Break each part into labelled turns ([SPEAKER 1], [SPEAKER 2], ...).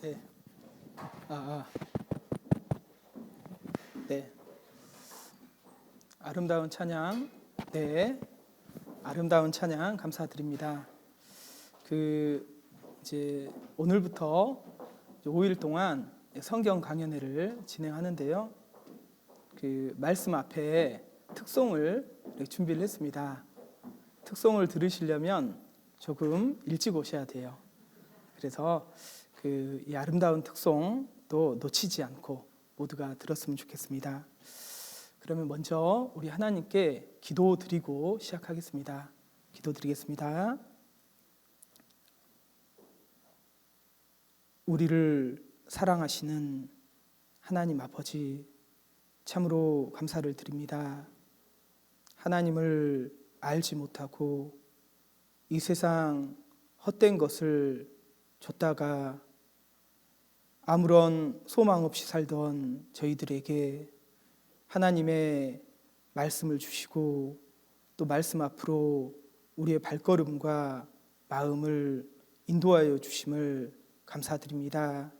[SPEAKER 1] 네. 네. 아름다운 찬양. 네. 아름다운 찬양 감사드립니다. 이제 오늘부터 5일 동안 성경 강연회를 진행하는데요. 말씀 앞에 특송을 준비를 했습니다. 특송을 들으시려면 조금 일찍 오셔야 돼요. 그래서 이 아름다운 특송도 놓치지 않고 모두가 들었으면 좋겠습니다. 그러면 먼저 우리 하나님께 기도드리고 시작하겠습니다. 기도드리겠습니다. 우리를 사랑하시는 하나님 아버지, 참으로 감사를 드립니다. 하나님을 알지 못하고 이 세상 헛된 것을 줬다가 아무런 소망 없이 살던 저희들에게 하나님의 말씀을 주시고 또 말씀 앞으로 우리의 발걸음과 마음을 인도하여 주심을 감사드립니다.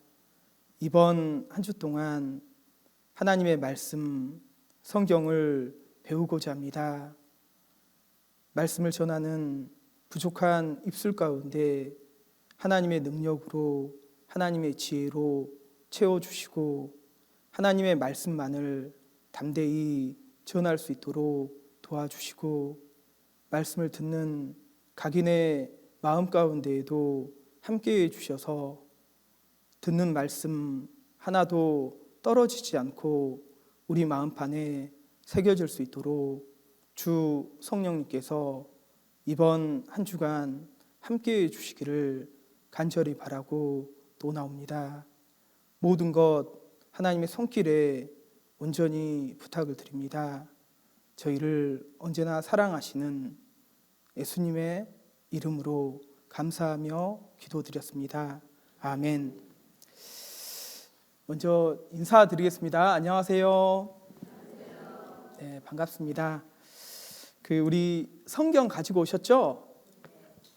[SPEAKER 1] 이번 한 주 동안 하나님의 말씀, 성경을 배우고자 합니다. 말씀을 전하는 부족한 입술 가운데 하나님의 능력으로, 하나님의 지혜로 채워주시고 하나님의 말씀만을 담대히 전할 수 있도록 도와주시고 말씀을 듣는 각인의 마음 가운데에도 함께해 주셔서 듣는 말씀 하나도 떨어지지 않고 우리 마음판에 새겨질 수 있도록 주 성령님께서 이번 한 주간 함께해 주시기를 간절히 바라고 또 나옵니다. 모든 것 하나님의 손길에 온전히 부탁을 드립니다. 저희를 언제나 사랑하시는 예수님의 이름으로 감사하며 기도드렸습니다. 아멘. 먼저 인사드리겠습니다. 안녕하세요. 네, 반갑습니다. 우리 성경 가지고 오셨죠?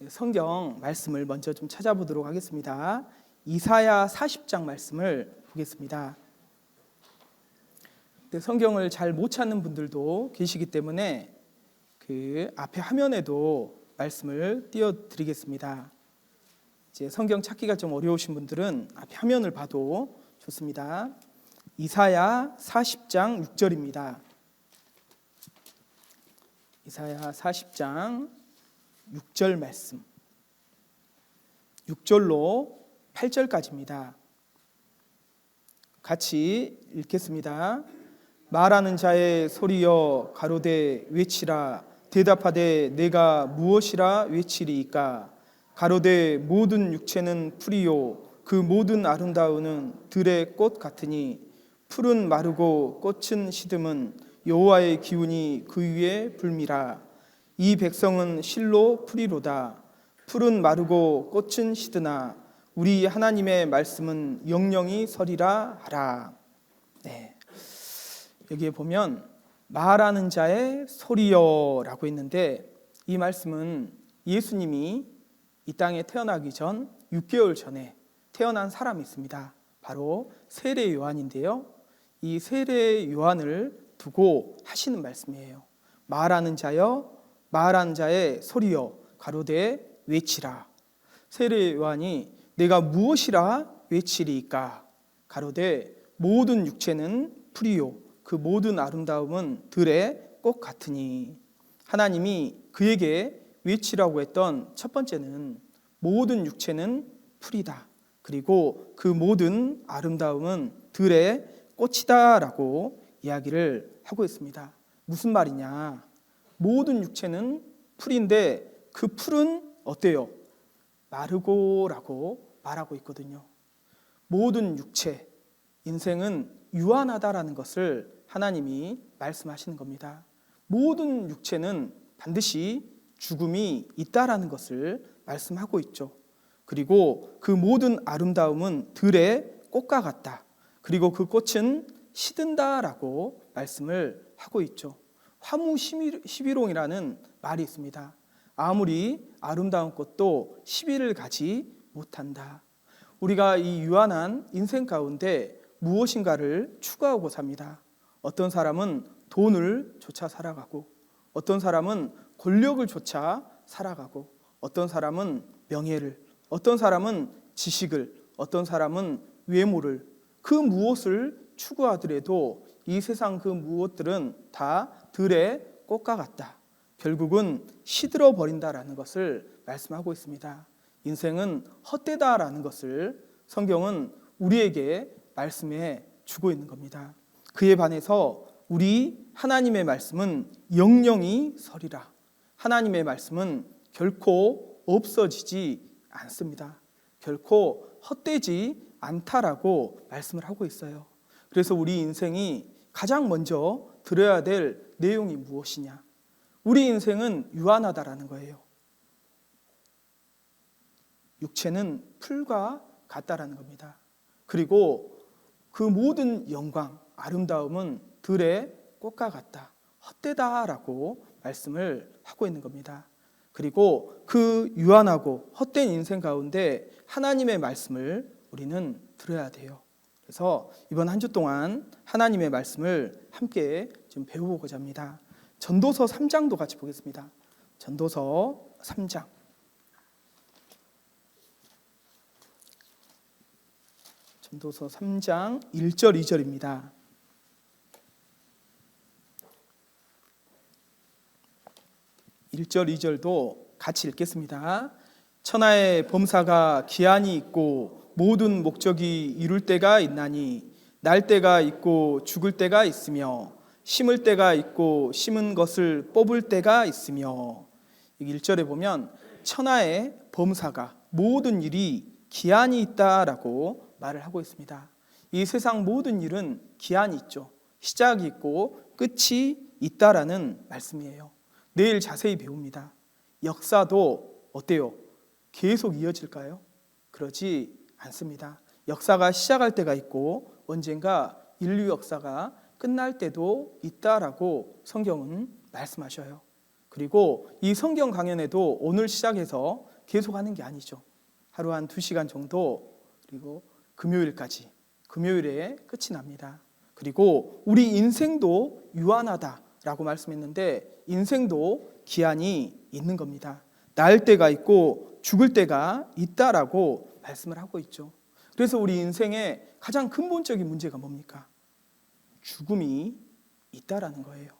[SPEAKER 1] 성경 말씀을 먼저 좀 찾아보도록 하겠습니다. 이사야 40장 말씀을 보겠습니다. 성경을 잘 못 찾는 분들도 계시기 때문에 그 앞에 화면에도 말씀을 띄워드리겠습니다. 이제 성경 찾기가 좀 어려우신 분들은 앞에 화면을 봐도 좋습니다. 이사야 40장 6절입니다. 이사야 40장 6절 말씀, 6절로 8절까지입니다. 같이 읽겠습니다. 말하는 자의 소리여 가로되 외치라. 대답하되 내가 무엇이라 외치리이까. 가로되 모든 육체는 풀이요 그 모든 아름다움은 들의 꽃 같으니 풀은 마르고 꽃은 시듬은 여호와의 기운이 그 위에 불미라. 이 백성은 실로 풀이로다. 풀은 마르고 꽃은 시드나 우리 하나님의 말씀은 영영이 서리라 하라. 네. 여기에 보면 말하는 자의 소리여라고 있는데, 이 말씀은 예수님이 이 땅에 태어나기 전 6개월 전에 태어난 사람이 있습니다. 바로 세례 요한인데요. 이 세례 요한을 두고 하시는 말씀이에요. 말하는 자여 말하는 자의 소리여 가로되 외치라. 세례 요한이 내가 무엇이라 외치리이까. 가로되 모든 육체는 풀이요 그 모든 아름다움은 들의 꽃 같으니. 하나님이 그에게 외치라고 했던 첫 번째는 모든 육체는 풀이다. 그리고 그 모든 아름다움은 들의 꽃이다 라고 이야기를 하고 있습니다. 무슨 말이냐? 모든 육체는 풀인데 그 풀은 어때요? 마르고 라고 말하고 있거든요. 모든 육체, 인생은 유한하다라는 것을 하나님이 말씀하시는 겁니다. 모든 육체는 반드시 죽음이 있다라는 것을 말씀하고 있죠. 그리고 그 모든 아름다움은 들의 꽃과 같다. 그리고 그 꽃은 시든다라고 말씀을 하고 있죠. 화무시비롱이라는 말이 있습니다. 아무리 아름다운 꽃도 시비를 가지 못한다. 우리가 이 유한한 인생 가운데 무엇인가를 추구하고 삽니다. 어떤 사람은 돈을 쫓아 살아가고, 어떤 사람은 권력을 쫓아 살아가고, 어떤 사람은 명예를, 어떤 사람은 지식을, 어떤 사람은 외모를, 그 무엇을 추구하더라도 이 세상 그 무엇들은 다 들의 꽃과 같다. 결국은 시들어 버린다라는 것을 말씀하고 있습니다. 인생은 헛되다라는 것을 성경은 우리에게 말씀해 주고 있는 겁니다. 그에 반해서 우리 하나님의 말씀은 영영이 서리라. 하나님의 말씀은 결코 없어지지 않습니다. 결코 헛되지 않다라고 말씀을 하고 있어요. 그래서 우리 인생이 가장 먼저 들어야 될 내용이 무엇이냐? 우리 인생은 유한하다라는 거예요. 육체는 풀과 같다라는 겁니다. 그리고 그 모든 영광, 아름다움은 들의 꽃과 같다. 헛되다라고 말씀을 하고 있는 겁니다. 그리고 그 유한하고 헛된 인생 가운데 하나님의 말씀을 우리는 들어야 돼요. 그래서 이번 한 주 동안 하나님의 말씀을 함께 좀 배워보고자 합니다. 전도서 3장도 같이 보겠습니다. 전도서 3장. 전도서 3장 1절 2절입니다. 1절 2절도 같이 읽겠습니다. 천하의 범사가 기한이 있고 모든 목적이 이룰 때가 있나니 날 때가 있고 죽을 때가 있으며 심을 때가 있고 심은 것을 뽑을 때가 있으며. 1절에 보면 천하의 범사가 모든 일이 기한이 있다라고 말을 하고 있습니다. 이 세상 모든 일은 기한이 있죠. 시작이 있고 끝이 있다라는 말씀이에요. 내일 자세히 배웁니다. 역사도 어때요? 계속 이어질까요? 그러지 않습니다. 역사가 시작할 때가 있고 언젠가 인류 역사가 끝날 때도 있다라고 성경은 말씀하셔요. 그리고 이 성경 강연에도 오늘 시작해서 계속하는 게 아니죠. 하루 한 2시간 정도, 그리고 금요일까지, 금요일에 끝이 납니다. 그리고 우리 인생도 유한하다라고 말씀했는데 인생도 기한이 있는 겁니다. 날 때가 있고 죽을 때가 있다라고 말씀을 하고 있죠. 그래서 우리 인생의 가장 근본적인 문제가 뭡니까? 죽음이 있다라는 거예요.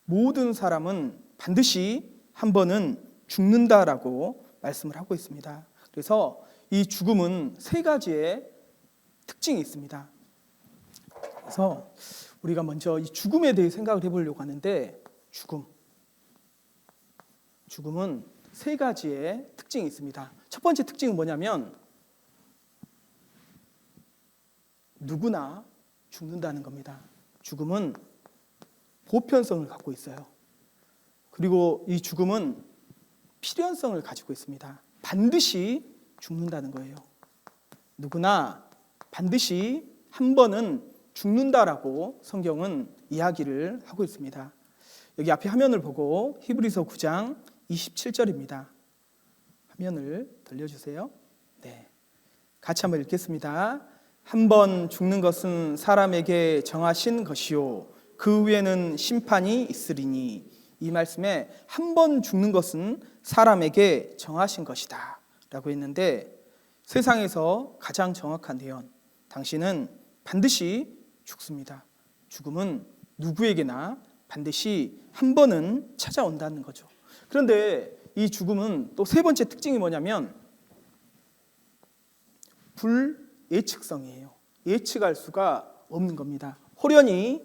[SPEAKER 1] 모든 사람은 반드시 한 번은 죽는다라고 말씀을 하고 있습니다. 그래서 이 죽음은 3가지의 특징이 있습니다. 그래서 우리가 먼저 이 죽음에 대해 생각을 해보려고 하는데 죽음은 3가지의 특징이 있습니다. 첫 번째 특징은 뭐냐면 누구나 죽는다는 겁니다. 죽음은 보편성을 갖고 있어요. 그리고 이 죽음은 필연성을 가지고 있습니다. 반드시 죽는다는 거예요. 누구나 반드시 한 번은 죽는다라고 성경은 이야기를 하고 있습니다. 여기 앞에 화면을 보고 히브리서 9장 27절입니다. 화면을 돌려주세요. 네, 같이 한번 읽겠습니다. 한 번 죽는 것은 사람에게 정하신 것이요 그 후에는 심판이 있으리니. 이 말씀에 한 번 죽는 것은 사람에게 정하신 것이다 라고 했는데, 세상에서 가장 정확한 대언, 당신은 반드시 죽습니다. 죽음은 누구에게나 반드시 한 번은 찾아온다는 거죠. 그런데 이 죽음은 또 3번째 특징이 뭐냐면 불예측성이에요. 예측할 수가 없는 겁니다. 호련히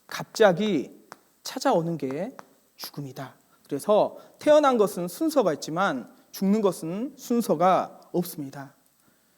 [SPEAKER 1] 갑자기 찾아오는 게 죽음이다. 그래서 태어난 것은 순서가 있지만 죽는 것은 순서가 없습니다.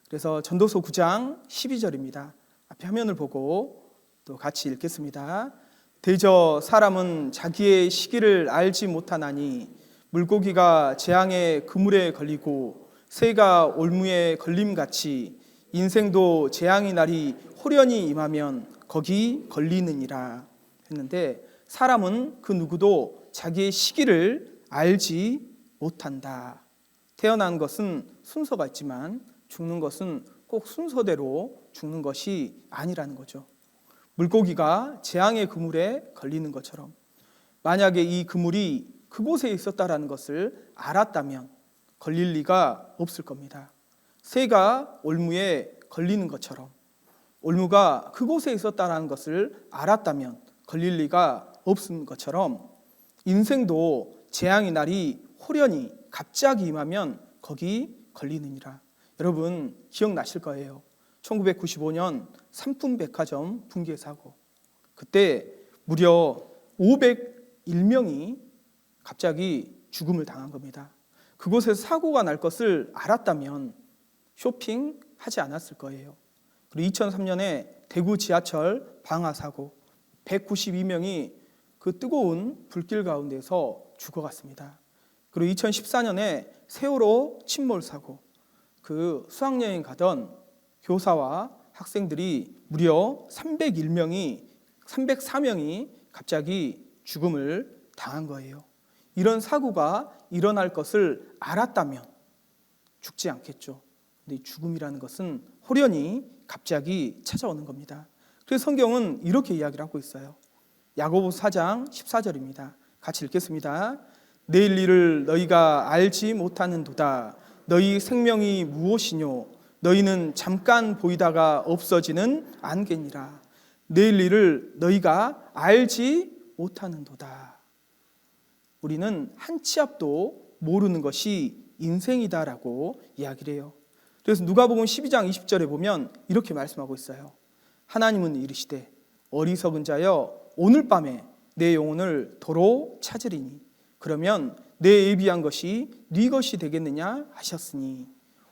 [SPEAKER 1] 그래서 전도서 9장 12절입니다. 앞에 화면을 보고 또 같이 읽겠습니다. 대저 사람은 자기의 시기를 알지 못하나니 물고기가 재앙의 그물에 걸리고 새가 올무에 걸림같이 인생도 재앙의 날이 호련히 임하면 거기 걸리느니라 했는데, 사람은 그 누구도 자기의 시기를 알지 못한다. 태어난 것은 순서가 있지만 죽는 것은 꼭 순서대로 죽는 것이 아니라는 거죠. 물고기가 재앙의 그물에 걸리는 것처럼 만약에 이 그물이 그곳에 있었다라는 것을 알았다면 걸릴 리가 없을 겁니다. 새가 올무에 걸리는 것처럼 올무가 그곳에 있었다라는 것을 알았다면 걸릴 리가 없는 것처럼 인생도 재앙의 날이 호련히 갑자기 임하면 거기 걸리느니라. 여러분 기억나실 거예요. 1995년 삼풍백화점 붕괴 사고, 그때 무려 501명이 갑자기 죽음을 당한 겁니다. 그곳에서 사고가 날 것을 알았다면 쇼핑하지 않았을 거예요. 그리고 2003년에 대구 지하철 방화 사고, 192명이 그 뜨거운 불길 가운데서 죽어갔습니다. 그리고 2014년에 세월호 침몰 사고, 그 수학여행 가던 교사와 학생들이 무려 304명이 갑자기 죽음을 당한 거예요. 이런 사고가 일어날 것을 알았다면 죽지 않겠죠. 근데 죽음이라는 것은 호련히 갑자기 찾아오는 겁니다. 그래서 성경은 이렇게 이야기를 하고 있어요. 야고보서 4장 14절입니다. 같이 읽겠습니다. 내일 일을 너희가 알지 못하는도다. 너희 생명이 무엇이뇨? 너희는 잠깐 보이다가 없어지는 안개니라. 내일 일을 너희가 알지 못하는도다. 우리는 한 치 앞도 모르는 것이 인생이다라고 이야기를 해요. 그래서 누가복음 12장 20절에 보면 이렇게 말씀하고 있어요. 하나님은 이르시되 어리석은 자여 오늘 밤에 내 영혼을 도로 찾으리니 그러면 내 예비한 것이 네 것이 되겠느냐 하셨으니,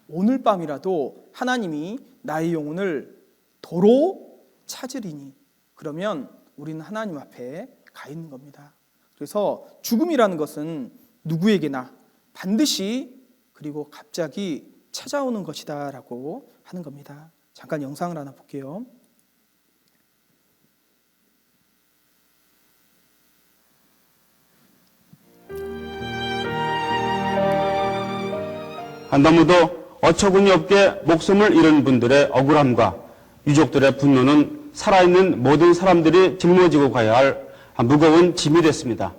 [SPEAKER 1] 오늘 밤이라도 하나님이 나의 영혼을 도로 찾으리니, 그러면 우리는 하나님 앞에 가 있는 겁니다. 그래서 죽음이라는 것은 누구에게나 반드시 그리고 갑자기 찾아오는 것이다 라고 하는 겁니다. 잠깐 영상을 하나 볼게요.
[SPEAKER 2] 너무도 어처구니 없게 목숨을 잃은 분들의 억울함과 유족들의 분노는 살아있는 모든 사람들이 짊어지고 가야 할 무거운 짐이 됐습니다.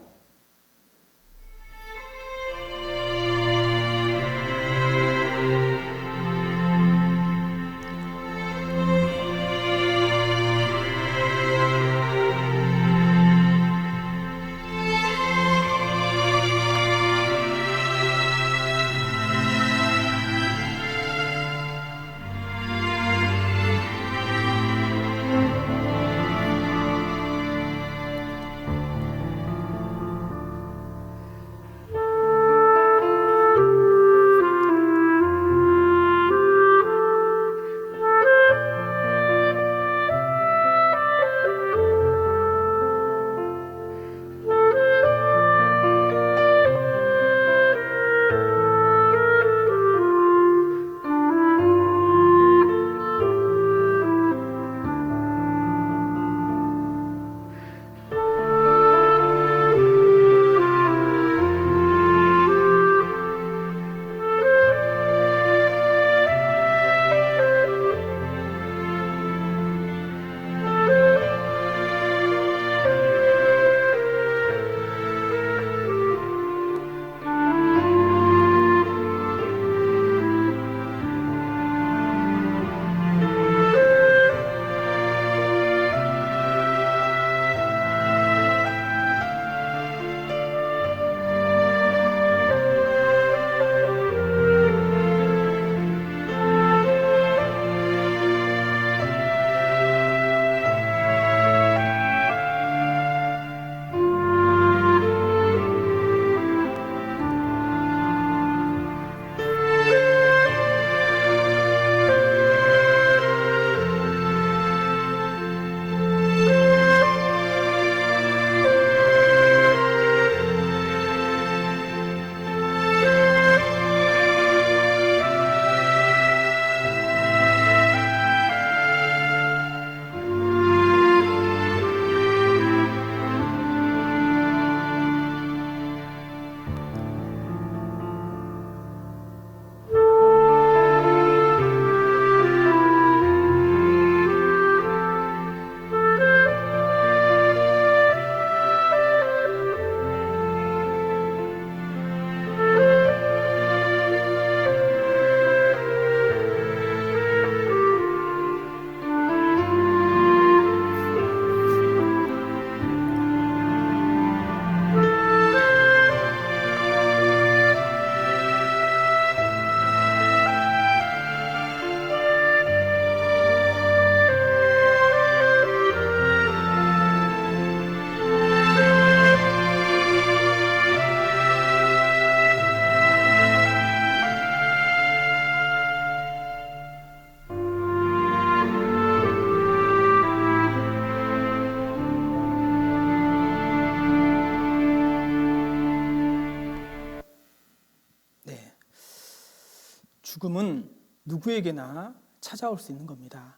[SPEAKER 1] 죽음은 누구에게나 찾아올 수 있는 겁니다.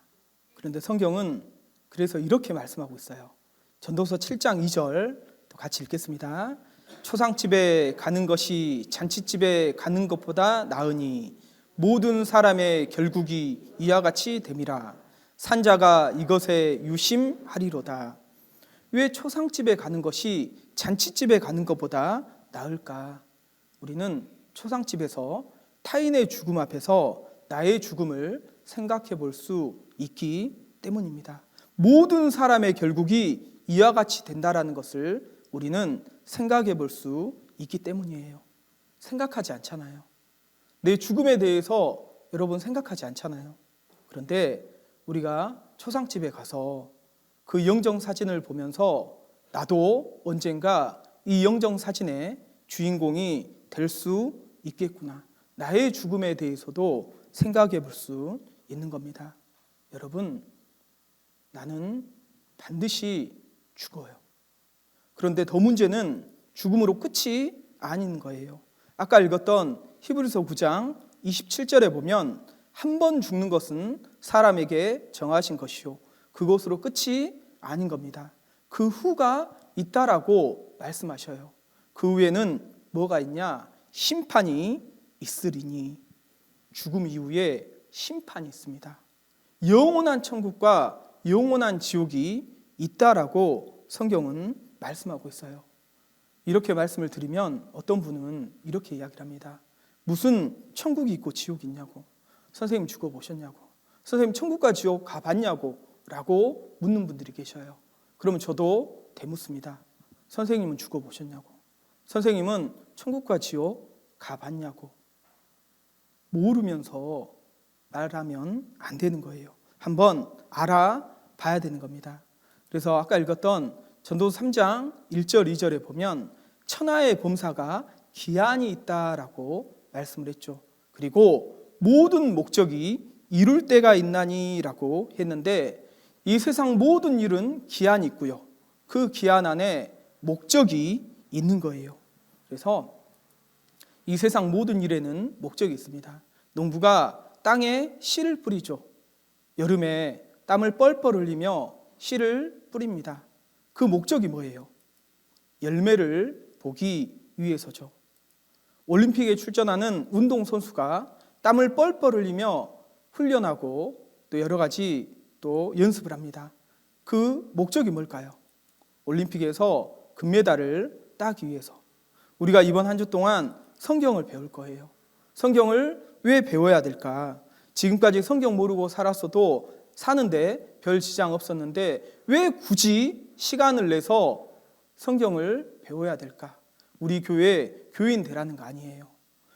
[SPEAKER 1] 그런데 성경은 그래서 이렇게 말씀하고 있어요. 전도서 7장 2절 또 같이 읽겠습니다. 초상집에 가는 것이 잔치집에 가는 것보다 나으니 모든 사람의 결국이 이와 같이 됨이라. 산자가 이것에 유심하리로다. 왜 초상집에 가는 것이 잔치집에 가는 것보다 나을까? 우리는 초상집에서 타인의 죽음 앞에서 나의 죽음을 생각해 볼 수 있기 때문입니다. 모든 사람의 결국이 이와 같이 된다라는 것을 우리는 생각해 볼 수 있기 때문이에요. 생각하지 않잖아요. 내 죽음에 대해서 여러분 생각하지 않잖아요. 그런데 우리가 초상집에 가서 그 영정사진을 보면서 나도 언젠가 이 영정사진의 주인공이 될 수 있겠구나. 나의 죽음에 대해서도 생각해 볼 수 있는 겁니다. 여러분, 나는 반드시 죽어요. 그런데 더 문제는 죽음으로 끝이 아닌 거예요. 아까 읽었던 히브리서 9장 27절에 보면 한 번 죽는 것은 사람에게 정하신 것이요 그것으로 끝이 아닌 겁니다. 그 후가 있다라고 말씀하셔요. 그 후에는 뭐가 있냐? 심판이 있으리니. 죽음 이후에 심판이 있습니다. 영원한 천국과 영원한 지옥이 있다라고 성경은 말씀하고 있어요. 이렇게 말씀을 드리면 어떤 분은 이렇게 이야기를 합니다. 무슨 천국이 있고 지옥이 있냐고. 선생님 죽어보셨냐고. 선생님 천국과 지옥 가봤냐고 라고 묻는 분들이 계셔요. 그러면 저도 되묻습니다. 선생님은 죽어보셨냐고. 선생님은 천국과 지옥 가봤냐고. 모르면서 말하면 안 되는 거예요. 한번 알아봐야 되는 겁니다. 그래서 아까 읽었던 전도서 3장 1절 2절에 보면 천하의 범사가 기한이 있다라고 말씀을 했죠. 그리고 모든 목적이 이룰 때가 있나니라고 했는데 이 세상 모든 일은 기한이 있고요. 그 기한 안에 목적이 있는 거예요. 그래서 이 세상 모든 일에는 목적이 있습니다. 농부가 땅에 씨를 뿌리죠. 여름에 땀을 뻘뻘 흘리며 씨를 뿌립니다. 그 목적이 뭐예요? 열매를 보기 위해서죠. 올림픽에 출전하는 운동선수가 땀을 뻘뻘 흘리며 훈련하고 또 여러 가지 또 연습을 합니다. 그 목적이 뭘까요? 올림픽에서 금메달을 따기 위해서. 우리가 이번 한 주 동안 성경을 배울 거예요. 성경을 왜 배워야 될까? 지금까지 성경 모르고 살았어도 사는데 별 지장 없었는데 왜 굳이 시간을 내서 성경을 배워야 될까? 우리 교회 교인 되라는 거 아니에요.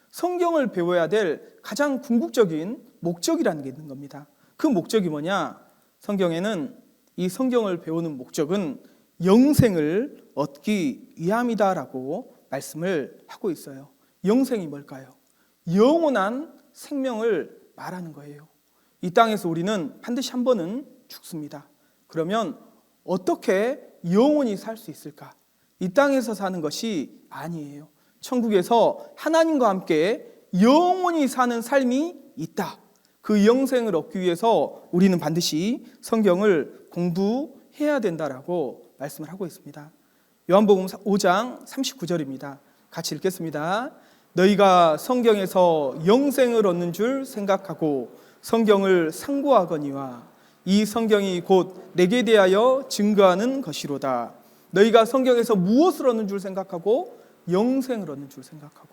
[SPEAKER 1] 성경을 배워야 될 가장 궁극적인 목적이라는 게 있는 겁니다. 그 목적이 뭐냐? 성경에는 이 성경을 배우는 목적은 영생을 얻기 위함이다라고 말씀을 하고 있어요. 영생이 뭘까요? 영원한 생명을 말하는 거예요. 이 땅에서 우리는 반드시 한 번은 죽습니다. 그러면 어떻게 영원히 살 수 있을까? 이 땅에서 사는 것이 아니에요. 천국에서 하나님과 함께 영원히 사는 삶이 있다. 그 영생을 얻기 위해서 우리는 반드시 성경을 공부해야 된다라고 말씀을 하고 있습니다. 요한복음 5장 39절입니다. 같이 읽겠습니다. 너희가 성경에서 영생을 얻는 줄 생각하고 성경을 상고하거니와 이 성경이 곧 내게 대하여 증거하는 것이로다. 너희가 성경에서 무엇을 얻는 줄 생각하고 영생을 얻는 줄 생각하고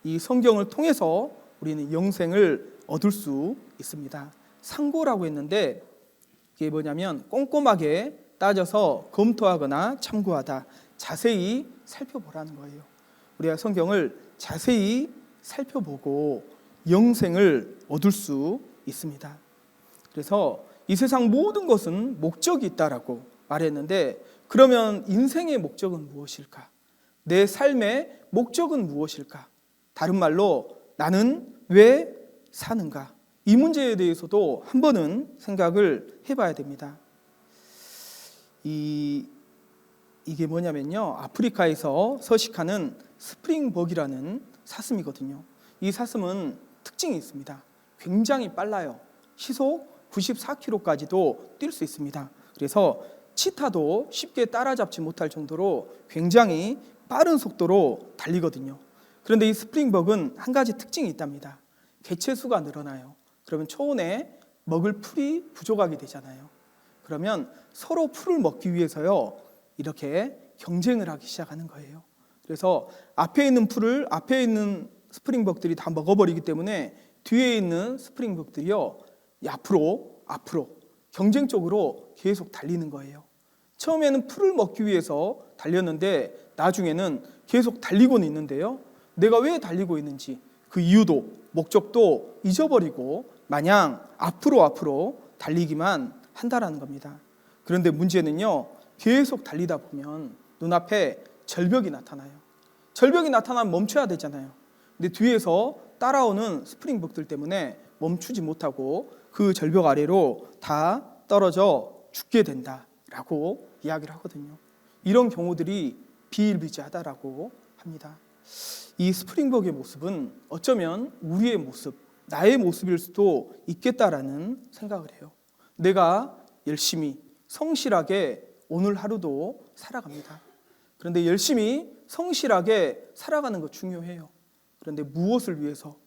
[SPEAKER 1] 이 성경을 통해서 우리는 영생을 얻을 수 있습니다. 상고라고 했는데 이게 뭐냐면 꼼꼼하게 따져서 검토하거나 참고하다, 자세히 살펴보라는 거예요. 우리가 성경을 자세히 살펴보고 영생을 얻을 수 있습니다. 그래서 이 세상 모든 것은 목적이 있다라고 말했는데 그러면 인생의 목적은 무엇일까? 내 삶의 목적은 무엇일까? 다른 말로 나는 왜 사는가? 이 문제에 대해서도 한 번은 생각을 해봐야 됩니다. 이게 뭐냐면요, 아프리카에서 서식하는 스프링벅이라는 사슴이거든요. 이 사슴은 특징이 있습니다. 굉장히 빨라요. 시속 94km까지도 뛸 수 있습니다. 그래서 치타도 쉽게 따라잡지 못할 정도로 굉장히 빠른 속도로 달리거든요. 그런데 이 스프링벅은 한 가지 특징이 있답니다. 개체수가 늘어나요. 그러면 초원에 먹을 풀이 부족하게 되잖아요. 그러면 서로 풀을 먹기 위해서요, 이렇게 경쟁을 하기 시작하는 거예요. 그래서 앞에 있는 풀을 앞에 있는 스프링벅들이 다 먹어버리기 때문에 뒤에 있는 스프링벅들이요, 앞으로 경쟁적으로 계속 달리는 거예요. 처음에는 풀을 먹기 위해서 달렸는데 나중에는 계속 달리고는 있는데요, 내가 왜 달리고 있는지 그 이유도 목적도 잊어버리고 마냥 앞으로 달리기만 한다라는 겁니다. 그런데 문제는요, 계속 달리다 보면 눈앞에 절벽이 나타나요. 절벽이 나타나면 멈춰야 되잖아요. 근데 뒤에서 따라오는 스프링벅들 때문에 멈추지 못하고 그 절벽 아래로 다 떨어져 죽게 된다라는 라고 이야기를 하거든요. 이런 경우들이 비일비재하다라고 합니다. 이 스프링벅의 모습은 어쩌면 우리의 모습, 나의 모습일 수도 있겠다라는 생각을 해요. 내가 열심히 성실하게 오늘 하루도 살아갑니다. 그런데 열심히 성실하게 살아가는 거 중요해요. 그런데 무엇을 위해서,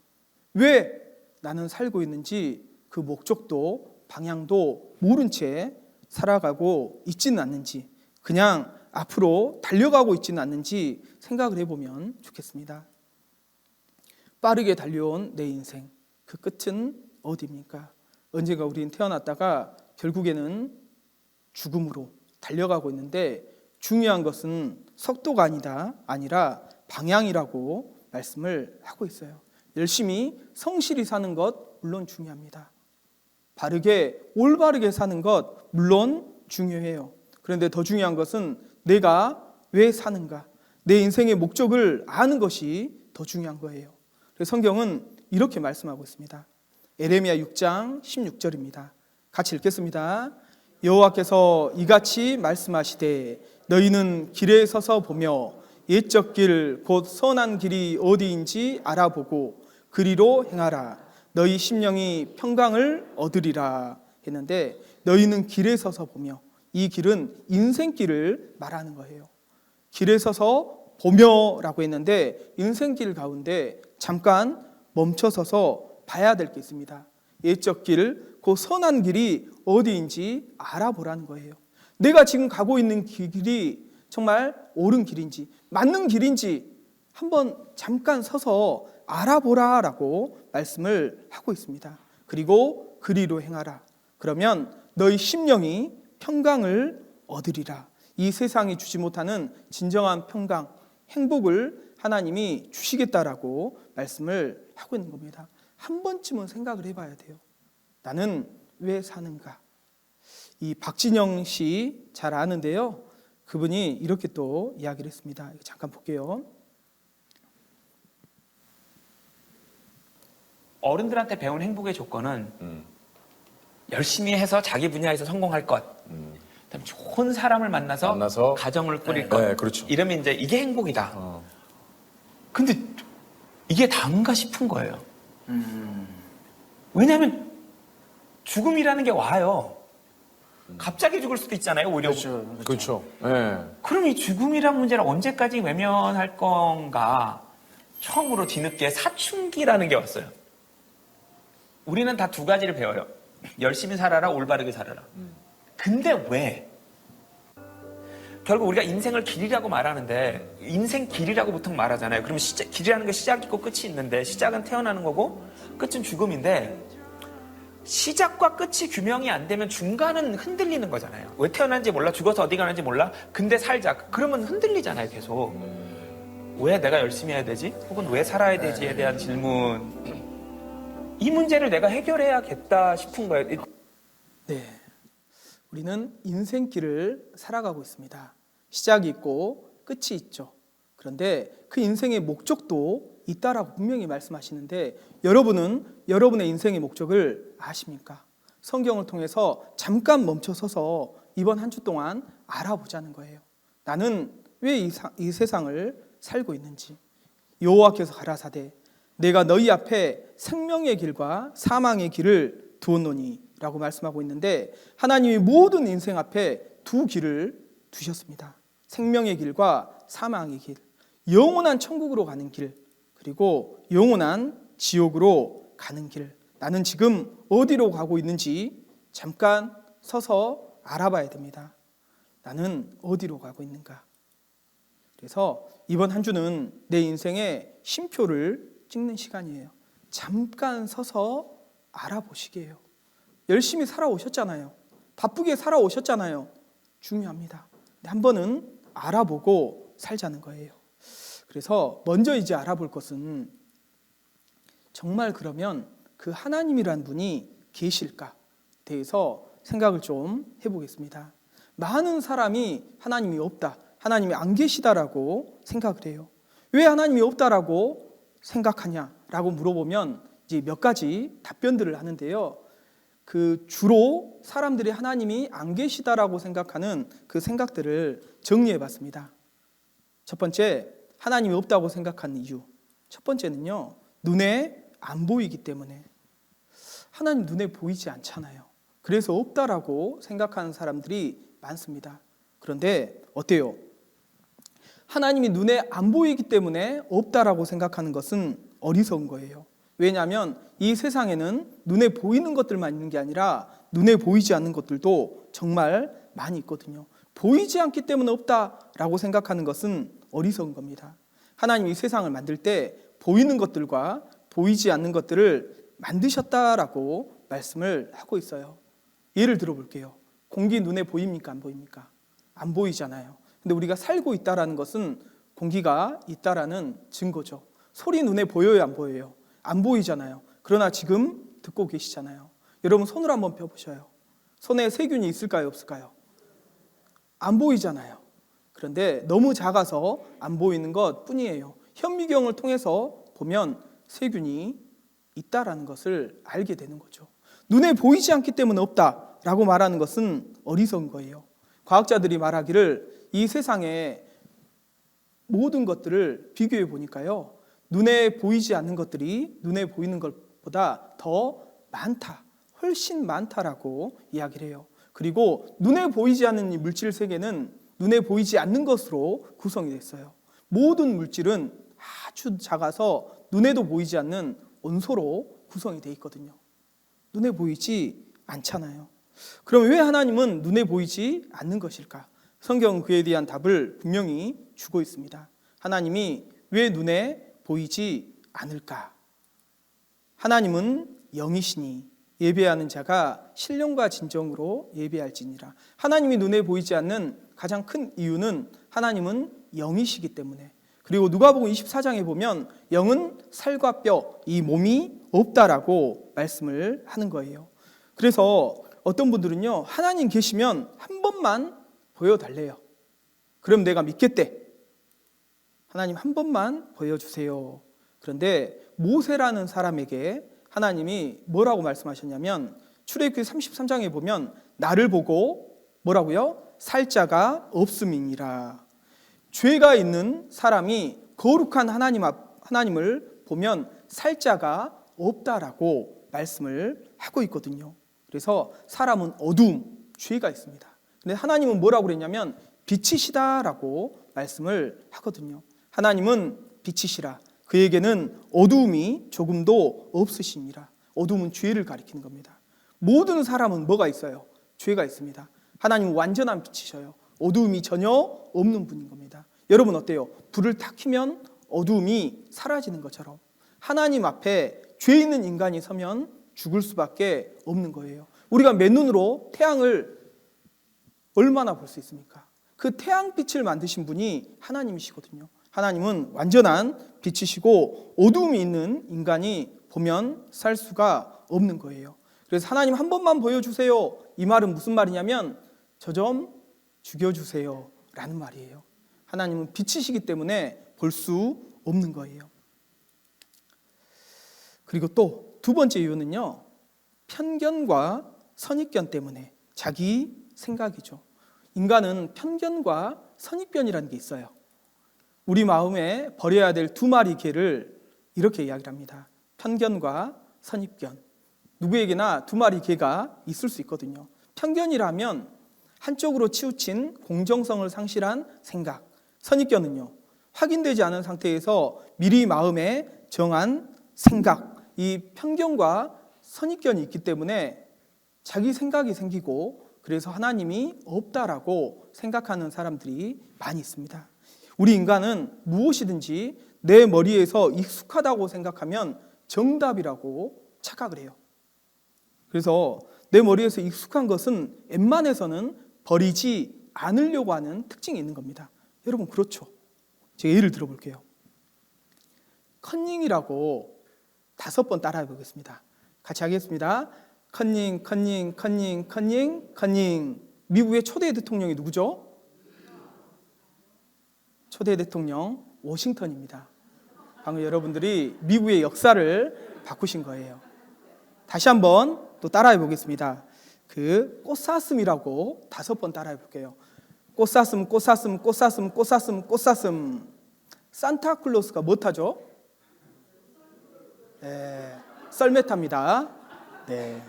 [SPEAKER 1] 왜 나는 살고 있는지 그 목적도 방향도 모른 채 살아가고 있지는 않는지, 그냥 앞으로 달려가고 있지는 않는지 생각을 해보면 좋겠습니다. 빠르게 달려온 내 인생, 그 끝은 어디입니까? 언젠가 우리는 태어났다가 결국에는 죽음으로 달려가고 있는데, 중요한 것은 속도가 아니라 방향이라고 말씀을 하고 있어요. 열심히 성실히 사는 것 물론 중요합니다. 바르게 올바르게 사는 것 물론 중요해요. 그런데 더 중요한 것은 내가 왜 사는가, 내 인생의 목적을 아는 것이 더 중요한 거예요. 그래서 성경은 이렇게 말씀하고 있습니다. 에레미야 6장 16절입니다. 같이 읽겠습니다. 여호와께서 이같이 말씀하시되 너희는 길에 서서 보며 옛적 길 곧 선한 길이 어디인지 알아보고 그리로 행하라. 너희 심령이 평강을 얻으리라 했는데, 너희는 길에 서서 보며, 이 길은 인생길을 말하는 거예요. 길에 서서 보며라고 했는데 인생길 가운데 잠깐 멈춰서서 봐야 될 게 있습니다. 옛적 길, 그 선한 길이 어디인지 알아보라는 거예요. 내가 지금 가고 있는 길이 정말 옳은 길인지 맞는 길인지 한번 잠깐 서서 알아보라라고 말씀을 하고 있습니다. 그리고 그리로 행하라. 그러면 너희 심령이 평강을 얻으리라. 이 세상이 주지 못하는 진정한 평강, 행복을 하나님이 주시겠다라고 말씀을 하고 있는 겁니다. 한 번쯤은 생각을 해봐야 돼요. 나는 왜 사는가? 이 박진영 씨 잘 아는데요. 그분이 이렇게 또 이야기를 했습니다. 잠깐 볼게요.
[SPEAKER 3] 어른들한테 배운 행복의 조건은 열심히 해서 자기 분야에서 성공할 것, 그다음에 좋은 사람을 만나서 가정을 꾸릴 것.
[SPEAKER 4] 네, 그렇죠.
[SPEAKER 3] 이러면 이제 이게 행복이다. 근데 이게 다인가 싶은 거예요. 왜냐하면 죽음이라는 게 와요. 갑자기 죽을 수도 있잖아요. 오히려.
[SPEAKER 4] 그렇죠. 네.
[SPEAKER 3] 그럼 이 죽음이란 문제를 언제까지 외면할 건가? 처음으로 뒤늦게 사춘기라는 게 왔어요. 우리는 다 두 가지를 배워요. 열심히 살아라, 올바르게 살아라. 근데 왜? 결국 우리가 인생을 길이라고 말하는데, 인생 길이라고 보통 말하잖아요. 그러면 길이라는 게 시작이 있고 끝이 있는데, 시작은 태어나는 거고 끝은 죽음인데, 시작과 끝이 규명이 안 되면 중간은 흔들리는 거잖아요. 왜 태어난지 몰라, 죽어서 어디 가는지 몰라, 근데 살자. 그러면 흔들리잖아요, 계속. 왜 내가 열심히 해야 되지? 혹은 왜 살아야 되지에 대한 질문. 이 문제를 내가 해결해야겠다 싶은 거예요.
[SPEAKER 1] 네, 우리는 인생길을 살아가고 있습니다. 시작이 있고 끝이 있죠. 그런데 그 인생의 목적도 있다라고 분명히 말씀하시는데, 여러분은 여러분의 인생의 목적을 아십니까? 성경을 통해서 잠깐 멈춰서서 이번 한 주 동안 알아보자는 거예요. 나는 왜 이 세상을 살고 있는지. 여호와께서 가라사대 내가 너희 앞에 생명의 길과 사망의 길을 두었노니 라고 말씀하고 있는데, 하나님이 모든 인생 앞에 두 길을 두셨습니다. 생명의 길과 사망의 길, 영원한 천국으로 가는 길, 그리고 영원한 지옥으로 가는 길. 나는 지금 어디로 가고 있는지 잠깐 서서 알아봐야 됩니다. 나는 어디로 가고 있는가? 그래서 이번 한 주는 내 인생의 쉼표를 찍는 시간이에요. 잠깐 서서 알아보시게요. 열심히 살아오셨잖아요. 바쁘게 살아오셨잖아요. 중요합니다. 한 번은 알아보고 살자는 거예요. 그래서 먼저 이제 알아볼 것은, 정말 그러면 그 하나님이란 분이 계실까 대해서 생각을 좀 해보겠습니다. 많은 사람이 하나님이 없다, 하나님이 안 계시다라고 생각을 해요. 왜 하나님이 없다라고 생각하냐라고 물어보면 이제 몇 가지 답변들을 하는데요. 그 주로 사람들이 하나님이 안 계시다라고 생각하는 그 생각들을 정리해 봤습니다. 첫 번째, 하나님이 없다고 생각하는 이유. 첫 번째는요, 눈에 안 보이기 때문에. 하나님 눈에 보이지 않잖아요. 그래서 없다라고 생각하는 사람들이 많습니다. 그런데 어때요? 하나님이 눈에 안 보이기 때문에 없다라고 생각하는 것은 어리석은 거예요. 왜냐하면 이 세상에는 눈에 보이는 것들만 있는 게 아니라 눈에 보이지 않는 것들도 정말 많이 있거든요. 보이지 않기 때문에 없다라고 생각하는 것은 어리석은 겁니다. 하나님이 이 세상을 만들 때 보이는 것들과 보이지 않는 것들을 만드셨다라고 말씀을 하고 있어요. 예를 들어 볼게요. 공기 눈에 보입니까? 안 보입니까? 안 보이잖아요. 근데 우리가 살고 있다라는 것은 공기가 있다라는 증거죠. 소리 눈에 보여요? 안 보여요? 안 보이잖아요. 그러나 지금 듣고 계시잖아요. 여러분 손을 한번 펴보셔요. 손에 세균이 있을까요? 없을까요? 안 보이잖아요. 그런데 너무 작아서 안 보이는 것 뿐이에요. 현미경을 통해서 보면 세균이 있다라는 것을 알게 되는 거죠. 눈에 보이지 않기 때문에 없다라고 말하는 것은 어리석은 거예요. 과학자들이 말하기를 이 세상에 모든 것들을 비교해 보니까요, 눈에 보이지 않는 것들이 눈에 보이는 것보다 더 많다, 훨씬 많다라고 이야기를 해요. 그리고 눈에 보이지 않는 이 물질 세계는 눈에 보이지 않는 것으로 구성이 됐어요. 모든 물질은 아주 작아서 눈에도 보이지 않는 원소로 구성이 되어 있거든요. 눈에 보이지 않잖아요. 그럼 왜 하나님은 눈에 보이지 않는 것일까? 성경은 그에 대한 답을 분명히 주고 있습니다. 하나님이 왜 눈에 보이지 않을까? 하나님은 영이시니 예배하는 자가 신령과 진정으로 예배할지니라. 하나님이 눈에 보이지 않는 가장 큰 이유는 하나님은 영이시기 때문에. 그리고 누가복음 24장에 보면 영은 살과 뼈, 이 몸이 없다라고 말씀을 하는 거예요. 그래서 어떤 분들은요, 하나님 계시면 한 번만 보여달래요. 그럼 내가 믿겠대. 하나님 한 번만 보여주세요. 그런데 모세라는 사람에게 하나님이 뭐라고 말씀하셨냐면 출애굽기 33장에 보면 나를 보고 뭐라고요? 살 자가 없음이니라. 죄가 있는 사람이 거룩한 하나님을 보면 살 자가 없다라고 말씀을 하고 있거든요. 그래서 사람은 어두움, 죄가 있습니다. 근데 하나님은 뭐라고 그랬냐면 빛이시다라고 말씀을 하거든요. 하나님은 빛이시라. 그에게는 어두움이 조금도 없으시니라. 어두움은 죄를 가리키는 겁니다. 모든 사람은 뭐가 있어요? 죄가 있습니다. 하나님은 완전한 빛이셔요. 어두움이 전혀 없는 분인 겁니다. 여러분 어때요? 불을 탁 켜면 어두움이 사라지는 것처럼 하나님 앞에 죄 있는 인간이 서면 죽을 수밖에 없는 거예요. 우리가 맨눈으로 태양을 얼마나 볼 수 있습니까? 그 태양빛을 만드신 분이 하나님이시거든요. 하나님은 완전한 빛이시고 어두움이 있는 인간이 보면 살 수가 없는 거예요. 그래서 하나님 한 번만 보여주세요. 이 말은 무슨 말이냐면 저 좀 죽여주세요 라는 말이에요. 하나님은 빛이시기 때문에 볼 수 없는 거예요. 그리고 또 두 번째 이유는요, 편견과 선입견 때문에. 자기 생각이죠. 인간은 편견과 선입견이라는 게 있어요. 우리 마음에 버려야 될 두 마리 개를 이렇게 이야기를 합니다. 편견과 선입견. 누구에게나 두 마리 개가 있을 수 있거든요. 편견이라면 한쪽으로 치우친 공정성을 상실한 생각. 선입견은요, 확인되지 않은 상태에서 미리 마음에 정한 생각. 이 편견과 선입견이 있기 때문에 자기 생각이 생기고 그래서 하나님이 없다라고 생각하는 사람들이 많이 있습니다. 우리 인간은 무엇이든지 내 머리에서 익숙하다고 생각하면 정답이라고 착각을 해요. 그래서 내 머리에서 익숙한 것은 웬만해서는 버리지 않으려고 하는 특징이 있는 겁니다. 여러분 그렇죠? 제가 예를 들어볼게요. 컨닝이라고 5번 따라해 보겠습니다. 같이 하겠습니다. 컨닝, 컨닝, 컨닝, 컨닝, 컨닝. 미국의 초대 대통령이 누구죠? 초대 대통령 워싱턴입니다. 방금 여러분들이 미국의 역사를 바꾸신 거예요. 다시 한번 또 따라해 보겠습니다. 그 꽃사슴이라고 5번 따라해 볼게요. 꽃사슴, 꽃사슴, 꽃사슴, 꽃사슴, 꽃사슴. 산타클로스가 뭐 타죠? 네, 썰매 탑니다. 네.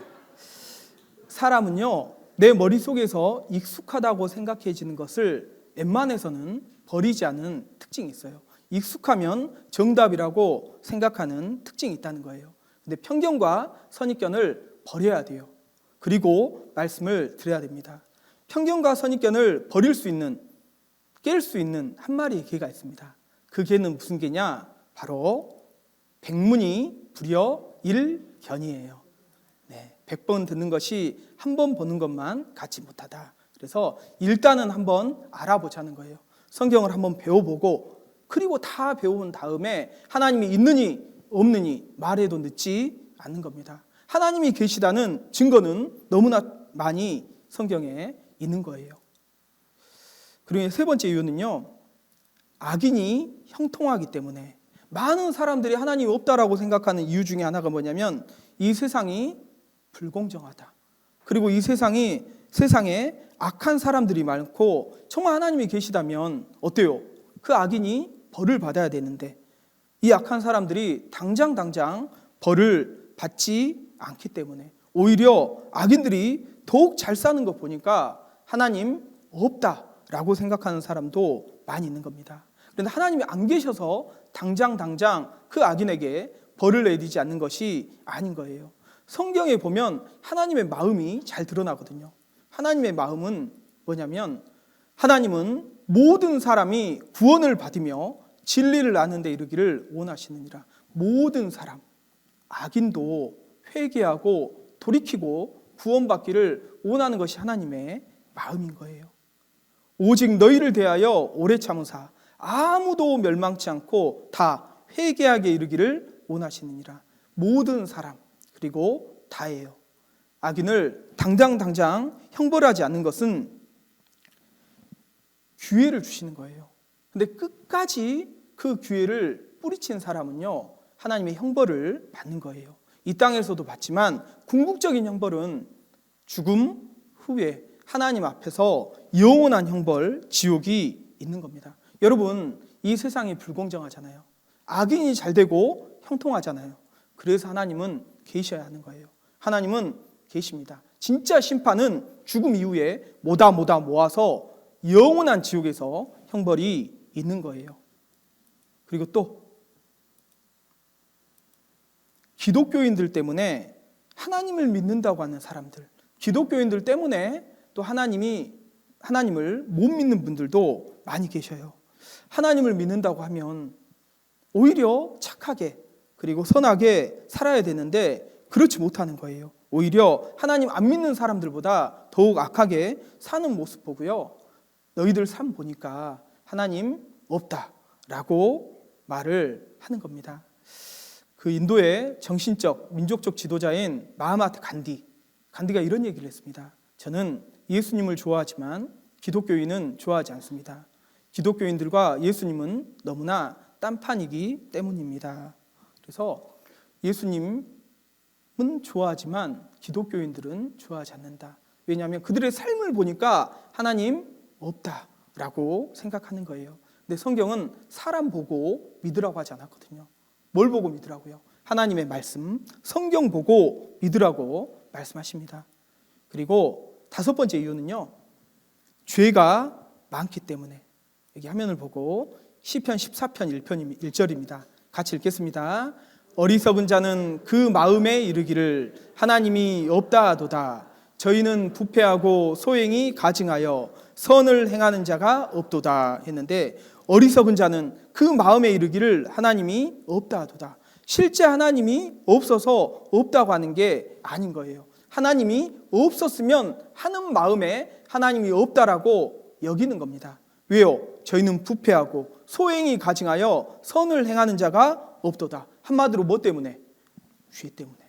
[SPEAKER 1] 사람은요, 내 머릿속에서 익숙하다고 생각해지는 것을 웬만해서는 버리지 않는 특징이 있어요. 익숙하면 정답이라고 생각하는 특징이 있다는 거예요. 근데 편견과 선입견을 버려야 돼요. 그리고 말씀을 드려야 됩니다. 편견과 선입견을 버릴 수 있는, 깰 수 있는 한 마리의 개가 있습니다. 그 개는 무슨 개냐? 바로 백문이 불여 일견이에요. 네, 100번 듣는 것이 한 번 보는 것만 같지 못하다. 그래서 일단은 한번 알아보자는 거예요. 성경을 한번 배워보고, 그리고 다 배워본 다음에 하나님이 있느니 없느니 말해도 늦지 않는 겁니다. 하나님이 계시다는 증거는 너무나 많이 성경에 있는 거예요. 그리고 세 번째 이유는요, 악인이 형통하기 때문에. 많은 사람들이 하나님이 없다라고 생각하는 이유 중에 하나가 뭐냐면 이 세상이 불공정하다. 그리고 이 세상에 악한 사람들이 많고, 정말 하나님이 계시다면 어때요? 그 악인이 벌을 받아야 되는데 이 악한 사람들이 당장 벌을 받지 않기 때문에 오히려 악인들이 더욱 잘 사는 거 보니까 하나님 없다라고 생각하는 사람도 많이 있는 겁니다. 그런데 하나님이 안 계셔서 당장 그 악인에게 벌을 내리지 않는 것이 아닌 거예요. 성경에 보면 하나님의 마음이 잘 드러나거든요. 하나님의 마음은 뭐냐면 하나님은 모든 사람이 구원을 받으며 진리를 아는 데 이르기를 원하시느니라. 모든 사람, 악인도 회개하고 돌이키고 구원받기를 원하는 것이 하나님의 마음인 거예요. 오직 너희를 대하여 오래 참으사 아무도 멸망치 않고 다 회개하게 이르기를 원하시느니라. 모든 사람, 그리고 다예요. 악인을 당장 형벌하지 않는 것은 기회를 주시는 거예요. 근데 끝까지 그 기회를 뿌리친 사람은요, 하나님의 형벌을 받는 거예요. 이 땅에서도 받지만 궁극적인 형벌은 죽음 후에 하나님 앞에서 영원한 형벌, 지옥이 있는 겁니다. 여러분, 이 세상이 불공정하잖아요. 악인이 잘 되고 형통하잖아요. 그래서 하나님은 계셔야 하는 거예요. 하나님은 계십니다. 진짜 심판은 죽음 이후에 모아서 영원한 지옥에서 형벌이 있는 거예요. 그리고 또 기독교인들 때문에 하나님을 믿는다고 하는 사람들, 기독교인들 때문에 또 하나님을 못 믿는 분들도 많이 계셔요. 하나님을 믿는다고 하면 오히려 착하게 그리고 선하게 살아야 되는데 그렇지 못하는 거예요. 오히려 하나님 안 믿는 사람들보다 더욱 악하게 사는 모습 보고요, 너희들 삶 보니까 하나님 없다라고 말을 하는 겁니다. 그 인도의 정신적, 민족적 지도자인 마하마트 간디가 이런 얘기를 했습니다. 저는 예수님을 좋아하지만 기독교인은 좋아하지 않습니다. 기독교인들과 예수님은 너무나 딴판이기 때문입니다. 그래서 예수님은 좋아하지만 기독교인들은 좋아하지 않는다. 왜냐하면 그들의 삶을 보니까 하나님 없다라고 생각하는 거예요. 근데 성경은 사람 보고 믿으라고 하지 않았거든요. 뭘 보고 믿으라고요? 하나님의 말씀, 성경 보고 믿으라고 말씀하십니다. 그리고 5번째 이유는요, 죄가 많기 때문에. 여기 화면을 보고 시편 14편 1절입니다. 같이 읽겠습니다. 어리석은 자는 그 마음에 이르기를 하나님이 없다 하도다. 저희는 부패하고 소행이 가증하여 선을 행하는 자가 없도다 했는데, 어리석은 자는 그 마음에 이르기를 하나님이 없다 하도다. 실제 하나님이 없어서 없다고 하는 게 아닌 거예요. 하나님이 없었으면 하는 마음에 하나님이 없다라고 여기는 겁니다. 왜요? 저희는 부패하고 소행이 가증하여 선을 행하는 자가 없도다. 한마디로 뭐 때문에? 죄 때문에.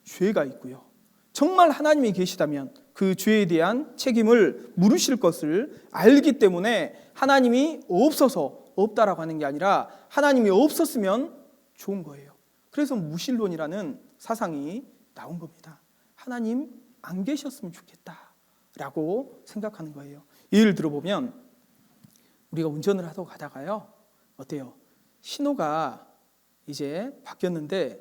[SPEAKER 1] 죄가 있고요. 정말 하나님이 계시다면 그 죄에 대한 책임을 물으실 것을 알기 때문에 하나님이 없어서 없다라고 하는 게 아니라 하나님이 없었으면 좋은 거예요. 그래서 무신론이라는 사상이 나온 겁니다. 하나님 안 계셨으면 좋겠다라고 생각하는 거예요. 예를 들어보면 우리가 운전을 하고 가다가요, 어때요? 신호가 이제 바뀌었는데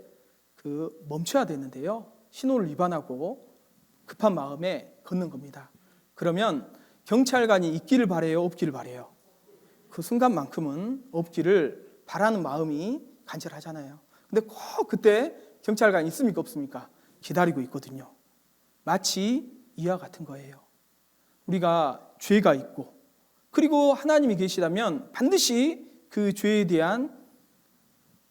[SPEAKER 1] 멈춰야 되는데요, 신호를 위반하고 급한 마음에 걷는 겁니다. 그러면 경찰관이 있기를 바래요, 없기를 바래요? 그 순간만큼은 없기를 바라는 마음이 간절하잖아요. 근데 꼭 그때 경찰관이 있습니까, 없습니까? 기다리고 있거든요. 마치 이와 같은 거예요. 우리가 죄가 있고, 그리고 하나님이 계시다면 반드시 그 죄에 대한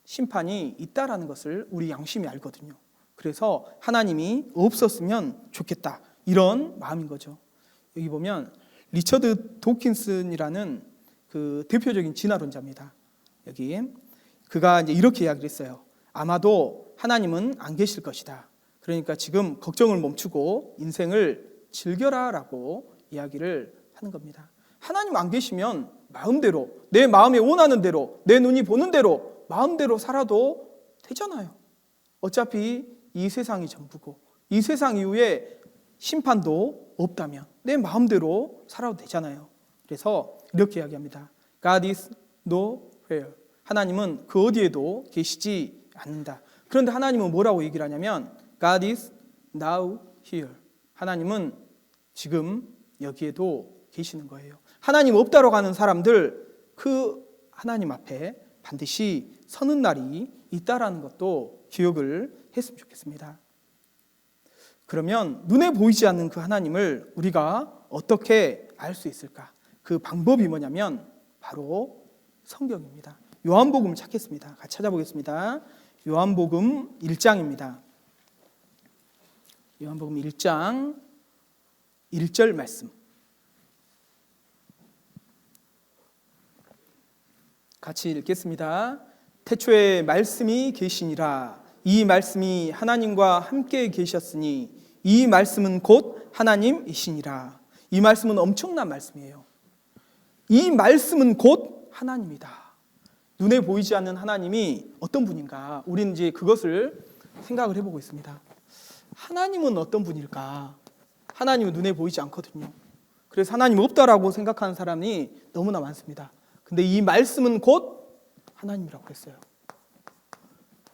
[SPEAKER 1] 심판이 있다라는 것을 우리 양심이 알거든요. 그래서 하나님이 없었으면 좋겠다, 이런 마음인 거죠. 여기 보면 리처드 도킨슨이라는 그 대표적인 진화론자입니다. 여기 그가 이제 이렇게 이야기를 했어요. 아마도 하나님은 안 계실 것이다. 그러니까 지금 걱정을 멈추고 인생을 즐겨라라고 이야기를 하는 겁니다. 하나님 안 계시면 마음대로, 내 마음에 원하는 대로, 내 눈이 보는 대로 마음대로 살아도 되잖아요. 어차피 이 세상이 전부고 이 세상 이후에 심판도 없다면 내 마음대로 살아도 되잖아요. 그래서 이렇게 이야기합니다. God is nowhere. 하나님은 그 어디에도 계시지 않는다. 그런데 하나님은 뭐라고 얘기를 하냐면 God is now here. 하나님은 지금 여기에도 계시는 거예요. 하나님 없다고 하는 사람들, 그 하나님 앞에 반드시 서는 날이 있다라는 것도 기억을 했으면 좋겠습니다. 그러면 눈에 보이지 않는 그 하나님을 우리가 어떻게 알 수 있을까? 그 방법이 뭐냐면 바로 성경입니다. 요한복음을 찾겠습니다. 같이 찾아보겠습니다. 요한복음 1장입니다. 요한복음 1장 1절 말씀. 같이 읽겠습니다. 태초에 말씀이 계시니라. 이 말씀이 하나님과 함께 계셨으니 이 말씀은 곧 하나님이시니라. 이 말씀은 엄청난 말씀이에요. 이 말씀은 곧 하나님이다. 눈에 보이지 않는 하나님이 어떤 분인가? 우리는 이제 그것을 생각을 해보고 있습니다. 하나님은 어떤 분일까? 하나님은 눈에 보이지 않거든요. 그래서 하나님 없다라고 생각하는 사람이 너무나 많습니다. 근데 이 말씀은 곧 하나님이라고 했어요.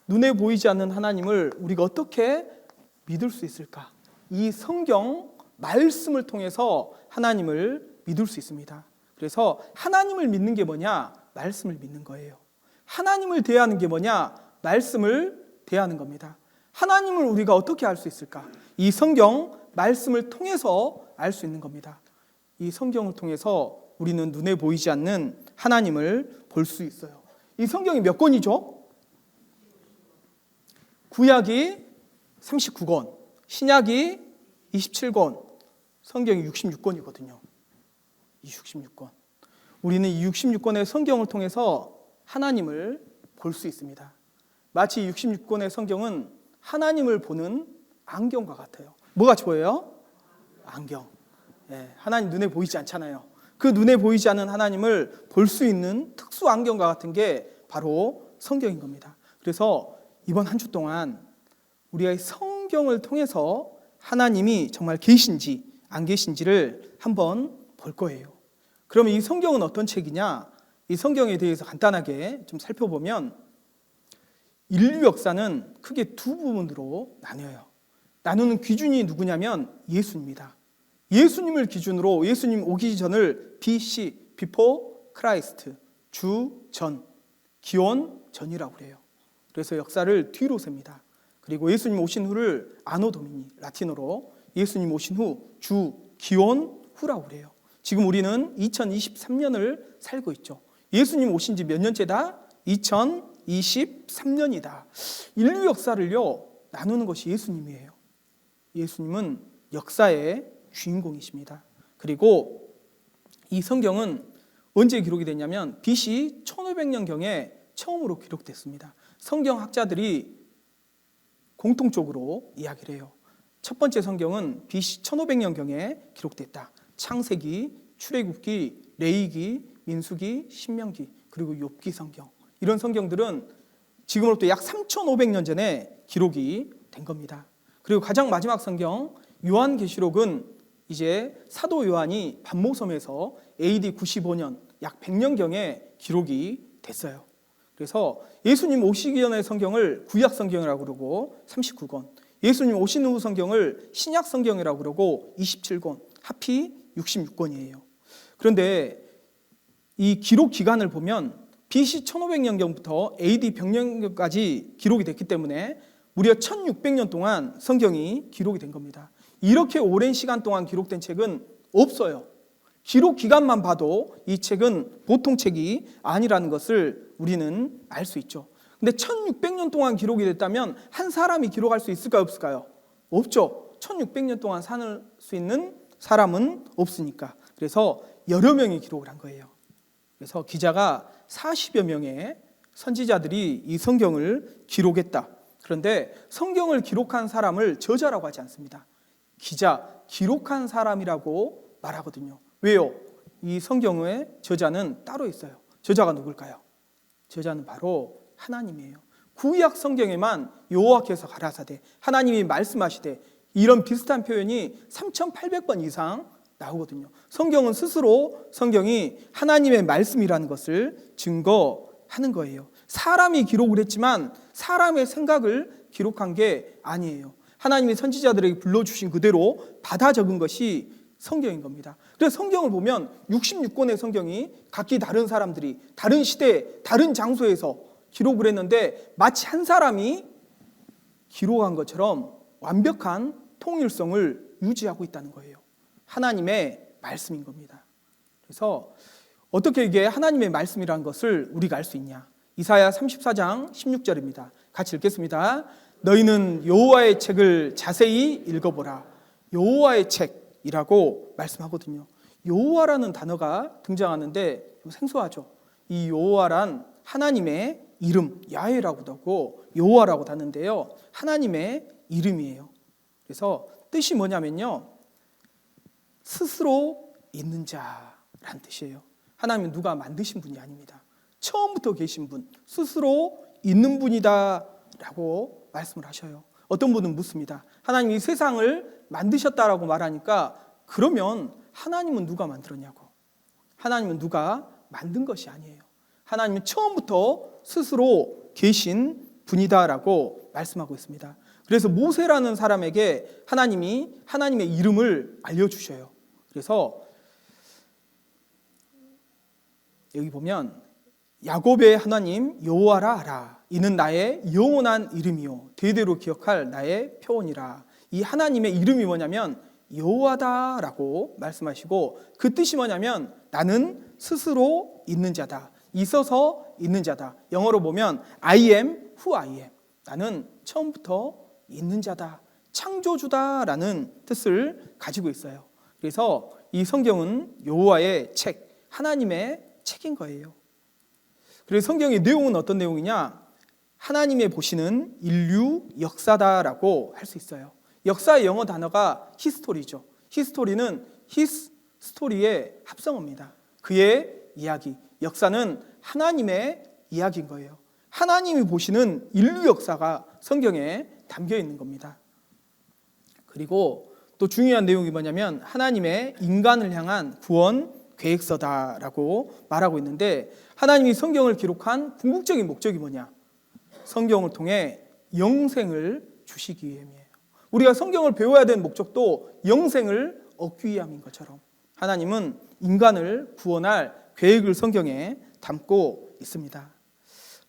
[SPEAKER 1] 눈에 보이지 않는 하나님을 우리가 어떻게 믿을 수 있을까? 이 성경 말씀을 통해서 하나님을 믿을 수 있습니다. 그래서 하나님을 믿는 게 뭐냐? 말씀을 믿는 거예요. 하나님을 대하는 게 뭐냐? 말씀을 대하는 겁니다. 하나님을 우리가 어떻게 알 수 있을까? 이 성경 말씀을 통해서 알 수 있는 겁니다. 이 성경을 통해서 우리는 눈에 보이지 않는 하나님을 볼 수 있어요. 이 성경이 몇 권이죠? 구약이 39권, 신약이 27권, 성경이 66권이거든요. 이 66권. 우리는 이 66권의 성경을 통해서 하나님을 볼 수 있습니다. 마치 66권의 성경은 하나님을 보는 안경과 같아요. 뭐가 좋아요? 안경. 예, 하나님 눈에 보이지 않잖아요. 그 눈에 보이지 않는 하나님을 볼 수 있는 특수 안경과 같은 게 바로 성경인 겁니다. 그래서 이번 한 주 동안 우리가 성경을 통해서 하나님이 정말 계신지 안 계신지를 한번 볼 거예요. 그러면 이 성경은 어떤 책이냐? 이 성경에 대해서 간단하게 좀 살펴보면 인류 역사는 크게 두 부분으로 나뉘어요. 나누는 기준이 누구냐면 예수님입니다. 예수님을 기준으로 예수님 오기 전을 BC, Before Christ, 주 전, 기원 전이라고 그래요. 그래서 역사를 뒤로 셉니다. 그리고 예수님 오신 후를 아노 도미니, 라틴어로 예수님 오신 후 주, 기원 후라고 그래요. 지금 우리는 2023년을 살고 있죠. 예수님 오신 지 몇 년째다? 2023년이다. 인류 역사를요 나누는 것이 예수님이에요. 예수님은 역사의 주인공이십니다. 그리고 이 성경은 언제 기록이 됐냐면 BC 1500년경에 처음으로 기록됐습니다. 성경학자들이 공통적으로 이야기를 해요. 첫 번째 성경은 BC 1500년경에 기록됐다. 창세기, 출애굽기, 레위기, 민수기, 신명기, 그리고 욥기 성경. 이런 성경들은 지금으로부터 약 3500년 전에 기록이 된 겁니다. 그리고 가장 마지막 성경 요한계시록은 이제 사도 요한이 반모섬에서 AD 95년 약 100년경에 기록이 됐어요. 그래서 예수님 오시기 전의 성경을 구약 성경이라고 그러고 39권, 예수님 오신 후 성경을 신약 성경이라고 그러고 27권, 합히 66권이에요. 그런데 이 기록 기간을 보면 BC 1500년경부터 AD 100년경까지 기록이 됐기 때문에 무려 1600년 동안 성경이 기록이 된 겁니다. 이렇게 오랜 시간 동안 기록된 책은 없어요. 기록 기간만 봐도 이 책은 보통 책이 아니라는 것을 우리는 알 수 있죠. 근데 1600년 동안 기록이 됐다면 한 사람이 기록할 수 있을까요, 없을까요? 없죠. 1600년 동안 살 수 있는 사람은 없으니까. 그래서 여러 명이 기록을 한 거예요. 그래서 기자가 40여 명의 선지자들이 이 성경을 기록했다. 그런데 성경을 기록한 사람을 저자라고 하지 않습니다. 기자, 기록한 사람이라고 말하거든요. 왜요? 이 성경의 저자는 따로 있어요. 저자가 누굴까요? 저자는 바로 하나님이에요. 구약 성경에만 여호와께서 가라사대, 하나님이 말씀하시되, 이런 비슷한 표현이 3800번 이상 나오거든요. 성경은 스스로 성경이 하나님의 말씀이라는 것을 증거하는 거예요. 사람이 기록을 했지만 사람의 생각을 기록한 게 아니에요. 하나님이 선지자들에게 불러주신 그대로 받아 적은 것이 성경인 겁니다. 그래서 성경을 보면 66권의 성경이 각기 다른 사람들이 다른 시대, 다른 장소에서 기록을 했는데 마치 한 사람이 기록한 것처럼 완벽한 통일성을 유지하고 있다는 거예요. 하나님의 말씀인 겁니다. 그래서 어떻게 이게 하나님의 말씀이라는 것을 우리가 알 수 있냐? 이사야 34장 16절입니다. 같이 읽겠습니다. 너희는 여호와의 책을 자세히 읽어보라. 여호와의 책이라고 말씀하거든요. 여호와라는 단어가 등장하는데 좀 생소하죠. 이 여호와란 하나님의 이름, 야훼라고도 하고 여호와라고도 하는데요. 하나님의 이름이에요. 그래서 뜻이 뭐냐면요, 스스로 있는 자라는 뜻이에요. 하나님은 누가 만드신 분이 아닙니다. 처음부터 계신 분, 스스로 있는 분이다 라고 말씀을 하셔요. 어떤 분은 묻습니다. 하나님이 이 세상을 만드셨다라고 말하니까 그러면 하나님은 누가 만들었냐고. 하나님은 누가 만든 것이 아니에요. 하나님은 처음부터 스스로 계신 분이다라고 말씀하고 있습니다. 그래서 모세라는 사람에게 하나님이 하나님의 이름을 알려주셔요. 그래서 여기 보면 야곱의 하나님 여호와라 하라. 이는 나의 영원한 이름이요 대대로 기억할 나의 표언이라. 이 하나님의 이름이 뭐냐면 여호와다라고 말씀하시고, 그 뜻이 뭐냐면 나는 스스로 있는 자다, 있어서 있는 자다. 영어로 보면 I am who I am. 나는 처음부터 있는 자다, 창조주다라는 뜻을 가지고 있어요. 그래서 이 성경은 여호와의 책, 하나님의 책인 거예요. 그래서 성경의 내용은 어떤 내용이냐? 하나님의 보시는 인류 역사다라고 할 수 있어요. 역사의 영어 단어가 히스토리죠. 히스토리는 his story의 합성어입니다. 그의 이야기. 역사는 하나님의 이야기인 거예요. 하나님이 보시는 인류 역사가 성경에 담겨 있는 겁니다. 그리고 또 중요한 내용이 뭐냐면 하나님의 인간을 향한 구원 계획서다라고 말하고 있는데, 하나님이 성경을 기록한 궁극적인 목적이 뭐냐? 성경을 통해 영생을 주시기 위함이에요. 우리가 성경을 배워야 되는 목적도 영생을 얻기 위함인 것처럼 하나님은 인간을 구원할 계획을 성경에 담고 있습니다.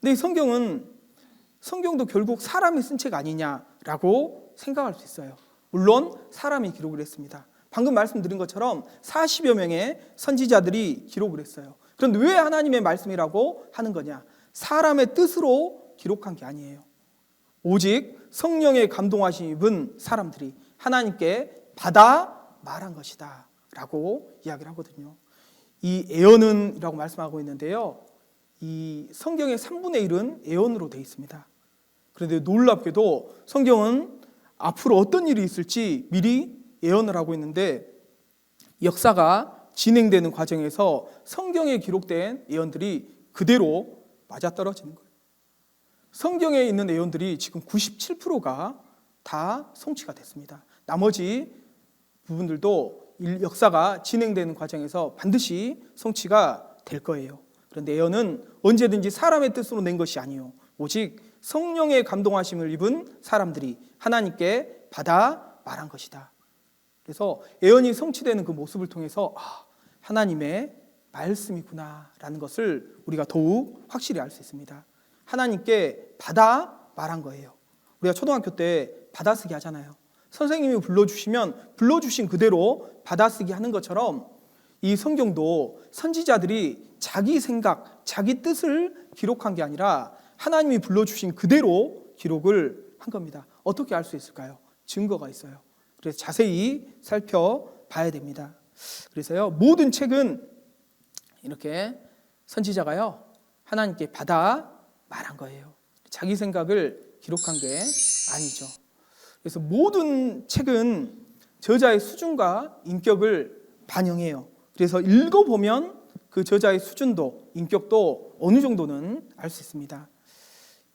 [SPEAKER 1] 근데 이 성경도 결국 사람이 쓴 책 아니냐라고 생각할 수 있어요. 물론 사람이 기록을 했습니다. 방금 말씀드린 것처럼 40여 명의 선지자들이 기록을 했어요. 그런데 왜 하나님의 말씀이라고 하는 거냐? 사람의 뜻으로 기록한 게 아니에요. 오직 성령의 감동하심 입은 사람들이 하나님께 받아 말한 것이다 라고 이야기를 하거든요. 이 애언은 이라고 말씀하고 있는데요, 이 성경의 3분의 1은 애언으로 되어 있습니다. 그런데 놀랍게도 성경은 앞으로 어떤 일이 있을지 미리 예언을 하고 있는데, 역사가 진행되는 과정에서 성경에 기록된 예언들이 그대로 맞아떨어지는 거예요. 성경에 있는 예언들이 지금 97%가 다 성취가 됐습니다. 나머지 부분들도 역사가 진행되는 과정에서 반드시 성취가 될 거예요. 그런데 예언은 언제든지 사람의 뜻으로 낸 것이 아니요 오직 성령의 감동하심을 입은 사람들이 하나님께 받아 말한 것이다. 그래서 예언이 성취되는 그 모습을 통해서 하나님의 말씀이구나라는 것을 우리가 더욱 확실히 알 수 있습니다. 하나님께 받아 말한 거예요. 우리가 초등학교 때 받아쓰기 하잖아요. 선생님이 불러주시면 불러주신 그대로 받아쓰기 하는 것처럼 이 성경도 선지자들이 자기 생각, 자기 뜻을 기록한 게 아니라 하나님이 불러주신 그대로 기록을 한 겁니다. 어떻게 알 수 있을까요? 증거가 있어요. 그래서 자세히 살펴봐야 됩니다. 그래서요, 모든 책은 이렇게 선지자가요, 하나님께 받아 말한 거예요. 자기 생각을 기록한 게 아니죠. 그래서 모든 책은 저자의 수준과 인격을 반영해요. 그래서 읽어보면 그 저자의 수준도 인격도 어느 정도는 알 수 있습니다.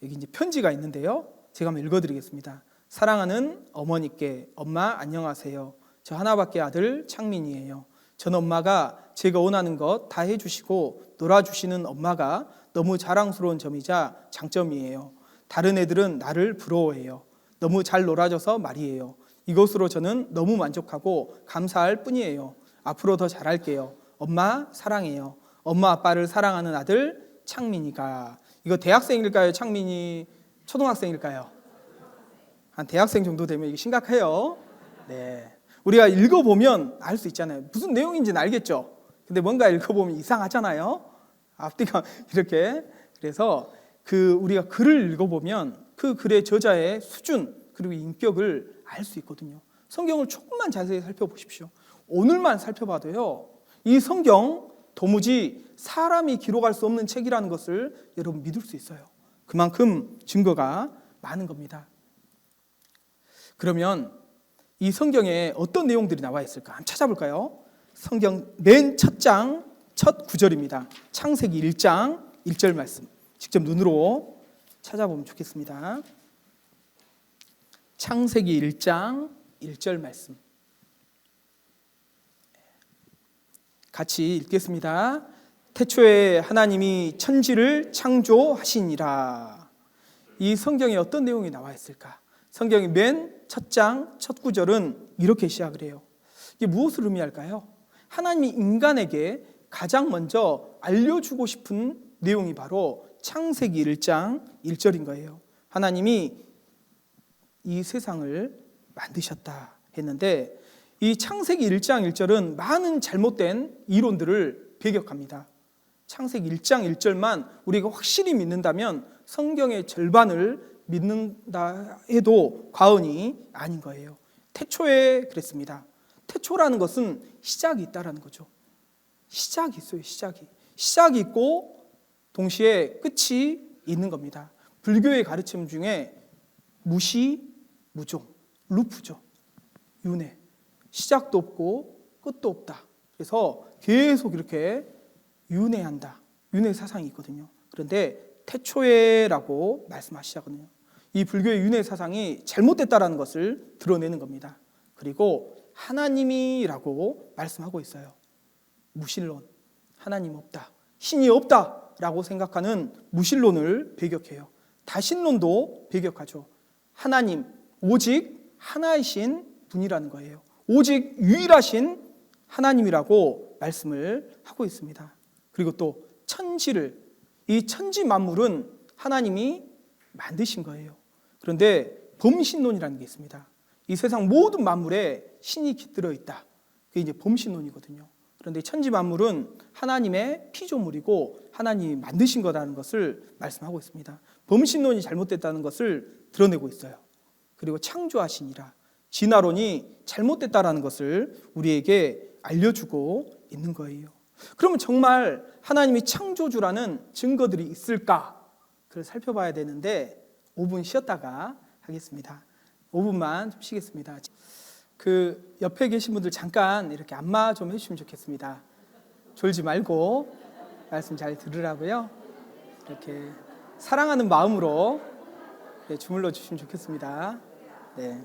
[SPEAKER 1] 여기 이제 편지가 있는데요. 제가 한번 읽어드리겠습니다. 사랑하는 어머니께, 엄마 안녕하세요. 저 하나밖에 아들 창민이에요. 전 엄마가 제가 원하는 것 다 해주시고 놀아주시는 엄마가 너무 자랑스러운 점이자 장점이에요. 다른 애들은 나를 부러워해요. 너무 잘 놀아줘서 말이에요. 이것으로 저는 너무 만족하고 감사할 뿐이에요. 앞으로 더 잘할게요. 엄마 사랑해요. 엄마 아빠를 사랑하는 아들 창민이가. 이거 대학생일까요? 창민이 초등학생일까요? 한 대학생 정도 되면 이게 심각해요. 네, 우리가 읽어보면 알 수 있잖아요. 무슨 내용인지는 알겠죠. 근데 뭔가 읽어보면 이상하잖아요. 앞뒤가 이렇게. 그래서 우리가 글을 읽어보면 그 글의 저자의 수준 그리고 인격을 알 수 있거든요. 성경을 조금만 자세히 살펴보십시오. 오늘만 살펴봐도요, 이 성경 도무지 사람이 기록할 수 없는 책이라는 것을 여러분 믿을 수 있어요. 그만큼 증거가 많은 겁니다. 그러면 이 성경에 어떤 내용들이 나와 있을까? 한번 찾아볼까요? 성경 맨 첫 장, 첫 구절입니다. 창세기 1장 1절 말씀. 직접 눈으로 찾아보면 좋겠습니다. 창세기 1장 1절 말씀. 같이 읽겠습니다. 태초에 하나님이 천지를 창조하시니라. 이 성경에 어떤 내용이 나와 있을까? 성경의 맨 첫 장, 첫 구절은 이렇게 시작을 해요. 이게 무엇을 의미할까요? 하나님이 인간에게 가장 먼저 알려주고 싶은 내용이 바로 창세기 1장 1절인 거예요. 하나님이 이 세상을 만드셨다 했는데 이 창세기 1장 1절은 많은 잘못된 이론들을 배격합니다. 창세기 1장 1절만 우리가 확실히 믿는다면 성경의 절반을 믿는다 해도 과언이 아닌 거예요. 태초에 그랬습니다. 태초라는 것은 시작이 있다라는 거죠. 시작이 있어요. 시작이 있고 동시에 끝이 있는 겁니다. 불교의 가르침 중에 무시, 무종, 루프죠. 윤회. 시작도 없고 끝도 없다. 그래서 계속 이렇게 윤회한다. 윤회 사상이 있거든요. 그런데 태초에라고 말씀하시거든요. 이 불교의 윤회 사상이 잘못됐다라는 것을 드러내는 겁니다. 그리고 하나님이라고 말씀하고 있어요. 무신론, 하나님 없다, 신이 없다라고 생각하는 무신론을 배격해요. 다신론도 배격하죠. 하나님, 오직 하나이신 분이라는 거예요. 오직 유일하신 하나님이라고 말씀을 하고 있습니다. 그리고 또 천지를, 이 천지 만물은 하나님이 만드신 거예요. 그런데 범신론이라는 게 있습니다. 이 세상 모든 만물에 신이 깃들어 있다. 그게 이제 범신론이거든요. 그런데 천지 만물은 하나님의 피조물이고 하나님이 만드신 거라는 것을 말씀하고 있습니다. 범신론이 잘못됐다는 것을 드러내고 있어요. 그리고 창조하시니라. 진화론이 잘못됐다라는 것을 우리에게 알려주고 있는 거예요. 그러면 정말 하나님이 창조주라는 증거들이 있을까? 그걸 살펴봐야 되는데 5분 쉬었다가 하겠습니다. 5분만 좀 쉬겠습니다. 그 옆에 계신 분들 잠깐 이렇게 안마 좀 해주시면 좋겠습니다. 졸지 말고 말씀 잘 들으라고요. 이렇게 사랑하는 마음으로 주물러 주시면 좋겠습니다. 네.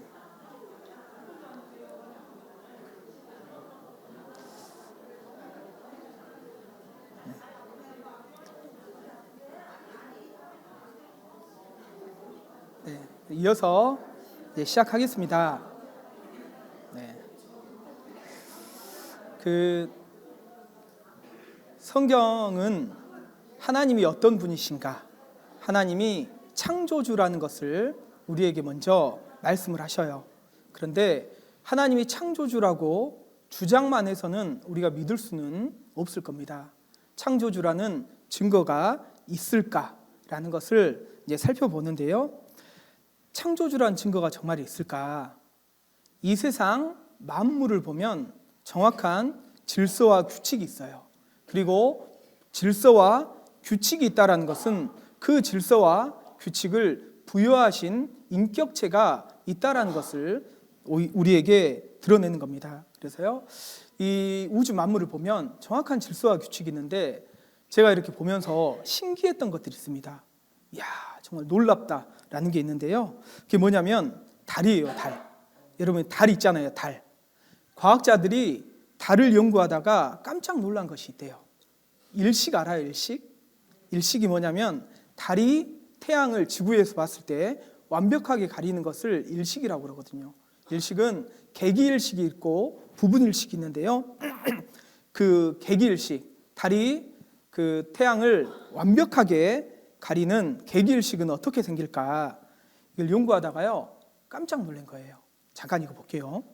[SPEAKER 1] 네. 이어서 이제 시작하겠습니다. 네. 성경은 하나님이 어떤 분이신가? 하나님이 창조주라는 것을 우리에게 먼저 말씀을 하셔요. 그런데 하나님이 창조주라고 주장만 해서는 우리가 믿을 수는 없을 겁니다. 창조주라는 증거가 있을까라는 것을 이제 살펴보는데요. 창조주라는 증거가 정말 있을까? 이 세상 만물을 보면 정확한 질서와 규칙이 있어요. 그리고 질서와 규칙이 있다는 것은 그 질서와 규칙을 부여하신 인격체가 있다는 것을 우리에게 드러내는 겁니다. 그래서요, 이 우주 만물을 보면 정확한 질서와 규칙이 있는데 제가 이렇게 보면서 신기했던 것들이 있습니다. 이야, 정말 놀랍다라는 게 있는데요. 그게 뭐냐면 달이에요, 달. 여러분, 달 있잖아요, 달. 과학자들이 달을 연구하다가 깜짝 놀란 것이 있대요. 일식 알아요, 일식? 일식이 뭐냐면 달이 태양을 지구에서 봤을 때 완벽하게 가리는 것을 일식이라고 그러거든요. 일식은 개기일식이 있고 부분일식이 있는데요. 그 개기일식, 달이 그 태양을 완벽하게 가리는 개기일식은 어떻게 생길까? 이걸 연구하다가요, 깜짝 놀란 거예요. 잠깐 이거 볼게요.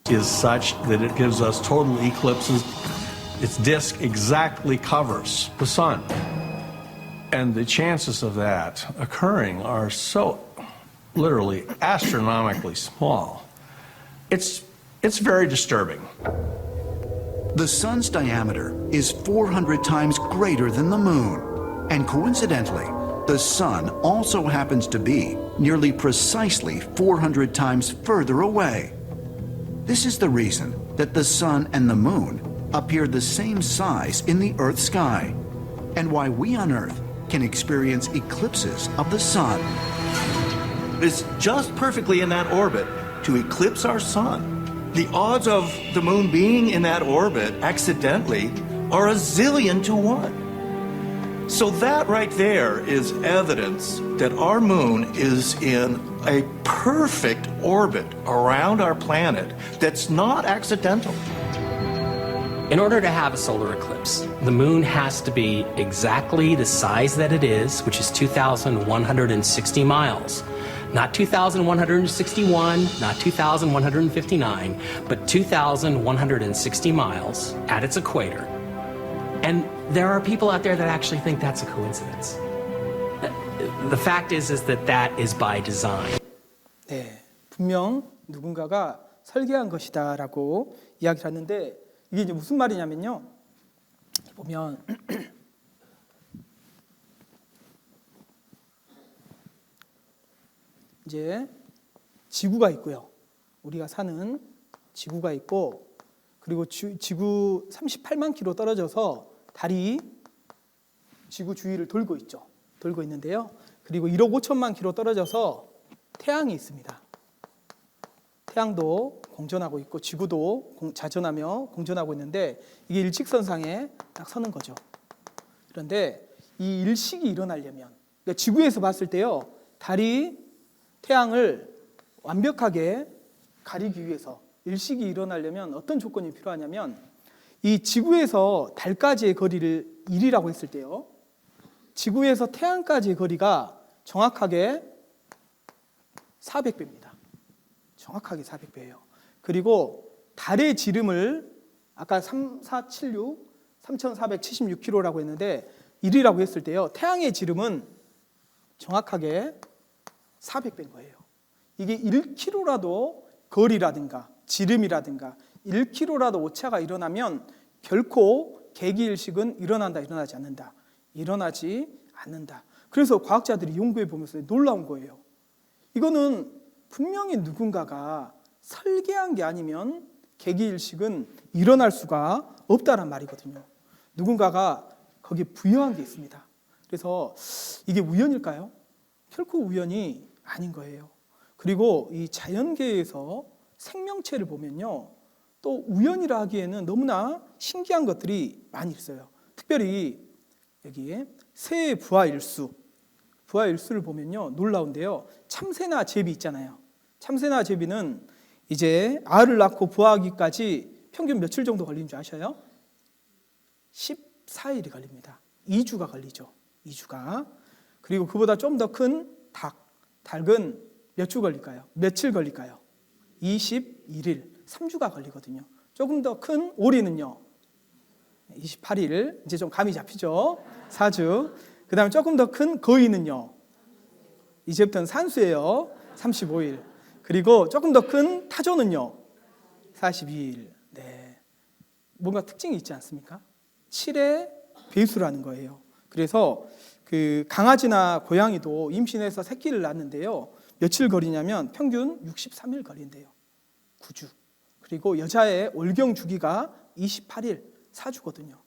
[SPEAKER 5] Is such that it gives us total eclipses. Its disk exactly covers the sun. And the chances of that occurring are so literally astronomically small. It's very disturbing.
[SPEAKER 6] The sun's diameter is 400 times greater than the moon. And coincidentally, the sun also happens to be nearly precisely 400 times further away. This is the reason that the sun and the moon appear the same size in the Earth's sky, and why we on Earth can experience eclipses of the sun.
[SPEAKER 7] It's just perfectly in that orbit to eclipse our sun. The odds of the moon being in that orbit accidentally are 1,000,000,000 to 1. So that right there is evidence that our moon is in a perfect orbit around our planet that's not accidental.
[SPEAKER 8] In order to have a solar eclipse, the moon has to be exactly the size that it is, which is 2,160 miles. Not 2,161, not 2,159, but 2,160 miles at its equator. And there are people out there that actually think that's a coincidence. The fact is that that is by design.
[SPEAKER 1] 네, 분명 누군가가 설계한 것이다라고 이야기를 하는데 이게 이제 무슨 말이냐면요. 보면 이제 지구가 있고요. 우리가 사는 지구가 있고 그리고 지구 38만 킬로 떨어져서 달이 지구 주위를 돌고 있죠. 돌고 있는데요. 그리고 1억 5천만 킬로 떨어져서 태양이 있습니다. 태양도 공전하고 있고 지구도 자전하며 공전하고 있는데 이게 일직선상에 딱 서는 거죠. 그런데 이 일식이 일어나려면 그러니까 지구에서 봤을 때요. 달이 태양을 완벽하게 가리기 위해서 일식이 일어나려면 어떤 조건이 필요하냐면 이 지구에서 달까지의 거리를 1이라고 했을 때요. 지구에서 태양까지의 거리가 정확하게 400배입니다. 정확하게 400배예요. 그리고 달의 지름을 아까 3,476km라고 했는데 1이라고 했을 때요. 태양의 지름은 정확하게 400배인 거예요. 이게 1km라도 거리라든가 지름이라든가 1km라도 오차가 일어나면 결코 개기일식은 일어난다, 일어나지 않는다. 일어나지 않는다. 그래서 과학자들이 연구해 보면서 놀라운 거예요. 이거는 분명히 누군가가 설계한 게 아니면 개기일식은 일어날 수가 없다란 말이거든요. 누군가가 거기에 부여한 게 있습니다. 그래서 이게 우연일까요? 결코 우연이 아닌 거예요. 그리고 이 자연계에서 생명체를 보면요, 또 우연이라 하기에는 너무나 신기한 것들이 많이 있어요. 특별히 여기에 새의 부화일수를 보면요, 놀라운데요. 참새나 제비 있잖아요. 참새나 제비는 이제 알을 낳고 부화하기까지 평균 며칠 정도 걸리는 줄 아셔요? 14일이 걸립니다. 2주가 걸리죠. 2주가. 그리고 그보다 좀 더 큰 닭은 몇 주 걸릴까요? 며칠 걸릴까요? 21일, 3주가 걸리거든요. 조금 더 큰 오리는요, 28일, 이제 좀 감이 잡히죠? 4주. 그 다음에 조금 더 큰 거위는요, 이제부터는 산수예요. 35일. 그리고 조금 더 큰 타조는요, 42일. 네. 뭔가 특징이 있지 않습니까? 7의 배수라는 거예요. 그래서 그 강아지나 고양이도 임신해서 새끼를 낳는데요, 며칠 걸리냐면 평균 63일 걸린대요. 9주. 그리고 여자의 월경 주기가 28일, 4주거든요.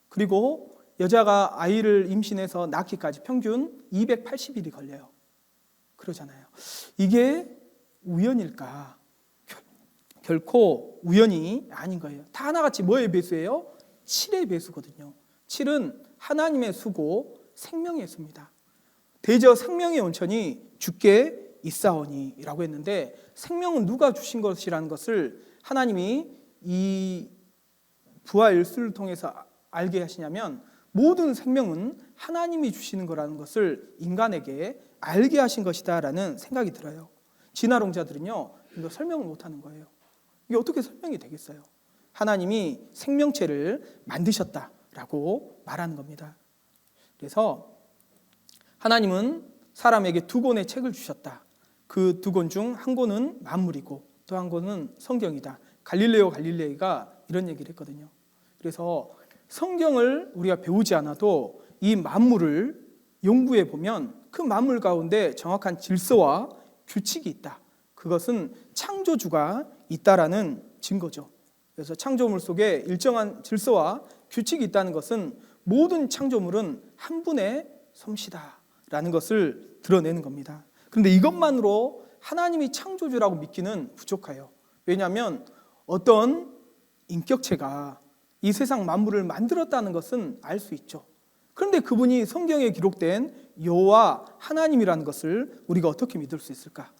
[SPEAKER 1] 그리고 여자가 아이를 임신해서 낳기까지 평균 280일이 걸려요. 그러잖아요. 이게 우연일까? 결코 우연이 아닌 거예요. 다 하나같이 뭐의 배수예요? 7의 배수거든요. 7은 하나님의 수고, 생명의 수입니다. 대저 생명의 온천이 주께 있사오니라고 했는데, 생명은 누가 주신 것이라는 것을 하나님이 이 부활일수를 통해서 알게 하시냐면, 모든 생명은 하나님이 주시는 거라는 것을 인간에게 알게 하신 것이다라는 생각이 들어요. 진화론자들은요, 이거 설명을 못하는 거예요. 이게 어떻게 설명이 되겠어요? 하나님이 생명체를 만드셨다라고 말하는 겁니다. 그래서 하나님은 사람에게 2권의 책을 주셨다. 그 2권 중 한 권은 만물이고 또 한 권은 성경이다. 갈릴레오 갈릴레이가 이런 얘기를 했거든요. 그래서 성경을 우리가 배우지 않아도 이 만물을 연구해 보면 그 만물 가운데 정확한 질서와 규칙이 있다. 그것은 창조주가 있다라는 증거죠. 그래서 창조물 속에 일정한 질서와 규칙이 있다는 것은 모든 창조물은 한 분의 솜씨다라는 것을 드러내는 겁니다. 그런데 이것만으로 하나님이 창조주라고 믿기는 부족해요. 왜냐하면 어떤 인격체가 이 세상 만물을 만들었다는 것은 알 수 있죠. 그런데 그분이 성경에 기록된 여호와 하나님이라는 것을 우리가 어떻게 믿을 수 있을까?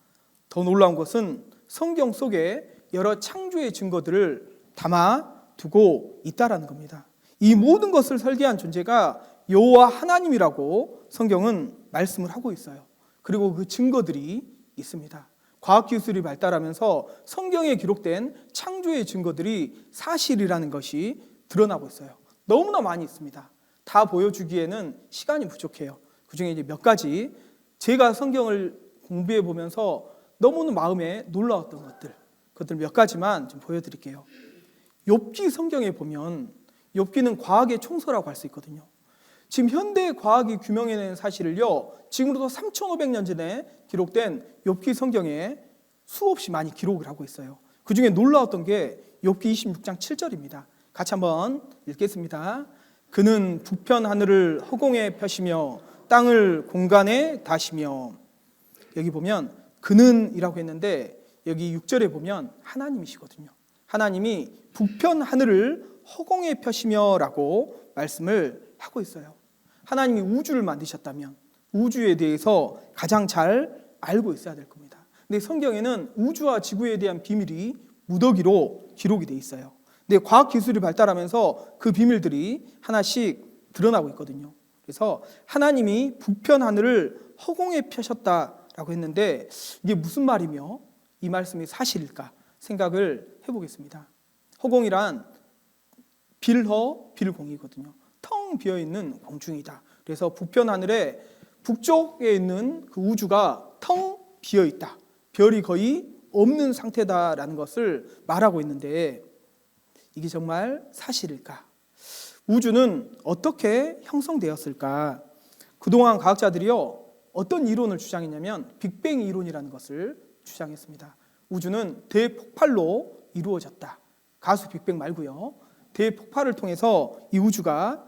[SPEAKER 1] 더 놀라운 것은 성경 속에 여러 창조의 증거들을 담아두고 있다라는 겁니다. 이 모든 것을 설계한 존재가 여호와 하나님이라고 성경은 말씀을 하고 있어요. 그리고 그 증거들이 있습니다. 과학기술이 발달하면서 성경에 기록된 창조의 증거들이 사실이라는 것이 드러나고 있어요. 너무나 많이 있습니다. 다 보여주기에는 시간이 부족해요. 그중에 이제 몇 가지, 제가 성경을 공부해 보면서 너무나 마음에 놀라웠던 그것들 몇 가지만 좀 보여드릴게요. 욥기 성경에 보면 욥기는 과학의 총서라고 할 수 있거든요. 지금 현대 과학이 규명해낸 사실을요, 지금으로부터 3,500년 전에 기록된 욥기 성경에 수없이 많이 기록을 하고 있어요. 그 중에 놀라웠던 게 욥기 26장 7절입니다. 같이 한번 읽겠습니다. 그는 북편 하늘을 허공에 펴시며 땅을 공간에 다시며. 여기 보면 그는이라고 했는데 여기 6절에 보면 하나님이시거든요. 하나님이 북편 하늘을 허공에 펴시며라고 말씀을 하고 있어요. 하나님이 우주를 만드셨다면 우주에 대해서 가장 잘 알고 있어야 될 겁니다. 근데 성경에는 우주와 지구에 대한 비밀이 무더기로 기록이 돼 있어요. 근데 과학 기술이 발달하면서 그 비밀들이 하나씩 드러나고 있거든요. 그래서 하나님이 북편 하늘을 허공에 펴셨다라고 했는데 이게 무슨 말이며 이 말씀이 사실일까 생각을 해보겠습니다. 허공이란 빌공이거든요. 텅 비어있는 공중이다. 그래서 북편 하늘에 북쪽에 있는 그 우주가 텅 비어있다. 별이 거의 없는 상태다라는 것을 말하고 있는데 이게 정말 사실일까? 우주는 어떻게 형성되었을까? 그동안 과학자들이요, 어떤 이론을 주장했냐면 빅뱅 이론이라는 것을 주장했습니다. 우주는 대폭발로 이루어졌다. 가수 빅뱅 말고요. 대폭발을 통해서 이 우주가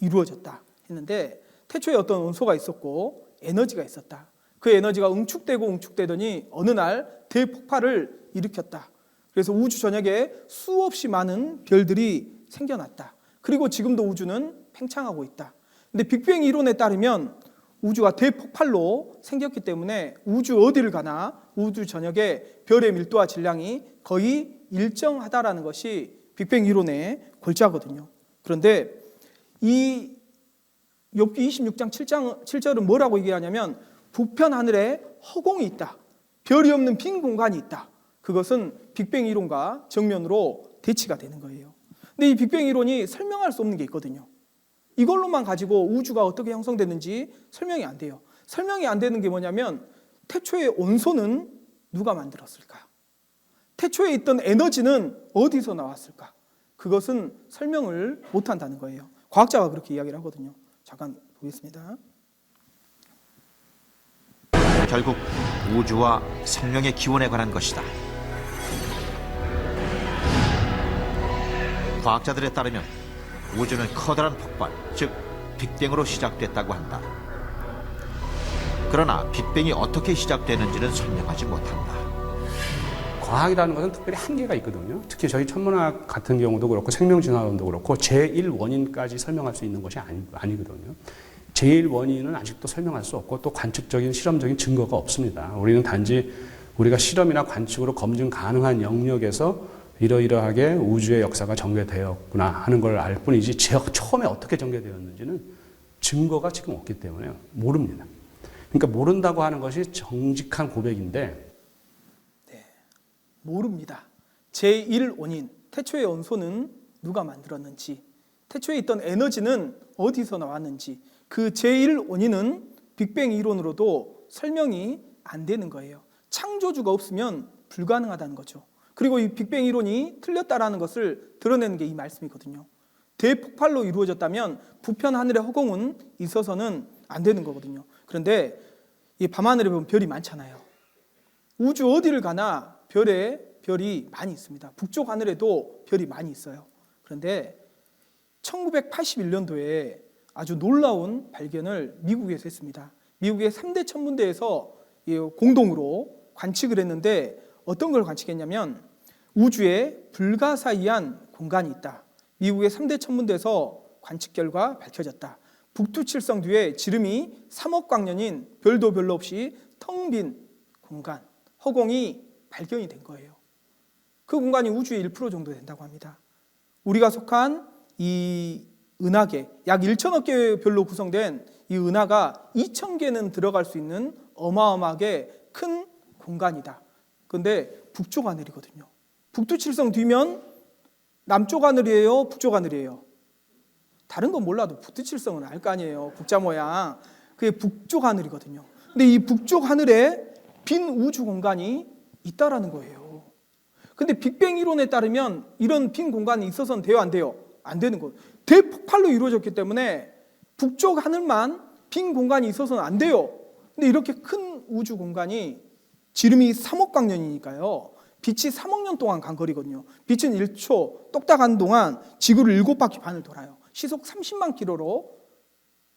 [SPEAKER 1] 이루어졌다 했는데 태초에 어떤 원소가 있었고 에너지가 있었다. 그 에너지가 응축되더니 어느 날 대폭발을 일으켰다. 그래서 우주 전역에 수없이 많은 별들이 생겨났다. 그리고 지금도 우주는 팽창하고 있다. 근데 빅뱅 이론에 따르면 우주가 대폭발로 생겼기 때문에 우주 어디를 가나 우주 전역에 별의 밀도와 질량이 거의 일정하다라는 것이 빅뱅 이론의 골자거든요. 그런데 이 욥기 26장 7절은 뭐라고 얘기하냐면 부편 하늘에 허공이 있다. 별이 없는 빈 공간이 있다. 그것은 빅뱅 이론과 정면으로 대치가 되는 거예요. 근데 이 빅뱅 이론이 설명할 수 없는 게 있거든요. 이걸로만 가지고 우주가 어떻게 형성됐는지 설명이 안 돼요. 설명이 안 되는 게 뭐냐면 태초의 원소는 누가 만들었을까? 태초에 있던 에너지는 어디서 나왔을까? 그것은 설명을 못한다는 거예요. 과학자가 그렇게 이야기를 하거든요. 잠깐 보겠습니다.
[SPEAKER 9] 결국 우주와 생명의 기원에 관한 것이다. 과학자들에 따르면 우주는 커다란 폭발, 즉 빅뱅으로 시작됐다고 한다. 그러나 빅뱅이 어떻게 시작되는지는 설명하지 못한다.
[SPEAKER 10] 과학이라는 것은 특별히 한계가 있거든요. 특히 저희 천문학 같은 경우도 그렇고 생명진화론도 그렇고 제1원인까지 설명할 수 있는 것이 아니거든요. 제1원인은 아직도 설명할 수 없고 또 관측적인 실험적인 증거가 없습니다. 우리는 단지 우리가 실험이나 관측으로 검증 가능한 영역에서 이러이러하게 우주의 역사가 전개되었구나 하는 걸 알 뿐이지 처음에 어떻게 전개되었는지는 증거가 지금 없기 때문에 모릅니다. 그러니까 모른다고 하는 것이 정직한 고백인데
[SPEAKER 1] 모릅니다. 제1원인, 태초의 원소는 누가 만들었는지, 태초에 있던 에너지는 어디서 나왔는지, 그 제1원인은 빅뱅 이론으로도 설명이 안 되는 거예요. 창조주가 없으면 불가능하다는 거죠. 그리고 이 빅뱅 이론이 틀렸다라는 것을 드러내는 게 이 말씀이거든요. 대폭발로 이루어졌다면 부편 하늘의 허공은 있어서는 안 되는 거거든요. 그런데 이 밤하늘에 보면 별이 많잖아요. 우주 어디를 가나 별이 많이 있습니다. 북쪽 하늘에도 별이 많이 있어요. 그런데 1981년도에 아주 놀라운 발견을 미국에서 했습니다. 미국의 3대 천문대에서 공동으로 관측을 했는데 어떤 걸 관측했냐면 우주에 불가사의한 공간이 있다. 미국의 3대 천문대에서 관측 결과 밝혀졌다. 북두칠성 뒤에 지름이 3억 광년인 별도 별로 없이 텅 빈 공간, 허공이 발견이 된 거예요. 그 공간이 우주의 1% 정도 된다고 합니다. 우리가 속한 이 은하계, 약 1천억 개의 별로 구성된 이 은하가 2,000개는 들어갈 수 있는 어마어마하게 큰 공간이다. 그런데 북쪽 하늘이거든요. 북두칠성 뒤면 남쪽 하늘이에요? 북쪽 하늘이에요? 다른 건 몰라도 북두칠성은 알 거 아니에요. 국자 모양. 그게 북쪽 하늘이거든요. 근데 이 북쪽 하늘에 빈 우주 공간이 있다라는 거예요. 근데 빅뱅 이론에 따르면 이런 빈 공간이 있어서는 돼요, 안 돼요? 안 되는 거예요. 대폭발로 이루어졌기 때문에 북쪽 하늘만 빈 공간이 있어서는 안 돼요. 근데 이렇게 큰 우주 공간이 지름이 3억 광년이니까요. 빛이 3억 년 동안 간 거리거든요. 빛은 1초 똑딱한 동안 지구를 7바퀴 반을 돌아요. 시속 30만 킬로로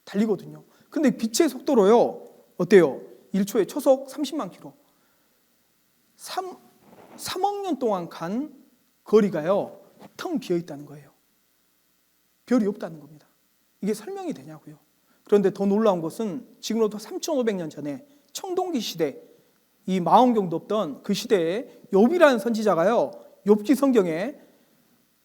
[SPEAKER 1] 달리거든요. 근데 빛의 속도로요. 어때요? 1초에 초속 30만 킬로. 3억 년 동안 간 거리가요. 텅 비어 있다는 거예요. 별이 없다는 겁니다. 이게 설명이 되냐고요. 그런데 더 놀라운 것은 지금으로부터 3,500년 전에 청동기 시대, 이 망원경도 없던 그 시대에 욥이라는 선지자가요. 욥기 성경에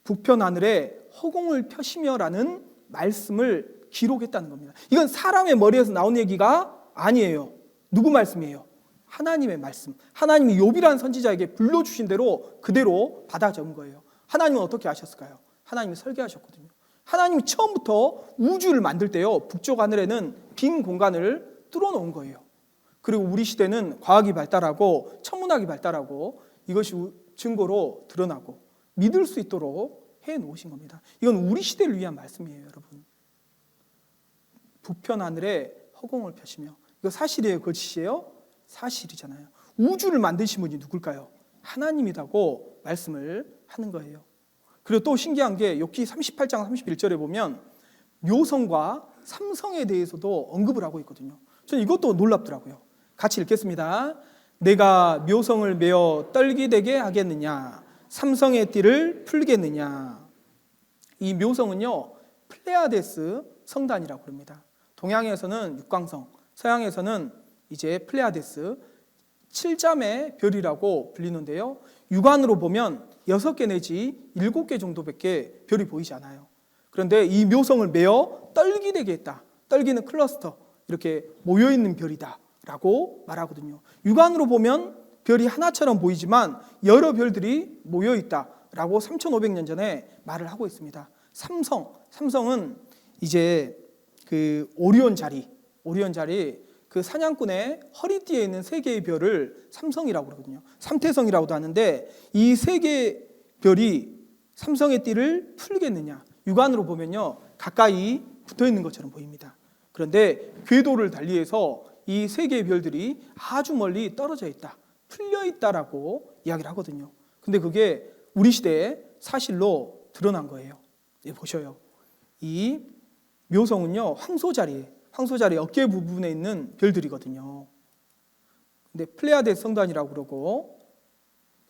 [SPEAKER 1] 북편 하늘에 허공을 펴시며라는 말씀을 기록했다는 겁니다. 이건 사람의 머리에서 나온 얘기가 아니에요. 누구 말씀이에요? 하나님의 말씀. 하나님이 욥이라는 선지자에게 불러주신 대로 그대로 받아 적은 거예요. 하나님은 어떻게 하셨을까요? 하나님이 설계하셨거든요. 하나님이 처음부터 우주를 만들 때요. 북쪽 하늘에는 빈 공간을 뚫어놓은 거예요. 그리고 우리 시대는 과학이 발달하고 천문학이 발달하고 이것이 증거로 드러나고 믿을 수 있도록 해놓으신 겁니다. 이건 우리 시대를 위한 말씀이에요, 여러분. 북편 하늘에 허공을 펴시며. 이거 사실이에요, 거짓이에요? 사실이잖아요. 우주를 만드신 분이 누굴까요? 하나님이라고 말씀을 하는 거예요. 그리고 또 신기한 게 욥기 38장 31절에 보면 묘성과 삼성에 대해서도 언급을 하고 있거든요. 저는 이것도 놀랍더라고요. 같이 읽겠습니다. 내가 묘성을 메어 떨기되게 하겠느냐, 삼성의 띠를 풀겠느냐. 이 묘성은요, 플레아데스 성단이라고 합니다. 동양에서는 육광성, 서양에서는 이제 플레아데스 7잠의 별이라고 불리는데요. 육안으로 보면 6개 내지 7개 정도밖에 별이 보이지 않아요. 그런데 이 묘성을 메어 떨기되게 했다. 떨기는 클러스터, 이렇게 모여있는 별이다 라고 말하거든요. 육안으로 보면 별이 하나처럼 보이지만 여러 별들이 모여있다 라고 3500년 전에 말을 하고 있습니다. 삼성은 이제 그 오리온 자리 그 사냥꾼의 허리띠에 있는 3개의 별을 삼성이라고 그러거든요. 삼태성이라고도 하는데 이 3개의 별이 삼성의 띠를 풀겠느냐. 육안으로 보면요, 가까이 붙어 있는 것처럼 보입니다. 그런데 궤도를 달리해서 이 3개의 별들이 아주 멀리 떨어져 있다, 풀려 있다라고 이야기를 하거든요. 근데 그게 우리 시대에 사실로 드러난 거예요. 예, 보셔요. 이 묘성은요, 황소자리 어깨 부분에 있는 별들이거든요. 근데 플레아데스 성단이라고 그러고,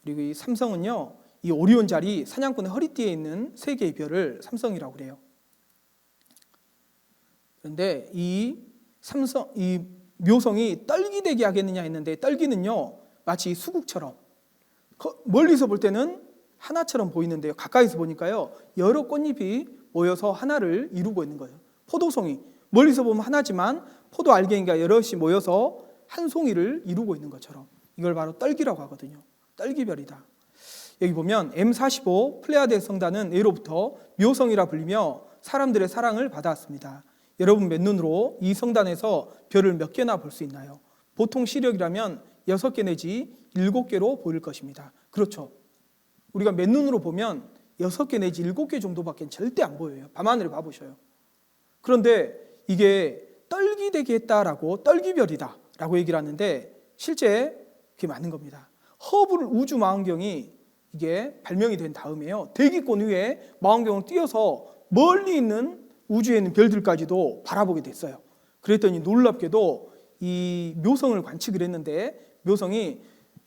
[SPEAKER 1] 그리고 이 삼성은요, 이 오리온 자리 사냥꾼의 허리띠에 있는 3개의 별을 삼성이라고 그래요. 그런데 이 묘성이 떨기되게 하겠느냐 했는데, 떨기는요 마치 수국처럼 멀리서 볼 때는 하나처럼 보이는데요, 가까이서 보니까요 여러 꽃잎이 모여서 하나를 이루고 있는 거예요. 포도송이 멀리서 보면 하나지만 포도 알갱이가 여럿이 모여서 한 송이를 이루고 있는 것처럼, 이걸 바로 떨기라고 하거든요. 떨기별이다. 여기 보면 M45 플레아데스 성단은 예로부터 묘성이라 불리며 사람들의 사랑을 받아왔습니다. 여러분 맨눈으로 이 성단에서 별을 몇 개나 볼 수 있나요? 보통 시력이라면 6개 내지 7개로 보일 것입니다. 그렇죠. 우리가 맨눈으로 보면 6개 내지 7개 정도밖에 절대 안 보여요. 밤하늘을 봐보셔요. 그런데 이게 떨기되게 했다라고, 떨기별이다 라고 얘기를 하는데 실제 그게 맞는 겁니다. 허블 우주 망원경이 이게 발명이 된 다음에요, 대기권 위에 망원경을 띄워서 멀리 있는 우주에 있는 별들까지도 바라보게 됐어요. 그랬더니 놀랍게도 이 묘성을 관측을 했는데, 묘성이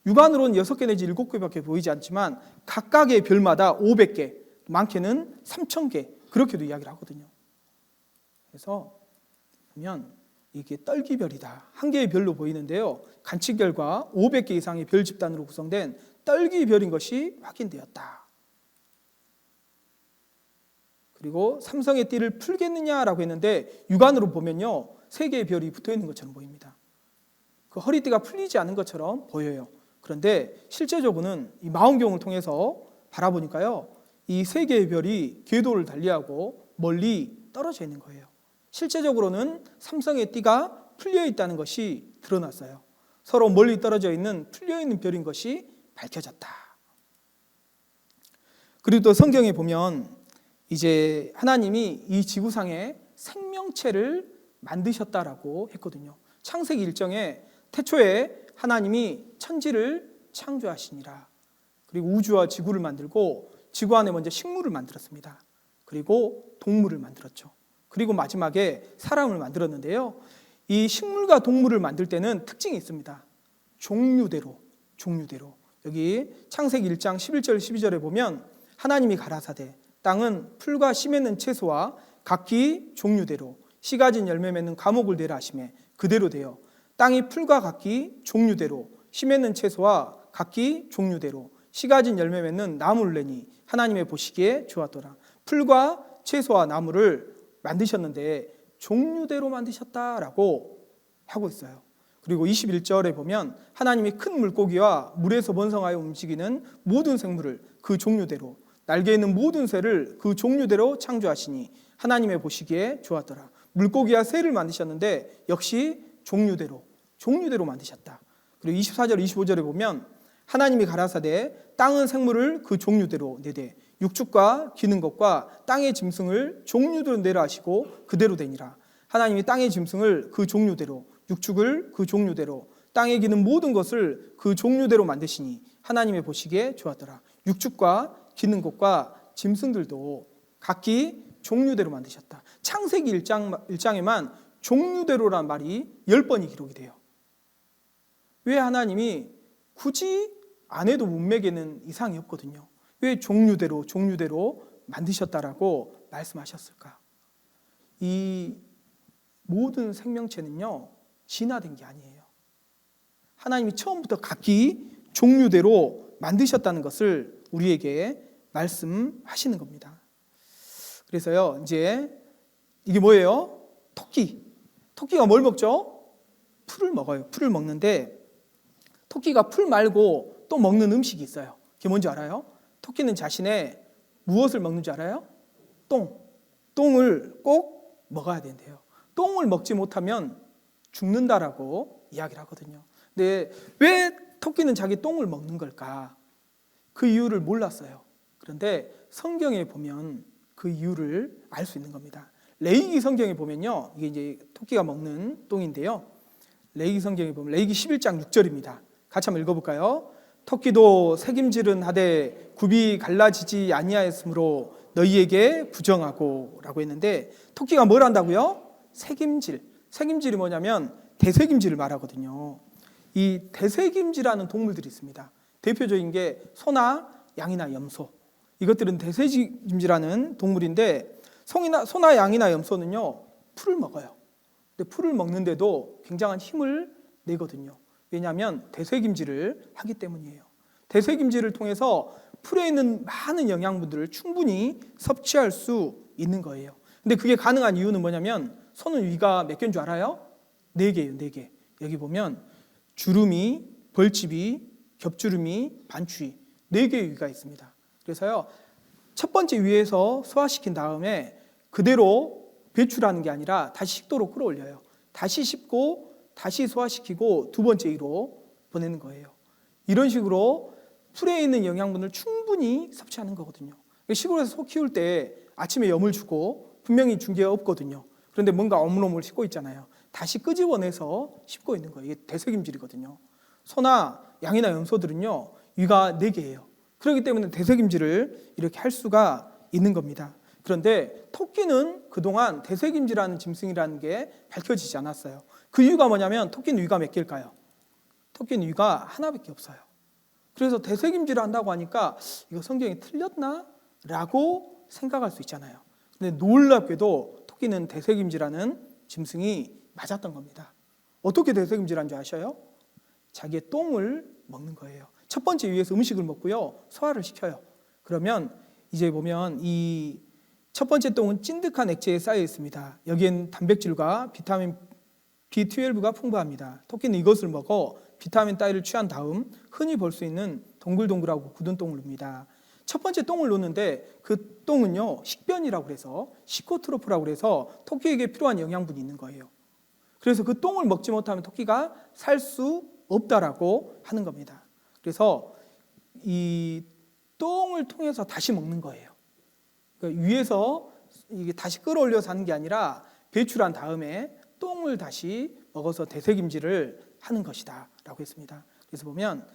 [SPEAKER 1] 육안으로는 6개 내지 7개밖에 보이지 않지만 각각의 별마다 500개, 많게는 3000개, 그렇게도 이야기를 하거든요. 그래서 보면 이게 떨기별이다, 한 개의 별로 보이는데요, 관측 결과 500개 이상의 별 집단으로 구성된 떨기별인 것이 확인되었다. 그리고 삼성의 띠를 풀겠느냐라고 했는데, 육안으로 보면요 3개의 별이 붙어 있는 것처럼 보입니다. 그 허리띠가 풀리지 않은 것처럼 보여요. 그런데 실제적으로는 이 망원경을 통해서 바라보니까요, 이 3개의 별이 궤도를 달리하고 멀리 떨어져 있는 거예요. 실제적으로는 삼성의 띠가 풀려 있다는 것이 드러났어요. 서로 멀리 떨어져 있는 풀려 있는 별인 것이 밝혀졌다. 그리고 또 성경에 보면 이제 하나님이 이 지구상에 생명체를 만드셨다라고 했거든요. 창세기 1장에 태초에 하나님이 천지를 창조하시니라. 그리고 우주와 지구를 만들고 지구 안에 먼저 식물을 만들었습니다. 그리고 동물을 만들었죠. 그리고 마지막에 사람을 만들었는데요, 이 식물과 동물을 만들 때는 특징이 있습니다. 종류대로. 여기 창세기 1장 11절 12절에 보면 하나님이 가라사대 땅은 풀과 씨 맺는 채소와 각기 종류대로 씨 가진 열매 맺는 과목을 내라 하시매 그대로 되어 땅이 풀과 각기 종류대로 씨 맺는 채소와 각기 종류대로 씨 가진 열매 맺는 나무를 내니 하나님의 보시기에 좋았더라. 풀과 채소와 나무를 만드셨는데 종류대로 만드셨다라고 하고 있어요. 그리고 21절에 보면 하나님이 큰 물고기와 물에서 번성하여 움직이는 모든 생물을 그 종류대로, 날개 있는 모든 새를 그 종류대로 창조하시니 하나님의 보시기에 좋았더라. 물고기와 새를 만드셨는데 역시 종류대로 만드셨다. 그리고 24절 25절에 보면 하나님이 가라사대 땅은 생물을 그 종류대로 내되 육축과 기는 것과 땅의 짐승을 종류대로 내라 하시고 그대로 되니라. 하나님이 땅의 짐승을 그 종류대로, 육축을 그 종류대로, 땅에 기는 모든 것을 그 종류대로 만드시니 하나님의 보시기에 좋았더라. 육축과 기는 것과 짐승들도 각기 종류대로 만드셨다. 창세기 1장에만 종류대로란 말이 10번이 기록이 돼요. 왜 하나님이 굳이 안 해도 문맥에는 이상이 없거든요. 왜 종류대로 만드셨다라고 말씀하셨을까? 이 모든 생명체는요, 진화된 게 아니에요. 하나님이 처음부터 각기 종류대로 만드셨다는 것을 우리에게 말씀하시는 겁니다. 그래서요, 이제 이게 뭐예요? 토끼가 뭘 먹죠? 풀을 먹어요. 풀을 먹는데 토끼가 풀 말고 또 먹는 음식이 있어요. 그게 뭔지 알아요? 토끼는 자신의 무엇을 먹는 줄 알아요? 똥을 꼭 먹어야 된대요. 똥을 먹지 못하면 죽는다라고 이야기를 하거든요. 근데 왜 토끼는 자기 똥을 먹는 걸까? 그 이유를 몰랐어요. 그런데 성경에 보면 그 이유를 알 수 있는 겁니다. 레위기 성경에 보면요, 이게 이제 토끼가 먹는 똥인데요. 레위기 성경에 보면 레위기 11장 6절입니다. 같이 한번 읽어볼까요? 토끼도 색임질은 하되 굽이 갈라지지 아니하였으므로 너희에게 부정하고 라고 했는데 토끼가 뭘 한다고요? 색임질이 뭐냐면 대색임질을 말하거든요. 이 대색임질하는 동물들이 있습니다. 대표적인 게 소나 양이나 염소. 이것들은 대색임질하는 동물인데 소나 양이나 염소는요, 풀을 먹어요. 근데 풀을 먹는데도 굉장한 힘을 내거든요. 왜냐하면 대색임질을 하기 때문이에요. 대색임질을 통해서 풀에 있는 많은 영양분들을 충분히 섭취할 수 있는 거예요. 근데 그게 가능한 이유는 뭐냐면 소는 위가 몇 개인 줄 알아요? 4개예요, 4개. 여기 보면 주름이, 벌집이, 겹주름이, 반추위 4개의 위가 있습니다. 그래서요, 첫 번째 위에서 소화시킨 다음에 그대로 배출하는 게 아니라 다시 식도로 끌어올려요. 다시 씹고 다시 소화시키고 두 번째 위로 보내는 거예요. 이런 식으로 풀에 있는 영양분을 충분히 섭취하는 거거든요. 시골에서 소 키울 때 아침에 염을 주고 분명히 준 게 없거든요. 그런데 뭔가 어물어물 씹고 있잖아요. 다시 끄집어내서 씹고 있는 거예요. 이게 대색임질이거든요. 소나 양이나 염소들은요, 위가 4개예요. 그렇기 때문에 대색임질을 이렇게 할 수가 있는 겁니다. 그런데 토끼는 그동안 대색임질하는 짐승이라는 게 밝혀지지 않았어요. 그 이유가 뭐냐면 토끼는 위가 몇 개일까요? 토끼는 위가 하나밖에 없어요. 그래서 대색임질을 한다고 하니까 이거 성경이 틀렸나? 라고 생각할 수 있잖아요. 근데 놀랍게도 토끼는 대색임질하는 짐승이 맞았던 겁니다. 어떻게 대색임질한 줄 아셔요? 자기의 똥을 먹는 거예요. 첫 번째 위에서 음식을 먹고요, 소화를 시켜요. 그러면 이제 보면 이 첫 번째 똥은 찐득한 액체에 쌓여 있습니다. 여기엔 단백질과 비타민 B12가 풍부합니다. 토끼는 이것을 먹어 비타민 따위를 취한 다음 흔히 볼 수 있는 동글동글하고 굳은 똥을 눕니다. 첫 번째 똥을 놓는데 그 똥은요, 식변이라고 그래서 시코트로프라고 그래서 토끼에게 필요한 영양분이 있는 거예요. 그래서 그 똥을 먹지 못하면 토끼가 살 수 없다라고 하는 겁니다. 그래서 이 똥을 통해서 다시 먹는 거예요. 그러니까 위에서 이게 다시 끌어올려서 하는 게 아니라 배출한 다음에 똥을 다시 먹어서 대색임질을 하는 것이다 라고 했습니다. 그래서 보면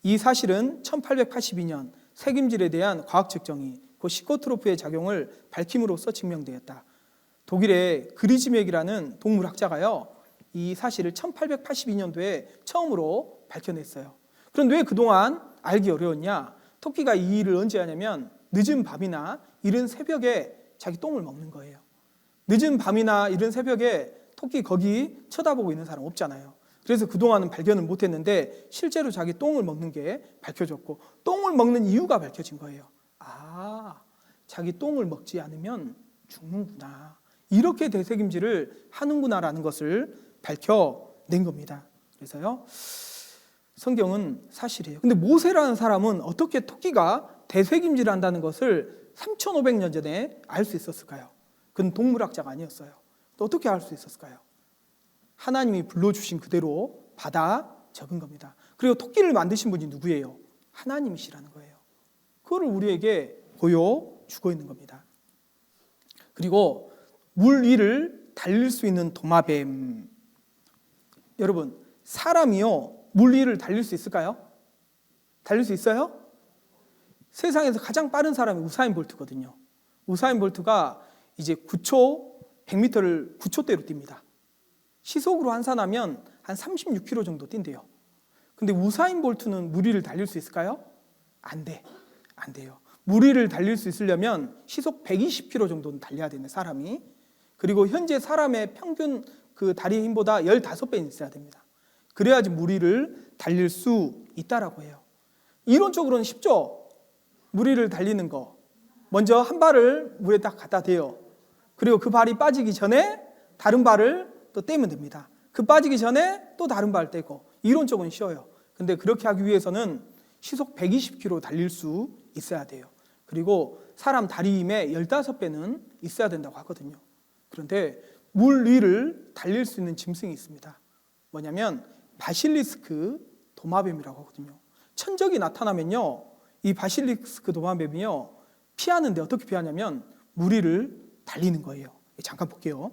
[SPEAKER 1] 이 사실은 1882년 색임질에 대한 과학적 정의, 그 시코트로프의 작용을 밝힘으로써 증명되었다. 독일의 그리즈맥이라는 동물학자가요, 이 사실을 1882년도에 처음으로 밝혀냈어요. 그런데 왜 그동안 알기 어려웠냐? 토끼가 이 일을 언제 하냐면 늦은 밤이나 이른 새벽에 자기 똥을 먹는 거예요. 늦은 밤이나 이른 새벽에 토끼 거기 쳐다보고 있는 사람 없잖아요. 그래서 그동안은 발견을 못했는데 실제로 자기 똥을 먹는 게 밝혀졌고 똥을 먹는 이유가 밝혀진 거예요. 아, 자기 똥을 먹지 않으면 죽는구나. 이렇게 대색임질을 하는구나라는 것을 밝혀낸 겁니다. 그래서요, 성경은 사실이에요. 근데 모세라는 사람은 어떻게 토끼가 대색임질을 한다는 것을 3,500년 전에 알 수 있었을까요? 그는 동물학자가 아니었어요. 또 어떻게 알 수 있었을까요? 하나님이 불러주신 그대로 받아 적은 겁니다. 그리고 토끼를 만드신 분이 누구예요? 하나님이시라는 거예요. 그거를 우리에게 보여주고 있는 겁니다. 그리고 물 위를 달릴 수 있는 도마뱀. 여러분, 사람이요, 물 위를 달릴 수 있을까요? 달릴 수 있어요? 세상에서 가장 빠른 사람이 우사인 볼트거든요. 우사인 볼트가 이제 9초 100m를 9초대로 뜁니다. 시속으로 환산하면 한 36km 정도 뛴대요. 근데 우사인 볼트는 무리를 달릴 수 있을까요? 안 돼요. 무리를 달릴 수 있으려면 시속 120km 정도는 달려야 되는 사람이. 그리고 현재 사람의 평균 그 다리의 힘보다 15배는 있어야 됩니다. 그래야지 무리를 달릴 수 있다라고 해요. 이론적으로는 쉽죠? 무리를 달리는 거. 먼저 한 발을 물에 딱 갖다 대요. 그리고 그 발이 빠지기 전에 다른 발을 또 떼면 됩니다. 그 빠지기 전에 또 다른 발 떼고. 이론적으로는 쉬워요. 근데 그렇게 하기 위해서는 시속 120km 달릴 수 있어야 돼요. 그리고 사람 다리 힘의 15배는 있어야 된다고 하거든요. 그런데 물 위를 달릴 수 있는 짐승이 있습니다. 뭐냐면 바실리스크 도마뱀이라고 하거든요. 천적이 나타나면요, 이 바실리스크 도마뱀이요, 피하는데 어떻게 피하냐면 물 위를 달리는 거예요. 잠깐 볼게요.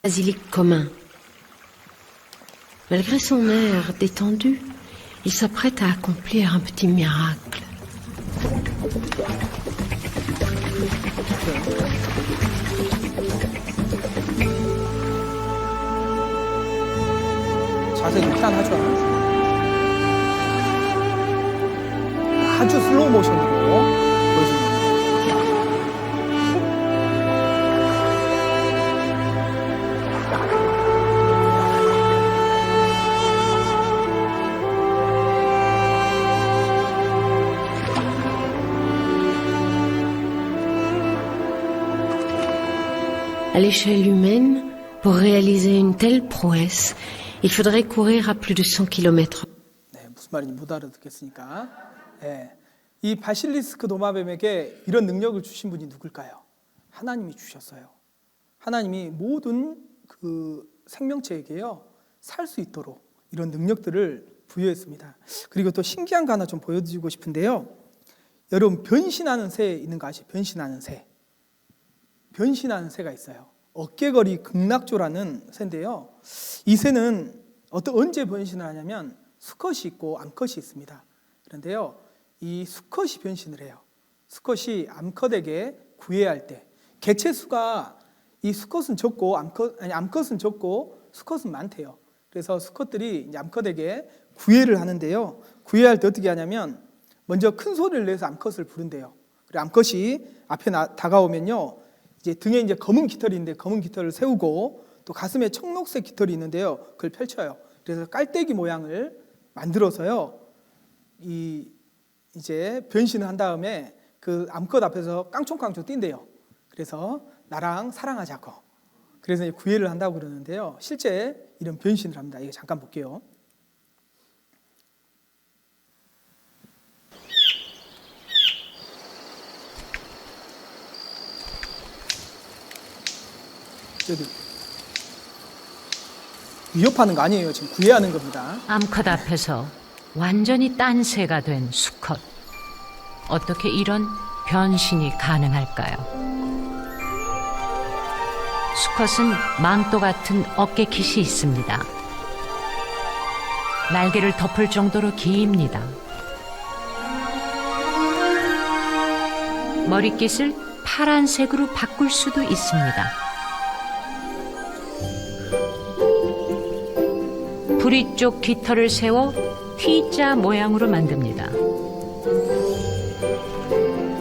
[SPEAKER 11] Basilic commun. Malgré son air détendu, il s'apprête à accomplir un petit miracle.
[SPEAKER 1] 자세히 희한하죠. 아주 슬로우 모션으로 보여줍니다.
[SPEAKER 11] À l'échelle humaine, pour réaliser une telle prouesse, il faudrait courir à plus de 100 km.
[SPEAKER 1] 네, 무슨 말인지 못 알아듣겠으니까. 네, 이 바실리스크 도마뱀에게 이런 능력을 주신 분이 누굴까요? 하나님이 주셨어요. 하나님이 모든 그 생명체에게요, 살 수 있도록 이런 능력들을 부여했습니다. 그리고 또 신기한 거 하나 좀 보여드리고 싶은데요. 여러분, 변신하는 새 있는 거 아시죠? 변신하는 새. 변신하는 새가 있어요. 어깨걸이 극락조라는 새인데요. 이 새는 언제 변신을 하냐면 수컷이 있고 암컷이 있습니다. 그런데요, 이 수컷이 변신을 해요. 수컷이 암컷에게 구애할 때, 개체수가 이 수컷은 적고 암컷은 적고 수컷은 많대요. 그래서 수컷들이 이제 암컷에게 구애를 하는데요. 구애할 때 어떻게 하냐면 먼저 큰 소리를 내서 암컷을 부른대요. 그리고 암컷이 앞에 다가오면요, 이제 등에 이제 검은 깃털이 있는데 검은 깃털을 세우고 또 가슴에 청록색 깃털이 있는데요, 그걸 펼쳐요. 그래서 깔때기 모양을 만들어서요, 이제 변신을 한 다음에 그 암컷 앞에서 깡총깡총 뛴대요. 그래서 나랑 사랑하자고. 그래서 구애를 한다고 그러는데요. 실제 이런 변신을 합니다. 이거 잠깐 볼게요. 위협하는 거 아니에요. 지금 구애하는 겁니다.
[SPEAKER 12] 암컷 앞에서 완전히 딴 새가 된 수컷. 어떻게 이런 변신이 가능할까요? 수컷은 망토 같은 어깨깃이 있습니다. 날개를 덮을 정도로 깁니다. 머리깃을 파란색으로 바꿀 수도 있습니다. 부리 쪽 깃털을 세워 T자 모양으로 만듭니다.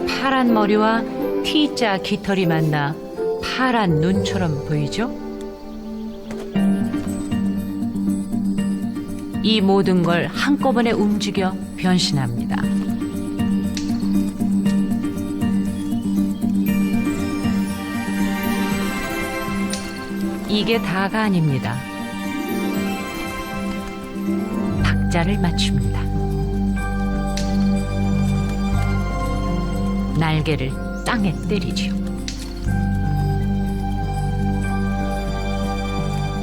[SPEAKER 12] 파란 머리와 T자 깃털이 만나 파란 눈처럼 보이죠? 이 모든 걸 한꺼번에 움직여 변신합니다. 이게 다가 아닙니다. 박자를 맞춥니다. 날개를 땅에 때리죠.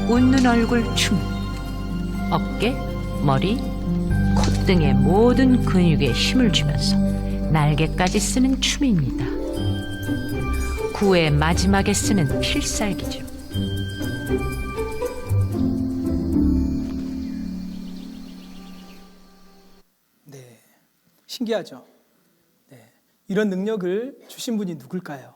[SPEAKER 12] 웃는 얼굴 춤, 어깨, 머리, 콧등의 모든 근육에 힘을 주면서 날개까지 쓰는 춤입니다. 구의 마지막에 쓰는 필살기죠.
[SPEAKER 1] 네, 신기하죠. 이런 능력을 주신 분이 누굴까요?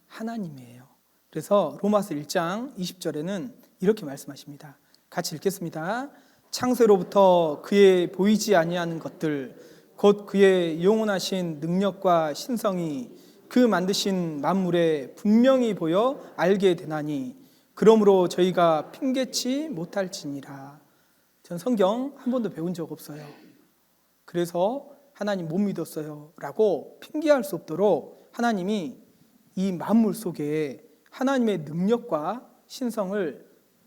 [SPEAKER 1] 하나님이에요. 그래서 로마서 1장 20절에는 이렇게 말씀하십니다. 같이 읽겠습니다. 창세로부터 그의 보이지 아니하는 것들 곧 그의 영원하신 능력과 신성이 그 만드신 만물에 분명히 보여 알게 되나니 그러므로 저희가 핑계치 못할지니라. 전 성경 한 번도 배운 적 없어요. 그래서 하나님 못 믿었어요 라고 핑계할 수 없도록 하나님이 이 만물 속에 하나님의 능력과 신성을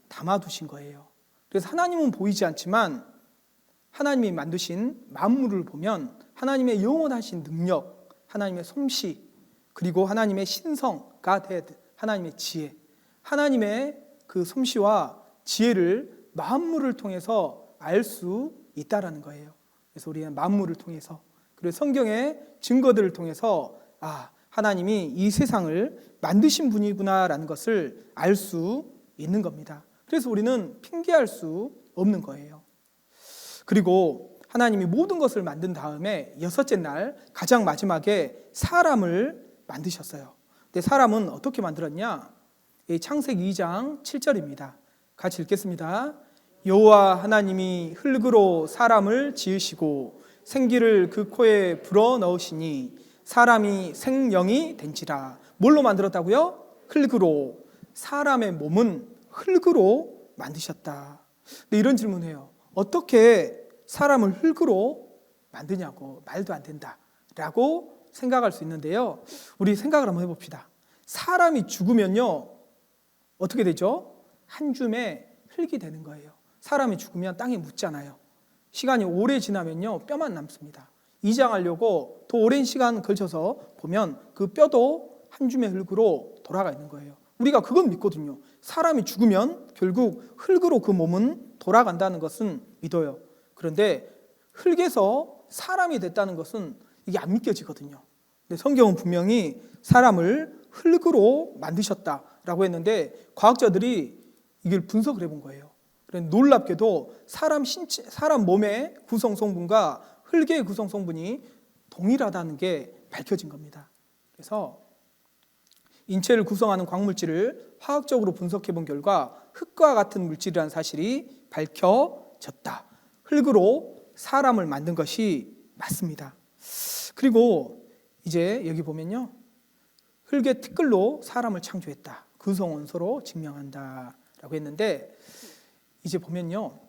[SPEAKER 1] 담아두신 거예요. 그래서 하나님은 보이지 않지만 하나님이 만드신 만물을 보면 하나님의 영원하신 능력, 하나님의 솜씨, 그리고 하나님의 신성가 하나님의 지혜, 하나님의 그 솜씨와 지혜를 만물을 통해서 알 수 있다라는 거예요. 그래서 우리는 만물을 통해서, 그리고 성경의 증거들을 통해서 하나님이 이 세상을 만드신 분이구나라는 것을 알 수 있는 겁니다. 그래서 우리는 핑계할 수 없는 거예요. 그리고 하나님이 모든 것을 만든 다음에 여섯째 날 가장 마지막에 사람을 만드셨어요. 근데 사람은 어떻게 만들었냐? 창세기 2장 7절입니다. 같이 읽겠습니다. 여호와 하나님이 흙으로 사람을 지으시고 생기를 그 코에 불어 넣으시니 사람이 생명이 된지라. 뭘로 만들었다고요? 흙으로. 사람의 몸은 흙으로 만드셨다. 근데 이런 질문해요. 어떻게 사람을 흙으로 만드냐고. 말도 안 된다 라고 생각할 수 있는데요. 우리 생각을 한번 해봅시다. 사람이 죽으면요 어떻게 되죠? 한 줌의 흙이 되는 거예요. 사람이 죽으면 땅에 묻잖아요. 시간이 오래 지나면요 뼈만 남습니다. 이장하려고 더 오랜 시간 걸쳐서 보면 그 뼈도 한 줌의 흙으로 돌아가 있는 거예요. 우리가 그건 믿거든요. 사람이 죽으면 결국 흙으로 그 몸은 돌아간다는 것은 믿어요. 그런데 흙에서 사람이 됐다는 것은 이게 안 믿겨지거든요. 근데 성경은 분명히 사람을 흙으로 만드셨다라고 했는데 과학자들이 이걸 분석을 해본 거예요. 놀랍게도 사람 몸의 구성 성분과 흙의 구성 성분이 동일하다는 게 밝혀진 겁니다. 그래서 인체를 구성하는 광물질을 화학적으로 분석해 본 결과 흙과 같은 물질이라는 사실이 밝혀졌다. 흙으로 사람을 만든 것이 맞습니다. 그리고 이제 여기 보면요. 흙의 티끌로 사람을 창조했다. 구성 원소로 증명한다라고 했는데 이제 보면요.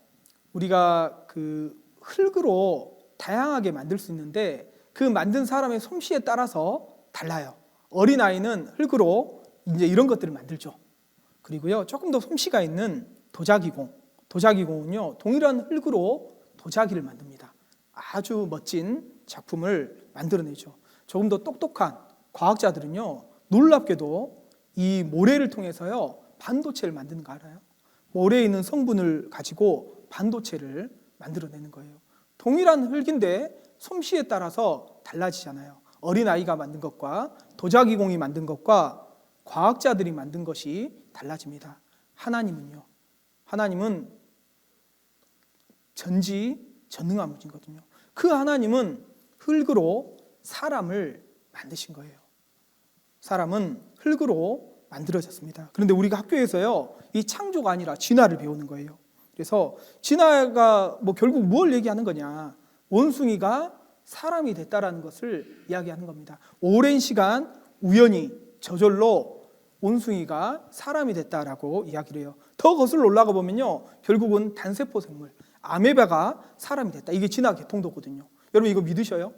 [SPEAKER 1] 우리가 그 흙으로 다양하게 만들 수 있는데 그 만든 사람의 솜씨에 따라서 달라요. 어린아이는 흙으로 이제 이런 것들을 만들죠. 그리고요. 조금 더 솜씨가 있는 도자기공. 도자기공은요. 동일한 흙으로 도자기를 만듭니다. 아주 멋진 작품을 만들어내죠. 조금 더 똑똑한 과학자들은요. 놀랍게도 이 모래를 통해서요. 반도체를 만드는 거 알아요? 모래에 있는 성분을 가지고 반도체를 만들어내는 거예요. 동일한 흙인데 솜씨에 따라서 달라지잖아요. 어린아이가 만든 것과 도자기공이 만든 것과 과학자들이 만든 것이 달라집니다. 하나님은요. 하나님은 전지전능한 분이거든요. 그 하나님은 흙으로 사람을 만드신 거예요. 사람은 흙으로 만들어졌습니다. 그런데 우리가 학교에서요, 이 창조가 아니라 진화를 배우는 거예요. 그래서 진화가 결국 뭘 얘기하는 거냐? 원숭이가 사람이 됐다라는 것을 이야기하는 겁니다. 오랜 시간 우연히 저절로 원숭이가 사람이 됐다라고 이야기를 해요. 더 거슬러 올라가 보면요, 결국은 단세포 생물, 아메바가 사람이 됐다. 이게 진화 개통도거든요. 여러분 이거 믿으셔요?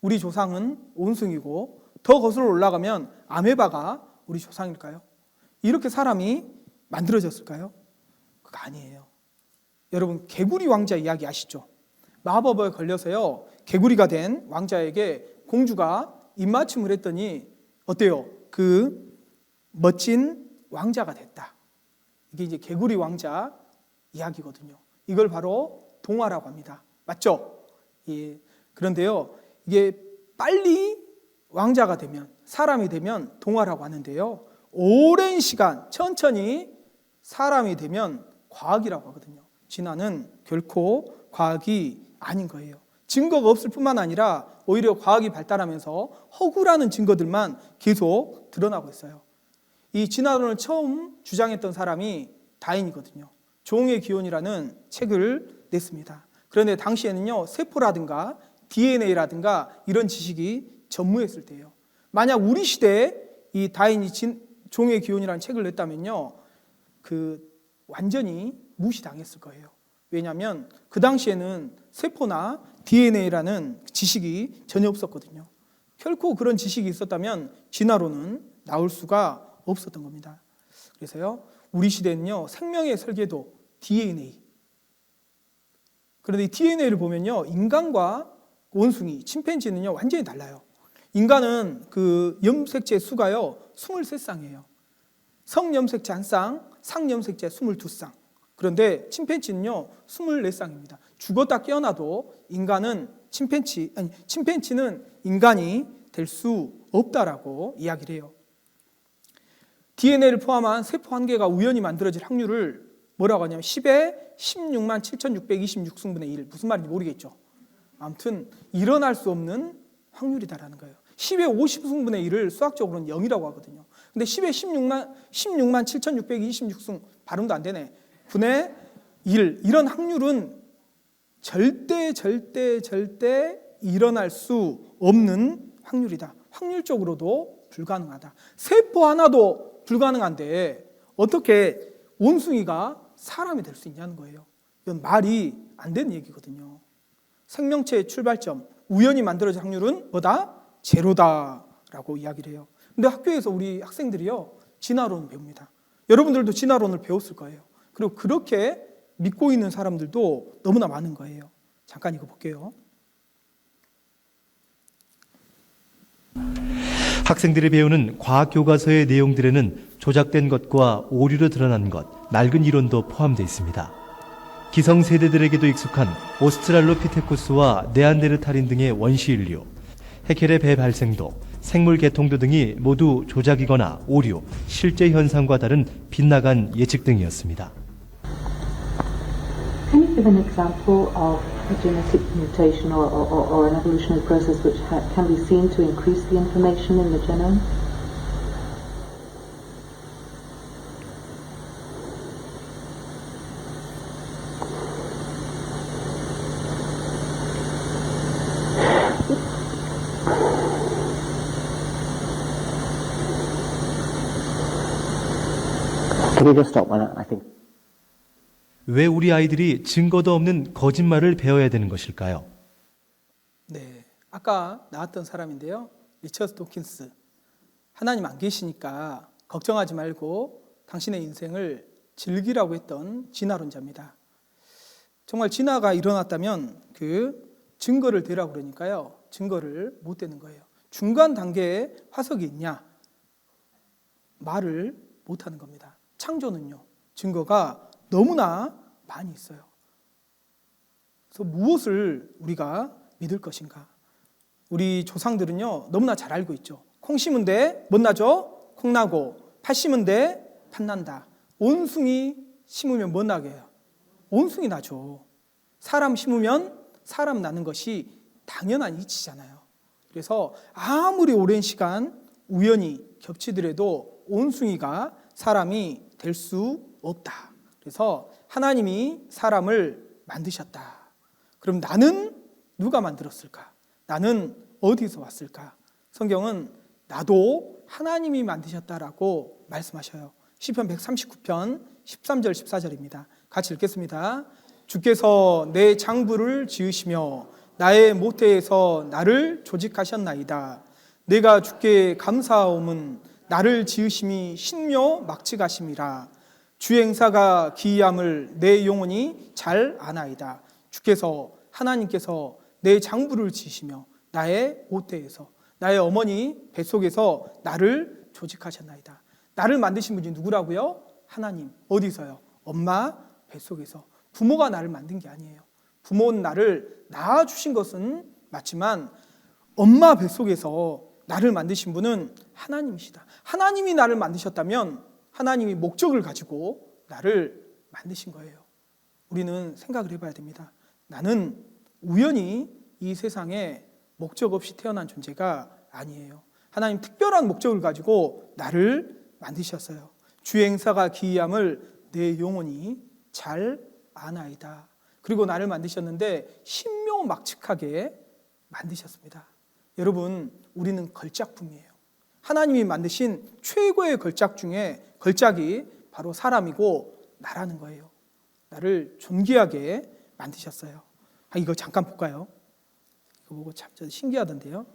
[SPEAKER 1] 우리 조상은 원숭이고 더 거슬러 올라가면 아메바가 우리 조상일까요? 이렇게 사람이 만들어졌을까요? 그거 아니에요. 여러분 개구리 왕자 이야기 아시죠? 마법에 걸려서요 개구리가 된 왕자에게 공주가 입맞춤을 했더니 어때요? 그 멋진 왕자가 됐다. 이게 이제 개구리 왕자 이야기거든요. 이걸 바로 동화라고 합니다. 맞죠? 예. 그런데요 이게 빨리 왕자가 되면, 사람이 되면 동화라고 하는데요, 오랜 시간 천천히 사람이 되면 과학이라고 하거든요. 진화는 결코 과학이 아닌 거예요. 증거가 없을 뿐만 아니라 오히려 과학이 발달하면서 허구라는 증거들만 계속 드러나고 있어요. 이 진화론을 처음 주장했던 사람이 다윈이거든요. 종의 기원이라는 책을 냈습니다. 그런데 당시에는요, 세포라든가 DNA라든가 이런 지식이 전무했을 때예요. 만약 우리 시대에 이 다윈이 종의 기원이라는 책을 냈다면요, 완전히 무시당했을 거예요. 왜냐하면 그 당시에는 세포나 DNA라는 지식이 전혀 없었거든요. 결코 그런 지식이 있었다면 진화론은 나올 수가 없었던 겁니다. 그래서요, 우리 시대는요, 생명의 설계도 DNA. 그런데 이 DNA를 보면요, 인간과 원숭이, 침팬지는요, 완전히 달라요. 인간은 그 염색체 수가요, 23쌍이에요. 성염색체 1쌍, 상염색체 22쌍. 그런데 침팬지는요, 24쌍입니다. 죽었다 깨어나도 침팬지는 인간이 될 수 없다라고 이야기를 해요. DNA를 포함한 세포 한 개가 우연히 만들어질 확률을 뭐라고 하냐면 10에 16만 7,626승분의 1. 무슨 말인지 모르겠죠. 아무튼 일어날 수 없는 확률이다라는 거예요. 10의 50승분의 1을 수학적으로는 0이라고 하거든요. 근데 10의 16만 7,626승, 발음도 안 되네. 분의 1. 이런 확률은 절대 일어날 수 없는 확률이다. 확률적으로도 불가능하다. 세포 하나도 불가능한데 어떻게 원숭이가 사람이 될 수 있냐는 거예요. 이건 말이 안 되는 얘기거든요. 생명체의 출발점, 우연히 만들어질 확률은 뭐다? 제로다라고 이야기를 해요. 근데 학교에서 우리 학생들이요, 진화론을 배웁니다. 여러분들도 진화론을 배웠을 거예요. 그리고 그렇게 믿고 있는 사람들도 너무나 많은 거예요. 잠깐 이거 볼게요.
[SPEAKER 13] 학생들이 배우는 과학 교과서의 내용들에는 조작된 것과 오류로 드러난 것, 낡은 이론도 포함되어 있습니다. 기성세대들에게도 익숙한 오스트랄로피테쿠스와 네안데르탈인 등의 원시 인류, 해켈의 배 발생도, 생물 개통도 등이 모두 조작이거나 오류, 실제 현상과 다른 빗나간 예측 등이었습니다.
[SPEAKER 14] Can you give an example of a genetic mutation or an evolutionary process which can be seen to increase the information in the genome?
[SPEAKER 13] Can you just stop? I think. 왜 우리 아이들이 증거도 없는 거짓말을 배워야 되는 것일까요?
[SPEAKER 1] 네, 아까 나왔던 사람인데요. 리처드 도킨스. 하나님 안 계시니까 걱정하지 말고 당신의 인생을 즐기라고 했던 진화론자입니다. 정말 진화가 일어났다면 그 증거를 대라고 그러니까요. 증거를 못 대는 거예요. 중간 단계에 화석이 있냐? 말을 못 하는 겁니다. 창조는요, 증거가 너무나 많이 있어요. 그래서 무엇을 우리가 믿을 것인가? 우리 조상들은요, 너무나 잘 알고 있죠. 콩 심은 데 뭐 나죠? 콩 나고, 팥 심은 데 팥 난다. 온숭이 심으면 뭐 나게 해요? 온숭이 나죠. 사람 심으면 사람 나는 것이 당연한 이치잖아요. 그래서 아무리 오랜 시간 우연히 겹치더라도 온숭이가 사람이 될 수 없다. 그래서 하나님이 사람을 만드셨다. 그럼 나는 누가 만들었을까? 나는 어디서 왔을까? 성경은 나도 하나님이 만드셨다라고 말씀하셔요. 시편 139편 13절 14절입니다. 같이 읽겠습니다. 주께서 내 장부를 지으시며 나의 모태에서 나를 조직하셨나이다. 내가 주께 감사하옴은 나를 지으심이 신묘 막직하심이라. 주의 행사가 기이함을 내 영혼이 잘 아나이다. 주께서 하나님께서 내 장부를 지으시며 나의 모태에서 나의 어머니 뱃속에서 나를 조직하셨나이다. 나를 만드신 분이 누구라고요? 하나님. 어디서요? 엄마 뱃속에서. 부모가 나를 만든 게 아니에요. 부모는 나를 낳아주신 것은 맞지만 엄마 뱃속에서 나를 만드신 분은 하나님이시다. 하나님이 나를 만드셨다면 하나님이 목적을 가지고 나를 만드신 거예요. 우리는 생각을 해봐야 됩니다. 나는 우연히 이 세상에 목적 없이 태어난 존재가 아니에요. 하나님 특별한 목적을 가지고 나를 만드셨어요. 주의 행사가 기이함을 내 영혼이 잘 아나이다. 그리고 나를 만드셨는데 신묘막측하게 만드셨습니다. 여러분, 우리는 걸작품이에요. 하나님이 만드신 최고의 걸작 중에 걸작이 바로 사람이고 나라는 거예요. 나를 존귀하게 만드셨어요. 이거 잠깐 볼까요? 이거 보고 참 신기하던데요.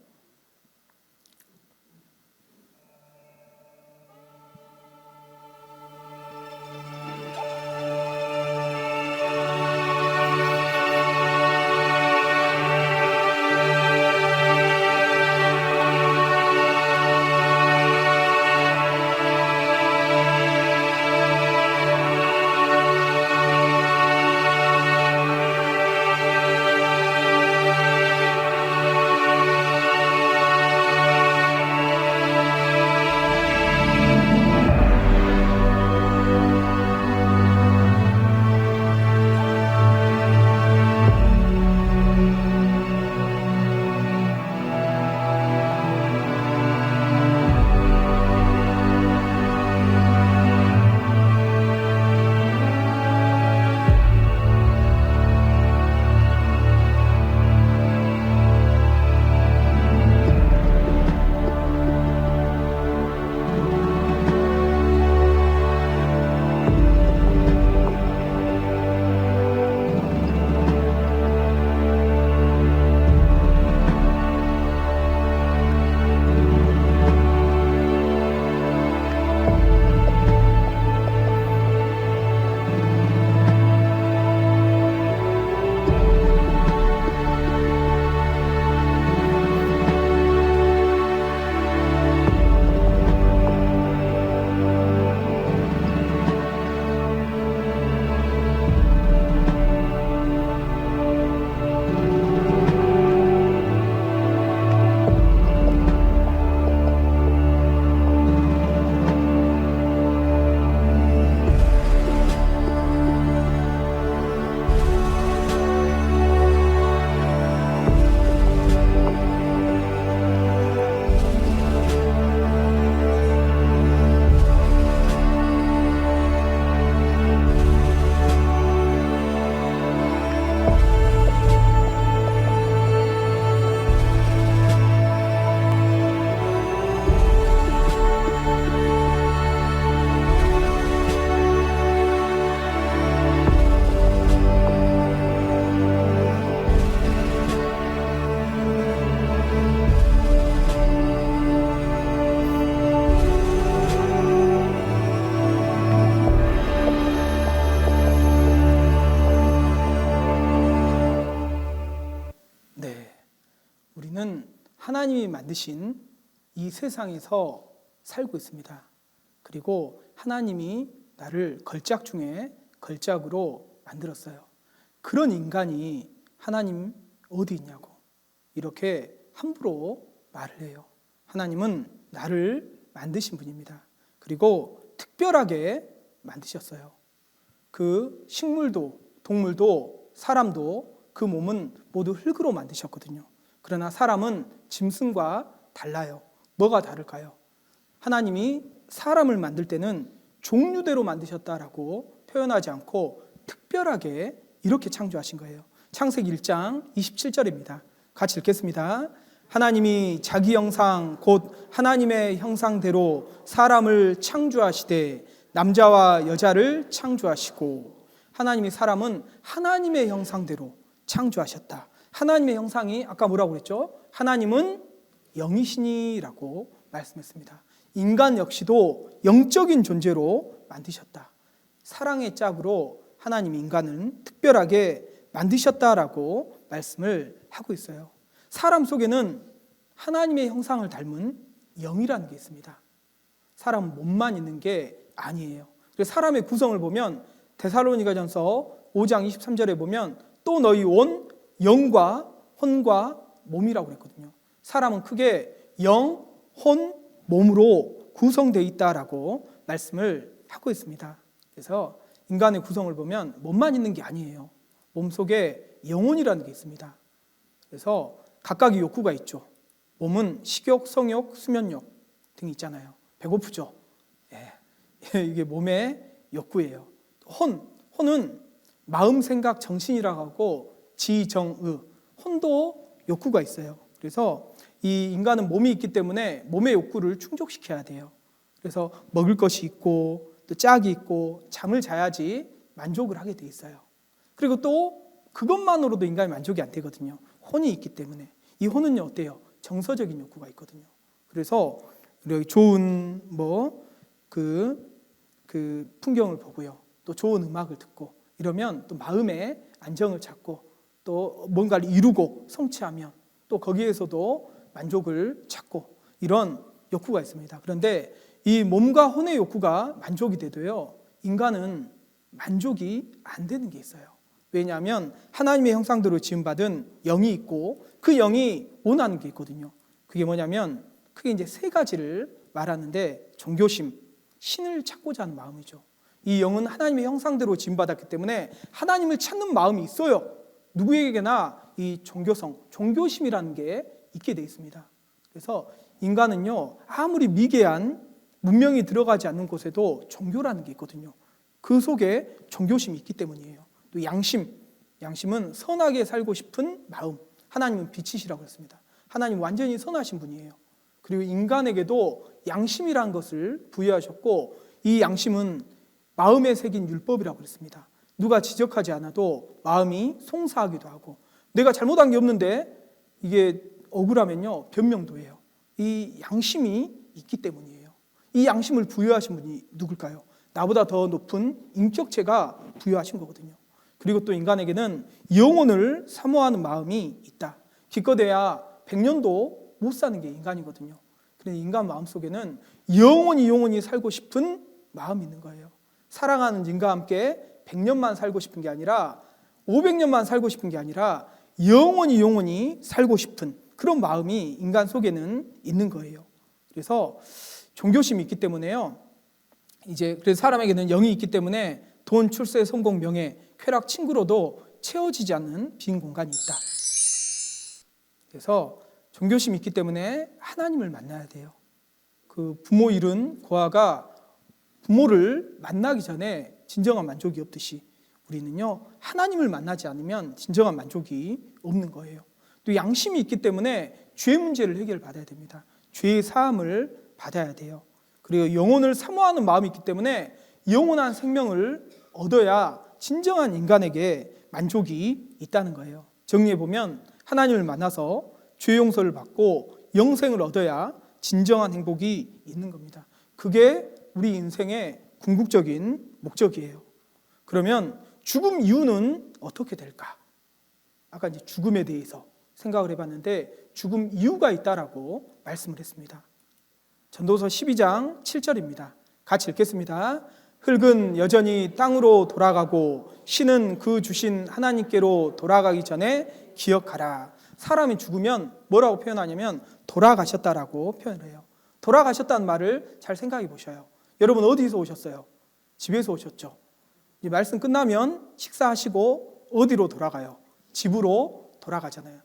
[SPEAKER 1] 하나님이 만드신 이 세상에서 살고 있습니다. 그리고 하나님이 나를 걸작 중에 걸작으로 만들었어요. 그런 인간이 하나님 어디 있냐고 이렇게 함부로 말을 해요. 하나님은 나를 만드신 분입니다. 그리고 특별하게 만드셨어요. 그 식물도 동물도 사람도 그 몸은 모두 흙으로 만드셨거든요. 그러나 사람은 짐승과 달라요. 뭐가 다를까요? 하나님이 사람을 만들 때는 종류대로 만드셨다라고 표현하지 않고 특별하게 이렇게 창조하신 거예요. 창세기 1장 27절입니다. 같이 읽겠습니다. 하나님이 자기 형상 곧 하나님의 형상대로 사람을 창조하시되 남자와 여자를 창조하시고 하나님이 사람은 하나님의 형상대로 창조하셨다. 하나님의 형상이 아까 뭐라고 그랬죠? 하나님은 영이시니라고 말씀했습니다. 인간 역시도 영적인 존재로 만드셨다. 사랑의 짝으로 하나님 인간은 특별하게 만드셨다라고 말씀을 하고 있어요. 사람 속에는 하나님의 형상을 닮은 영이라는 게 있습니다. 사람 몸만 있는 게 아니에요. 그래서 사람의 구성을 보면 데살로니가전서 5장 23절에 보면 또 너희 온 영과 혼과 몸이라고 그랬거든요. 사람은 크게 영, 혼, 몸으로 구성되어 있다라고 말씀을 하고 있습니다. 그래서 인간의 구성을 보면 몸만 있는 게 아니에요. 몸속에 영혼이라는 게 있습니다. 그래서 각각의 욕구가 있죠. 몸은 식욕, 성욕, 수면욕 등이 있잖아요. 배고프죠. 이게 몸의 욕구예요. 혼은 마음, 생각, 정신이라고 하고 지정의, 혼도 욕구가 있어요. 그래서 이 인간은 몸이 있기 때문에 몸의 욕구를 충족시켜야 돼요. 그래서 먹을 것이 있고 또 짝이 있고 잠을 자야지 만족을 하게 돼 있어요. 그리고 또 그것만으로도 인간이 만족이 안 되거든요. 혼이 있기 때문에. 이 혼은요 어때요? 정서적인 욕구가 있거든요. 그래서 좋은 그 풍경을 보고요. 또 좋은 음악을 듣고 이러면 또 마음의 안정을 찾고 또 뭔가를 이루고 성취하면 또 거기에서도 만족을 찾고 이런 욕구가 있습니다. 그런데 이 몸과 혼의 욕구가 만족이 돼도요, 인간은 만족이 안 되는 게 있어요. 왜냐하면 하나님의 형상대로 지음받은 영이 있고 그 영이 원하는 게 있거든요. 그게 뭐냐면 크게 이제 세 가지를 말하는데 종교심, 신을 찾고자 하는 마음이죠. 이 영은 하나님의 형상대로 지음받았기 때문에 하나님을 찾는 마음이 있어요. 누구에게나 이 종교성, 종교심이라는 게 있게 돼 있습니다. 그래서 인간은요, 아무리 미개한 문명이 들어가지 않는 곳에도 종교라는 게 있거든요. 그 속에 종교심이 있기 때문이에요. 또 양심은 선하게 살고 싶은 마음. 하나님은 빛이시라고 했습니다. 하나님 완전히 선하신 분이에요. 그리고 인간에게도 양심이라는 것을 부여하셨고 이 양심은 마음에 새긴 율법이라고 했습니다. 누가 지적하지 않아도 마음이 송사하기도 하고 내가 잘못한 게 없는데 이게 억울하면요 변명도 해요. 이 양심이 있기 때문이에요. 이 양심을 부여하신 분이 누굴까요? 나보다 더 높은 인격체가 부여하신 거거든요. 그리고 또 인간에게는 영혼을 사모하는 마음이 있다. 기껏해야 100년도 못 사는 게 인간이거든요. 그런데 인간 마음속에는 영원히 살고 싶은 마음이 있는 거예요. 사랑하는 인과 함께 100년만 살고 싶은 게 아니라 500년만 살고 싶은 게 아니라 영원히 살고 싶은 그런 마음이 인간 속에는 있는 거예요. 그래서 종교심이 있기 때문에요. 그래서 사람에게는 영이 있기 때문에 돈, 출세, 성공, 명예, 쾌락, 친구로도 채워지지 않는 빈 공간이 있다. 그래서 종교심이 있기 때문에 하나님을 만나야 돼요. 그 부모 잃은 고아가 부모를 만나기 전에 진정한 만족이 없듯이 우리는요 하나님을 만나지 않으면 진정한 만족이 없는 거예요. 또 양심이 있기 때문에 죄 문제를 해결받아야 됩니다. 죄의 사함을 받아야 돼요. 그리고 영혼을 사모하는 마음이 있기 때문에 영원한 생명을 얻어야 진정한 인간에게 만족이 있다는 거예요. 정리해보면 하나님을 만나서 죄 용서를 받고 영생을 얻어야 진정한 행복이 있는 겁니다. 그게 우리 인생의 궁극적인 목적이에요. 그러면 죽음 이유는 어떻게 될까? 아까 이제 죽음에 대해서 생각을 해봤는데 죽음 이유가 있다라고 말씀을 했습니다. 전도서 12장 7절입니다. 같이 읽겠습니다. 흙은 여전히 땅으로 돌아가고 신은 그 주신 하나님께로 돌아가기 전에 기억하라. 사람이 죽으면 뭐라고 표현하냐면 돌아가셨다라고 표현을 해요. 돌아가셨다는 말을 잘 생각해 보셔요. 여러분 어디서 오셨어요? 집에서 오셨죠. 이 말씀 끝나면 식사하시고 어디로 돌아가요? 집으로 돌아가잖아요.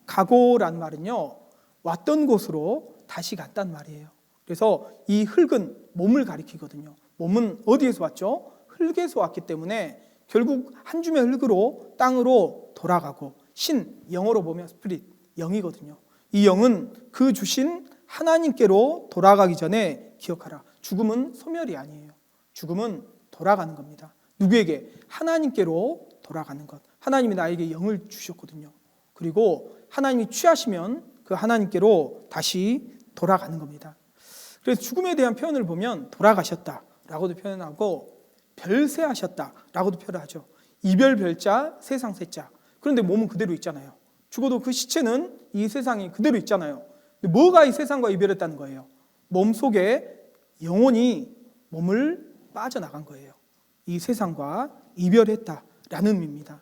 [SPEAKER 1] 돌아가고란 말은요 왔던 곳으로 다시 갔단 말이에요. 그래서 이 흙은 몸을 가리키거든요. 몸은 어디에서 왔죠? 흙에서 왔기 때문에 결국 한 줌의 흙으로 땅으로 돌아가고 신, 영어로 보면 스피릿, 영이거든요. 이 영은 그 주신 하나님께로 돌아가기 전에 기억하라. 죽음은 소멸이 아니에요. 죽음은 돌아가는 겁니다. 누구에게? 하나님께로 돌아가는 것. 하나님이 나에게 영을 주셨거든요. 그리고 하나님이 취하시면 그 하나님께로 다시 돌아가는 겁니다. 그래서 죽음에 대한 표현을 보면 돌아가셨다라고도 표현하고 별세하셨다라고도 표현하죠. 이별 별자, 세상 세자. 그런데 몸은 그대로 있잖아요. 죽어도 그 시체는 이 세상이 그대로 있잖아요. 근데 뭐가 이 세상과 이별했다는 거예요? 몸 속에 영혼이 몸을 빠져나간 거예요. 이 세상과 이별했다라는 의미입니다.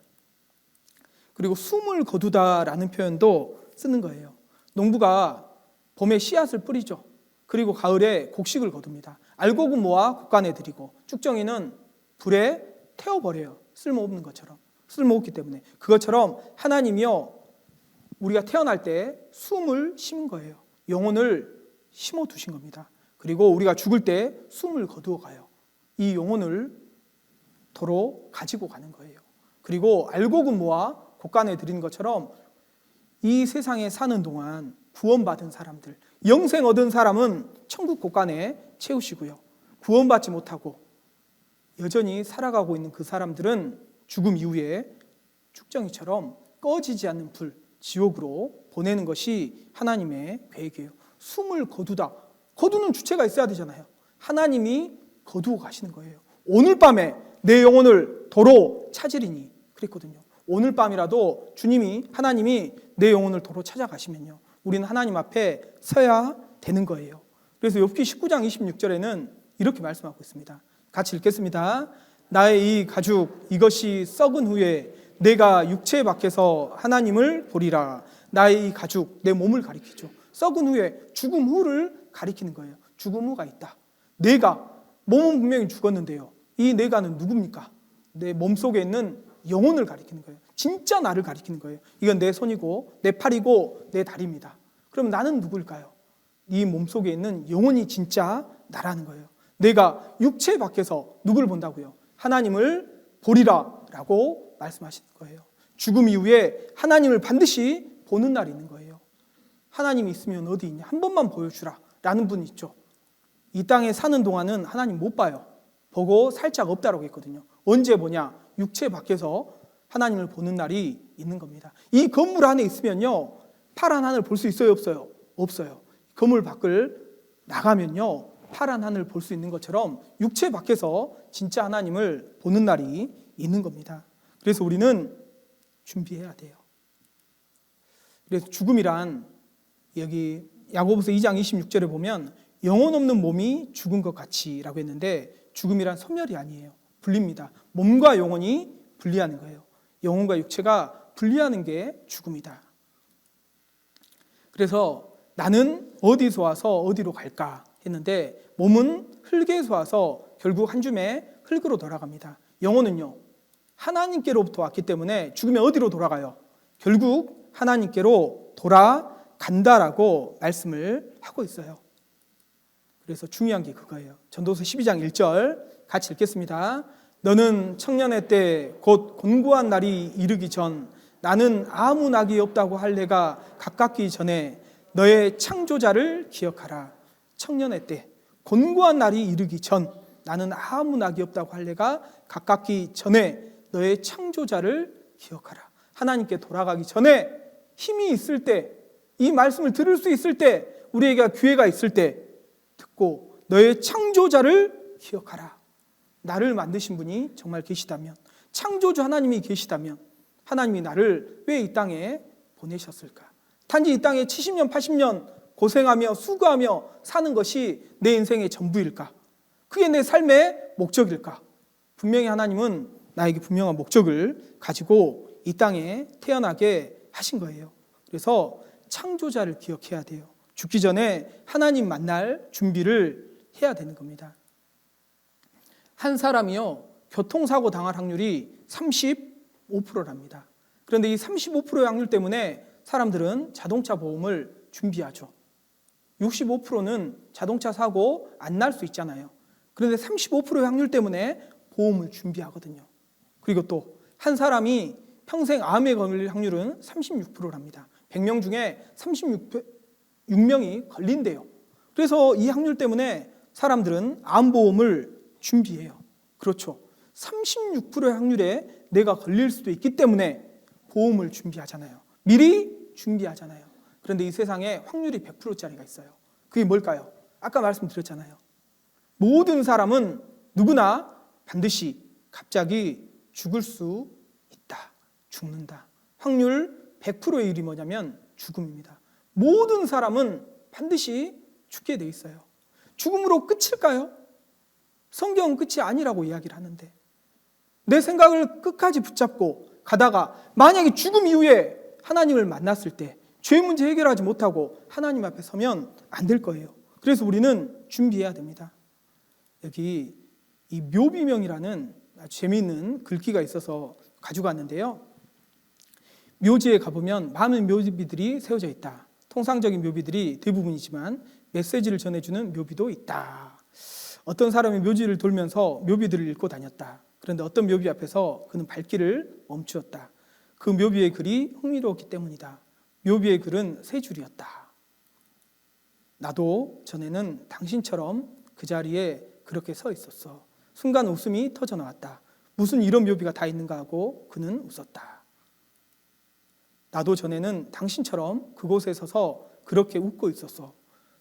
[SPEAKER 1] 그리고 숨을 거두다라는 표현도 쓰는 거예요. 농부가 봄에 씨앗을 뿌리죠. 그리고 가을에 곡식을 거둡니다. 알곡은 모아 곡간에 들이고 쭉정이는 불에 태워버려요. 쓸모없는 것처럼. 쓸모없기 때문에. 그것처럼 하나님이요, 우리가 태어날 때 숨을 심은 거예요. 영혼을 심어 두신 겁니다. 그리고 우리가 죽을 때 숨을 거두어 가요. 이 영혼을 도로 가지고 가는 거예요. 그리고 알곡은모와 곡간에 드린 것처럼 이 세상에 사는 동안 구원받은 사람들, 영생 얻은 사람은 천국 곡간에 채우시고요. 구원받지 못하고 여전히 살아가고 있는 그 사람들은 죽음 이후에 축정이처럼 꺼지지 않는 불, 지옥으로 보내는 것이 하나님의 계획이에요. 숨을 거두다. 거두는 주체가 있어야 되잖아요. 하나님이 거두어 가시는 거예요. 오늘 밤에 내 영혼을 도로 찾으리니 그랬거든요. 오늘 밤이라도 하나님이 내 영혼을 도로 찾아가시면요, 우리는 하나님 앞에 서야 되는 거예요. 그래서 욥기 19장 26절에는 이렇게 말씀하고 있습니다. 같이 읽겠습니다. 나의 이 가죽 이것이 썩은 후에 내가 육체 밖에서 하나님을 보리라. 나의 이 가죽, 내 몸을 가리키죠. 썩은 후에, 죽음 후를 가리키는 거예요. 죽음 후가 있다. 내가, 몸은 분명히 죽었는데요, 이 내가는 누굽니까? 내 몸속에 있는 영혼을 가리키는 거예요. 진짜 나를 가리키는 거예요. 이건 내 손이고 내 팔이고 내 다리입니다. 그럼 나는 누굴까요? 이 몸속에 있는 영혼이 진짜 나라는 거예요. 내가 육체 밖에서 누굴 본다고요? 하나님을 보리라 라고 말씀하시는 거예요. 죽음 이후에 하나님을 반드시 보는 날이 있는 거예요. 하나님이 있으면 어디 있냐? 한 번만 보여주라 라는 분이 있죠. 이 땅에 사는 동안은 하나님 못 봐요. 보고 살짝 없다라고 했거든요. 언제 보냐? 육체 밖에서 하나님을 보는 날이 있는 겁니다. 이 건물 안에 있으면요, 파란 하늘 볼 수 있어요, 없어요? 없어요. 건물 밖을 나가면요, 파란 하늘 볼 수 있는 것처럼 육체 밖에서 진짜 하나님을 보는 날이 있는 겁니다. 그래서 우리는 준비해야 돼요. 그래서 죽음이란, 여기 야고보서 2장 26절에 보면 영혼 없는 몸이 죽은 것 같이라고 했는데, 죽음이란 소멸이 아니에요. 분리입니다. 몸과 영혼이 분리하는 거예요. 영혼과 육체가 분리하는 게 죽음이다. 그래서 나는 어디서 와서 어디로 갈까 했는데, 몸은 흙에서 와서 결국 한 줌의 흙으로 돌아갑니다. 영혼은요, 하나님께로부터 왔기 때문에 죽으면 어디로 돌아가요? 결국 하나님께로 돌아간다라고 말씀을 하고 있어요. 그래서 중요한 게 그거예요. 전도서 12장 1절 같이 읽겠습니다. 너는 청년의 때 곧 곤고한 날이 이르기 전, 나는 아무 낙이 없다고 할 내가 가깝기 전에 너의 창조자를 기억하라. 청년의 때 곤고한 날이 이르기 전, 나는 아무 낙이 없다고 할 내가 가깝기 전에 너의 창조자를 기억하라. 하나님께 돌아가기 전에 힘이 있을 때, 이 말씀을 들을 수 있을 때, 우리에게 기회가 있을 때 듣고 너의 창조자를 기억하라. 나를 만드신 분이 정말 계시다면, 창조주 하나님이 계시다면 하나님이 나를 왜 이 땅에 보내셨을까? 단지 이 땅에 70년, 80년 고생하며 수고하며 사는 것이 내 인생의 전부일까? 그게 내 삶의 목적일까? 분명히 하나님은 나에게 분명한 목적을 가지고 이 땅에 태어나게 하신 거예요. 그래서 창조자를 기억해야 돼요. 죽기 전에 하나님 만날 준비를 해야 되는 겁니다. 한 사람이요, 교통사고 당할 확률이 35%랍니다. 그런데 이 35%의 확률 때문에 사람들은 자동차 보험을 준비하죠. 65%는 자동차 사고 안 날 수 있잖아요. 그런데 35%의 확률 때문에 보험을 준비하거든요. 그리고 또 한 사람이 평생 암에 걸릴 확률은 36%랍니다. 100명 중에 36명이 걸린대요. 그래서 이 확률 때문에 사람들은 암보험을 준비해요. 그렇죠. 36%의 확률에 내가 걸릴 수도 있기 때문에 보험을 준비하잖아요. 미리 준비하잖아요. 그런데 이 세상에 확률이 100%짜리가 있어요. 그게 뭘까요? 아까 말씀드렸잖아요. 모든 사람은 누구나 반드시 갑자기 죽을 수 있다. 죽는다. 확률 100%의 일이 뭐냐면 죽음입니다. 모든 사람은 반드시 죽게 돼 있어요. 죽음으로 끝일까요? 성경은 끝이 아니라고 이야기를 하는데, 내 생각을 끝까지 붙잡고 가다가 만약에 죽음 이후에 하나님을 만났을 때 죄 문제 해결하지 못하고 하나님 앞에 서면 안 될 거예요. 그래서 우리는 준비해야 됩니다. 여기 이 묘비명이라는 아주 재미있는 글귀가 있어서 가져갔는데요. 묘지에 가보면 많은 묘비들이 세워져 있다. 통상적인 묘비들이 대부분이지만 메시지를 전해주는 묘비도 있다. 어떤 사람이 묘지를 돌면서 묘비들을 읽고 다녔다. 그런데 어떤 묘비 앞에서 그는 발길을 멈추었다. 그 묘비의 글이 흥미로웠기 때문이다. 묘비의 글은 세 줄이었다. 나도 전에는 당신처럼 그 자리에 그렇게 서 있었어. 순간 웃음이 터져 나왔다. 무슨 이런 묘비가 다 있는가 하고 그는 웃었다. 나도 전에는 당신처럼 그곳에 서서 그렇게 웃고 있었어.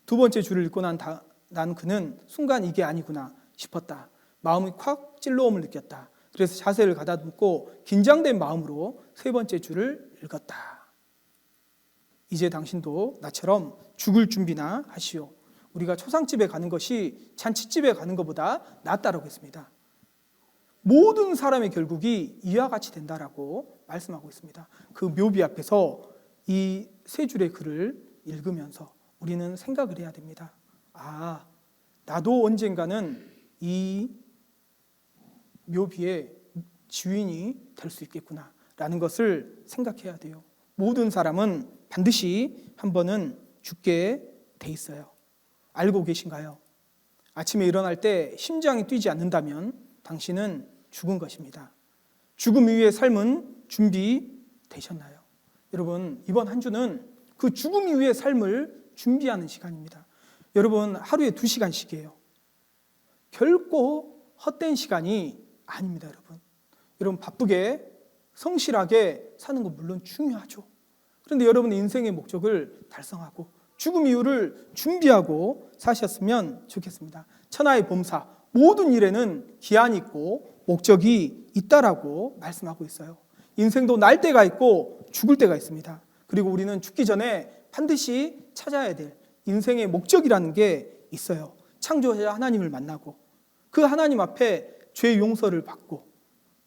[SPEAKER 1] 두 번째 줄을 읽고 난 그는 순간 이게 아니구나 싶었다. 마음이 콱 찔러옴을 느꼈다. 그래서 자세를 가다듬고 긴장된 마음으로 세 번째 줄을 읽었다. 이제 당신도 나처럼 죽을 준비나 하시오. 우리가 초상집에 가는 것이 잔치집에 가는 것보다 낫다라고 했습니다. 모든 사람의 결국이 이와 같이 된다라고 말씀하고 있습니다. 그 묘비 앞에서 이 세 줄의 글을 읽으면서 우리는 생각을 해야 됩니다. 아, 나도 언젠가는 이 묘비의 주인이 될 수 있겠구나 라는 것을 생각해야 돼요. 모든 사람은 반드시 한 번은 죽게 돼 있어요. 알고 계신가요? 아침에 일어날 때 심장이 뛰지 않는다면 당신은 죽은 것입니다. 죽음 이후의 삶은 준비되셨나요? 여러분, 이번 한 주는 그 죽음 이후의 삶을 준비하는 시간입니다. 여러분, 하루에 2시간씩이에요. 결코 헛된 시간이 아닙니다, 여러분. 여러분, 바쁘게 성실하게 사는 건 물론 중요하죠. 그런데 여러분의 인생의 목적을 달성하고 죽음 이후를 준비하고 사셨으면 좋겠습니다. 천하의 범사, 모든 일에는 기한이 있고 목적이 있다라고 말씀하고 있어요. 인생도 날 때가 있고 죽을 때가 있습니다. 그리고 우리는 죽기 전에 반드시 찾아야 될 인생의 목적이라는 게 있어요. 창조자 하나님을 만나고 그 하나님 앞에 죄 용서를 받고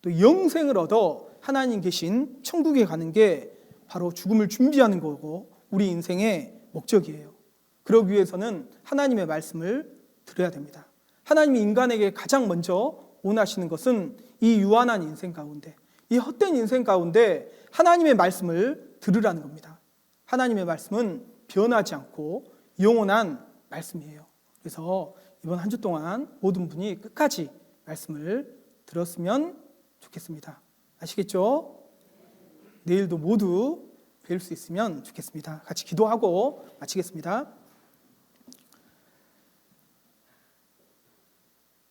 [SPEAKER 1] 또 영생을 얻어 하나님 계신 천국에 가는 게 바로 죽음을 준비하는 거고 우리 인생의 목적이에요. 그러기 위해서는 하나님의 말씀을 들어야 됩니다. 하나님이 인간에게 가장 먼저 원하시는 것은 이 유한한 인생 가운데, 이 헛된 인생 가운데 하나님의 말씀을 들으라는 겁니다. 하나님의 말씀은 변하지 않고 영원한 말씀이에요. 그래서 이번 한 주 동안 모든 분이 끝까지 말씀을 들었으면 좋겠습니다. 아시겠죠? 내일도 모두 뵐 수 있으면 좋겠습니다. 같이 기도하고 마치겠습니다.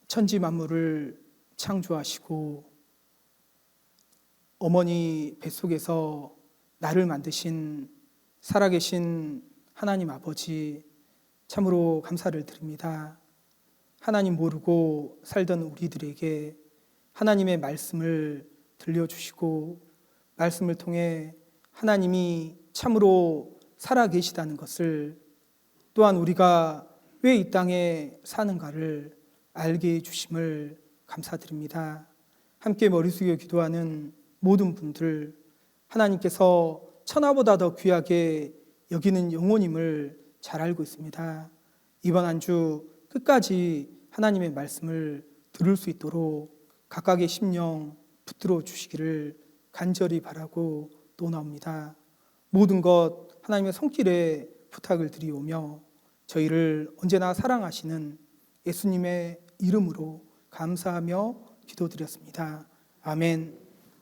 [SPEAKER 1] 천지 만물을 창조하시고 어머니 뱃속에서 나를 만드신 살아계신 하나님 아버지, 참으로 감사를 드립니다. 하나님 모르고 살던 우리들에게 하나님의 말씀을 들려주시고 말씀을 통해 하나님이 참으로 살아계시다는 것을, 또한 우리가 왜 이 땅에 사는가를 알게 해주심을 감사드립니다. 함께 머리 숙여 기도하는 모든 분들, 하나님께서 천하보다 더 귀하게 여기는 영혼임을 잘 알고 있습니다. 이번 한 주 끝까지 하나님의 말씀을 들을 수 있도록 각각의 심령 붙들어 주시기를 간절히 바라고 노나옵니다. 모든 것 하나님의 손길에 부탁을 드리오며 저희를 언제나 사랑하시는 예수님의 이름으로 감사하며 기도드렸습니다. 아멘.